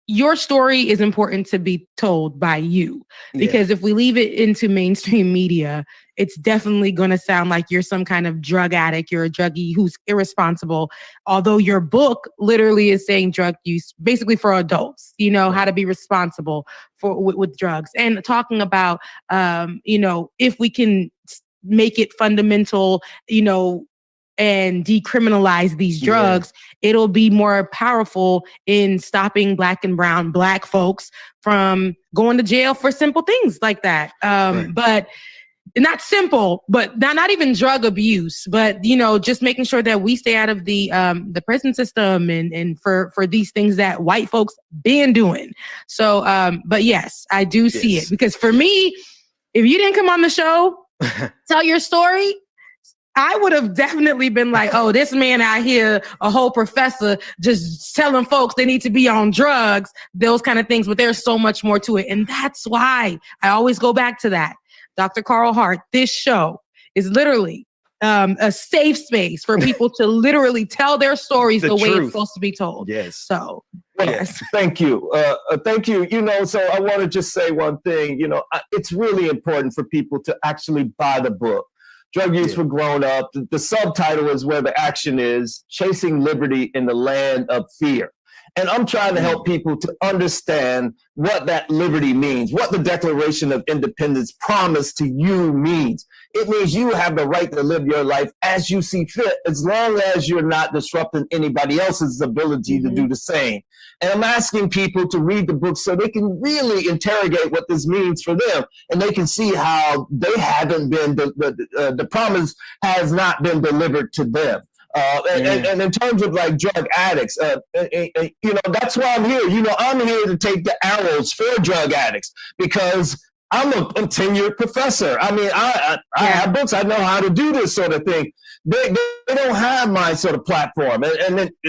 J: your story is important to be told by you, because if we leave it into mainstream media, it's definitely going to sound like you're some kind of drug addict. You're a druggie who's irresponsible. Although your book literally is saying drug use basically for adults, how to be responsible with drugs, and talking about, if we can make it fundamental, and decriminalize these drugs, it'll be more powerful in stopping Black and brown Black folks from going to jail for simple things like that. But not simple, but not even drug abuse, but just making sure that we stay out of the prison system and for these things that white folks been doing. So, but yes, I do see it, because for me, if you didn't come on the show, tell your story, I would have definitely been like, oh, this man out here, a whole professor just telling folks they need to be on drugs, those kind of things. But there's so much more to it. And that's why I always go back to that. Dr. Carl Hart, this show is literally a safe space for people to literally tell their stories the way it's supposed to be told.
O: Yes.
J: So,
Q: yes. Thank you. Thank you. So I want to just say one thing. It's really important for people to actually buy the book. Drug Use for Grown Up. The subtitle is where the action is: Chasing Liberty in the Land of Fear. And I'm trying to help people to understand what that liberty means, what the Declaration of Independence promise to you means. It means you have the right to live your life as you see fit, as long as you're not disrupting anybody else's ability to do the same. And I'm asking people to read the book so they can really interrogate what this means for them, and they can see how they haven't been, the promise has not been delivered to them. And in terms of like drug addicts, that's why I'm here. I'm here to take the arrows for drug addicts, because I'm a tenured professor. I mean, I have books. I know how to do this sort of thing. They don't have my sort of platform.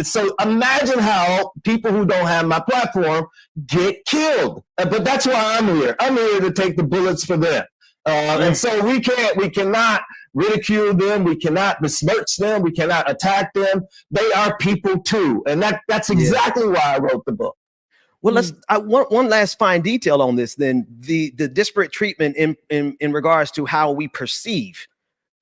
Q: So imagine how people who don't have my platform get killed. But that's why I'm here. I'm here to take the bullets for them. And so we cannot ridicule them. We cannot besmirch them. We cannot attack them. They are people too. And that's exactly why I wrote the book.
O: Well, let's one last fine detail on this. Then the disparate treatment in regards to how we perceive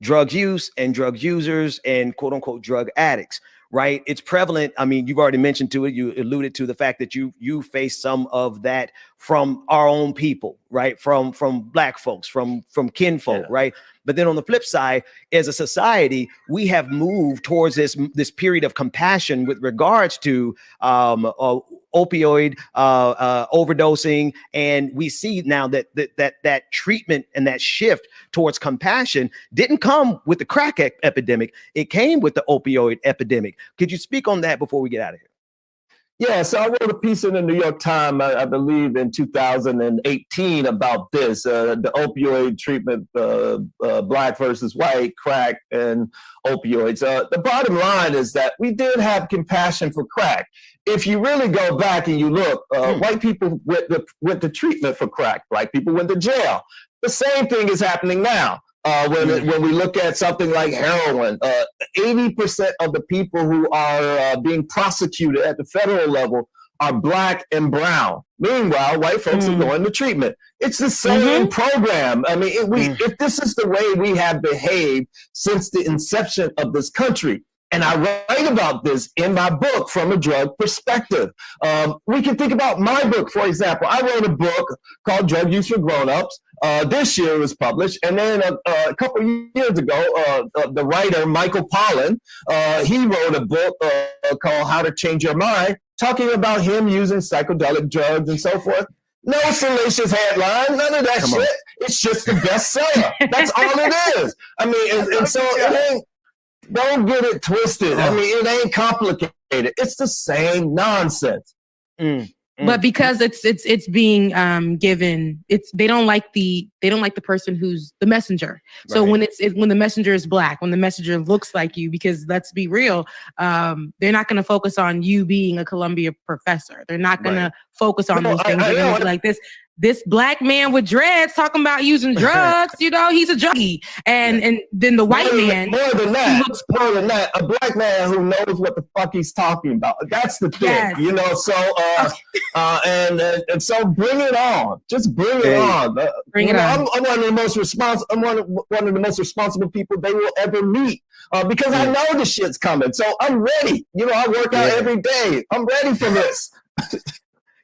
O: drug use and drug users and quote unquote drug addicts, right? It's prevalent. I mean, you've already mentioned to it. You alluded to the fact that you face some of that from our own people, right? From Black folks, from kinfolk, right? But then on the flip side, as a society, we have moved towards this period of compassion with regards to opioid overdosing, and we see now that treatment and that shift towards compassion didn't come with the crack epidemic; it came with the opioid epidemic. Could you speak on that before we get out of here?
Q: Yeah, so I wrote a piece in the New York Times, I believe in 2018 about this, the opioid treatment, Black versus white, crack, and opioids. The bottom line is that we did have compassion for crack. If you really go back and you look, white people went to treatment for crack. Black people went to jail. The same thing is happening now. When we look at something like heroin, 80% of the people who are being prosecuted at the federal level are Black and brown. Meanwhile, white folks are going to treatment. It's the same program. I mean, if this is the way we have behaved since the inception of this country, and I write about this in my book from a drug perspective. We can think about my book, for example. I wrote a book called Drug Use for Grown-Ups. This year it was published. And then a couple of years ago, the writer, Michael Pollan, he wrote a book called How to Change Your Mind, talking about him using psychedelic drugs and so forth. No salacious headline, none of that shit. It's just the bestseller. That's all it is. I mean, and so it ain't, don't get it twisted. I mean, it ain't complicated. It's the same nonsense.
J: But because it's being given, they don't like the person who's the messenger. So when the messenger is Black, when the messenger looks like you, because let's be real, they're not going to focus on you being a Columbia professor. They're not going to focus on those things. They're going to be like this Black man with dreads talking about using drugs, he's a junkie. And then the white man.
Q: More than that, a Black man who knows what the fuck he's talking about. That's the thing, and so bring it on. Just bring it on.
J: Bring it on.
Q: I'm one of the most responsible. I'm one of the most responsible people they will ever meet because I know the shit's coming. So I'm ready. I work out every day. I'm ready for this.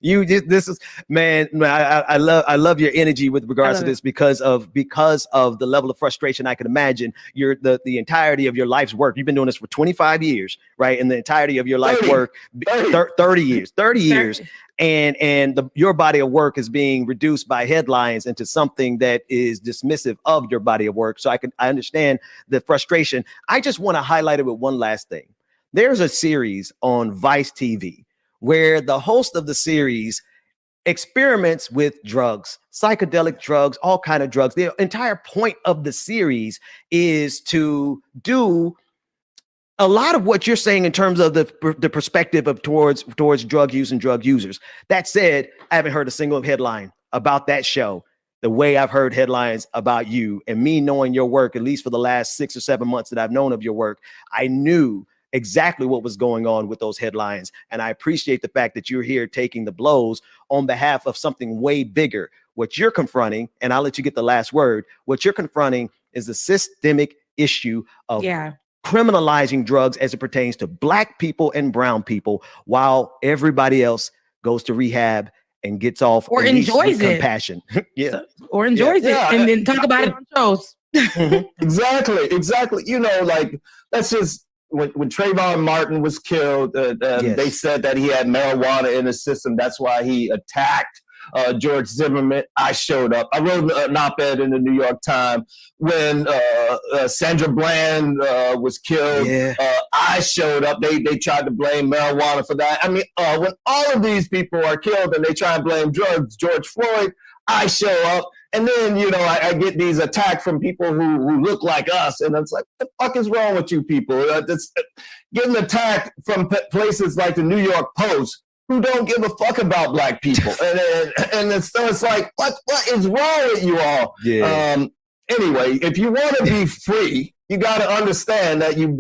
O: This is man. I love your energy with regards to this because of the level of frustration I can imagine. You're the entirety of your life's work. You've been doing this for 25 years, right? And the entirety of your life's work, 30 years. And your body of work is being reduced by headlines into something that is dismissive of your body of work. So I understand the frustration. I just want to highlight it with one last thing. There's a series on Vice TV where the host of the series experiments with drugs, psychedelic drugs, all kind of drugs. The entire point of the series is to do a lot of what you're saying in terms of the perspective of towards drug use and drug users. That said, I haven't heard a single headline about that show the way I've heard headlines about you. And me knowing your work, at least for the last 6 or 7 months that I've known of your work, I knew exactly what was going on with those headlines. And I appreciate the fact that you're here taking the blows on behalf of something way bigger. What you're confronting, and I'll let you get the last word, what you're confronting is the systemic issue of criminalizing drugs as it pertains to Black people and brown people, while everybody else goes to rehab and gets off
J: or enjoys it.
O: Compassion.
J: Or enjoys it and then talk about it on shows.
Q: Exactly. Let's just, when Trayvon Martin was killed, they said that he had marijuana in his system. That's why he attacked George Zimmerman. I showed up. I wrote an op-ed in the New York Times when Sandra Bland was killed. I showed up. They tried to blame marijuana for that. I mean, when all of these people are killed and they try and blame drugs, George Floyd, I show up. And then, I get these attacks from people who look like us. And it's like, what the fuck is wrong with you people? Getting attacked from places like the New York Post, who don't give a fuck about black people. And so it's like, what is wrong with you all?
O: Yeah.
Q: Anyway, if you want to be free, you got to understand that you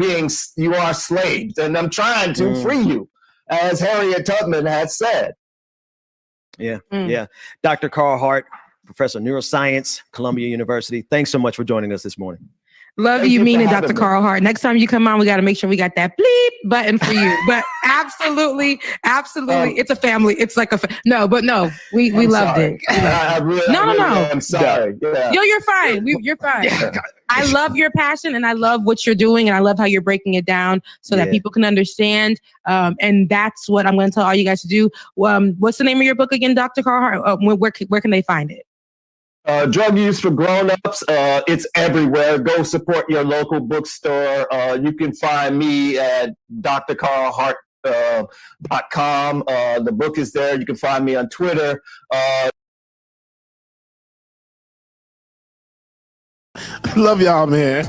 Q: are slaves, and I'm trying to free you, as Harriet Tubman had said.
O: Yeah, yeah. Dr. Carl Hart, professor of neuroscience, Columbia University. Thanks so much for joining us this morning.
J: Love you, meaning Dr. Carl Hart. Next time you come on, we got to make sure we got that bleep button for you. But absolutely, it's a family. It's like no, we loved
Q: sorry.
J: it. No.
Q: I'm sorry. Yeah.
J: Yo, you're fine. You're fine. I love your passion, and I love what you're doing, and I love how you're breaking it down so that people can understand. And that's what I'm going to tell all you guys to do. What's the name of your book again, Dr. Carl Hart? Where can they find it?
Q: Drug use for grown-ups, it's everywhere. Go support your local bookstore. You can find me at drcarlhart.com. The book is there. You can find me on Twitter.
L: Love y'all, man.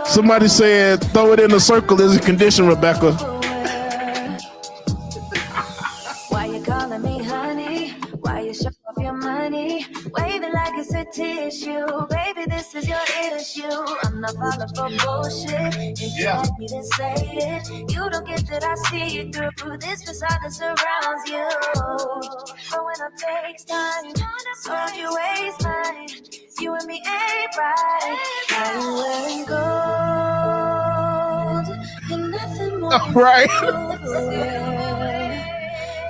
L: Somebody said, throw it in a circle is a condition, Rebecca.
F: Why you calling me honey? Why you show off your money? Wave it like it's a tissue. Baby, this is your issue. I'm not falling for bullshit. If you like me, then say it. You don't get that I see it through this facade that surrounds you. But when it takes time, so you waste mine. You and me ain't right. Why you wearing gold and nothing more?
L: Right.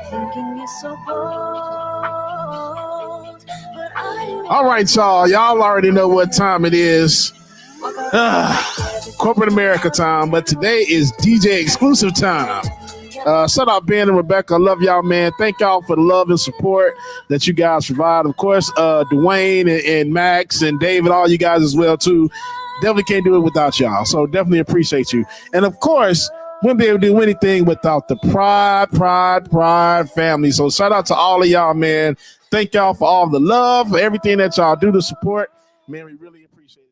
F: Thinking you're so bold, but
L: All right, y'all. Y'all already know what time it is. Corporate America time, but today is DJ exclusive time. Shout out Ben and Rebecca. I love y'all, man. Thank y'all for the love and support that you guys provide. Of course, Dwayne and Max and David, all you guys as well too. Definitely can't do it without y'all. So definitely appreciate you. And of course, wouldn't be able to do anything without the Pride family. So shout out to all of y'all, man. Thank y'all for all the love, for everything that y'all do to support. Man, we really appreciate it.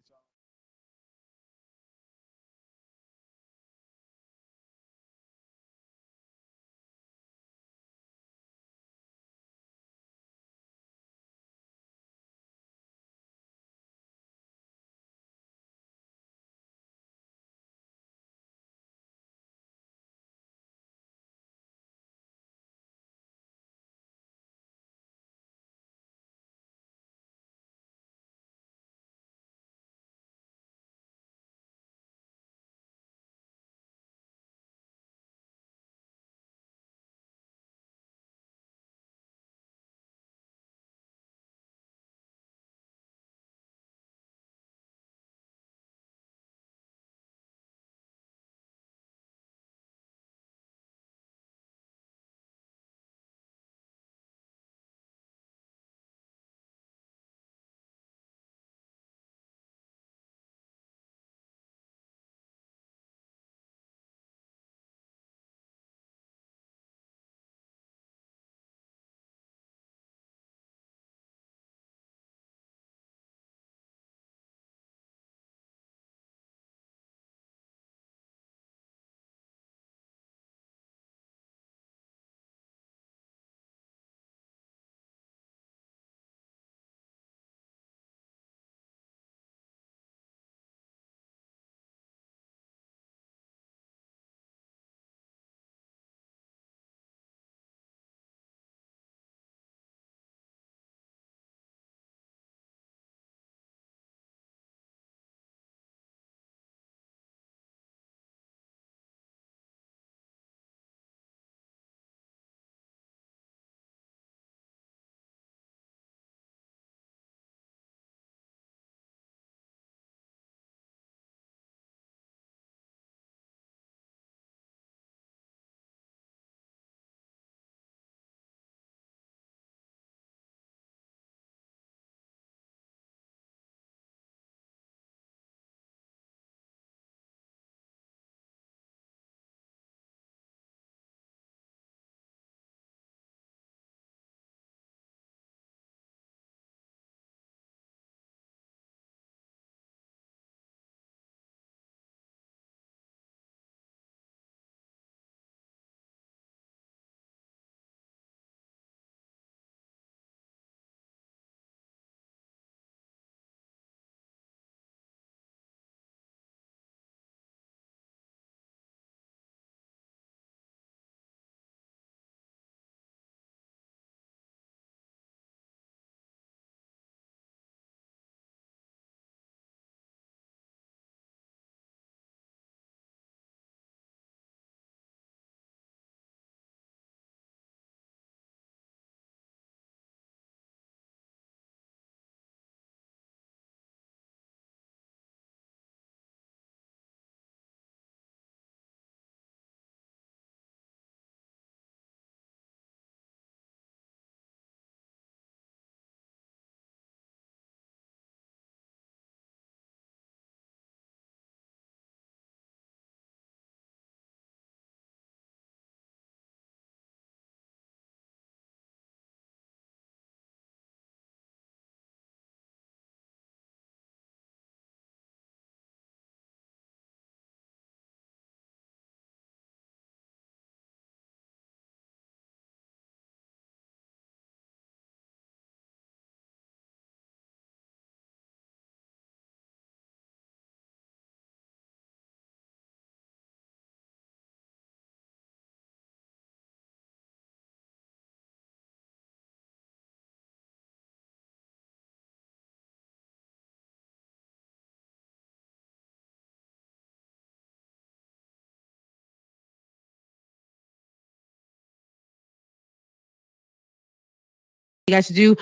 J: you guys should do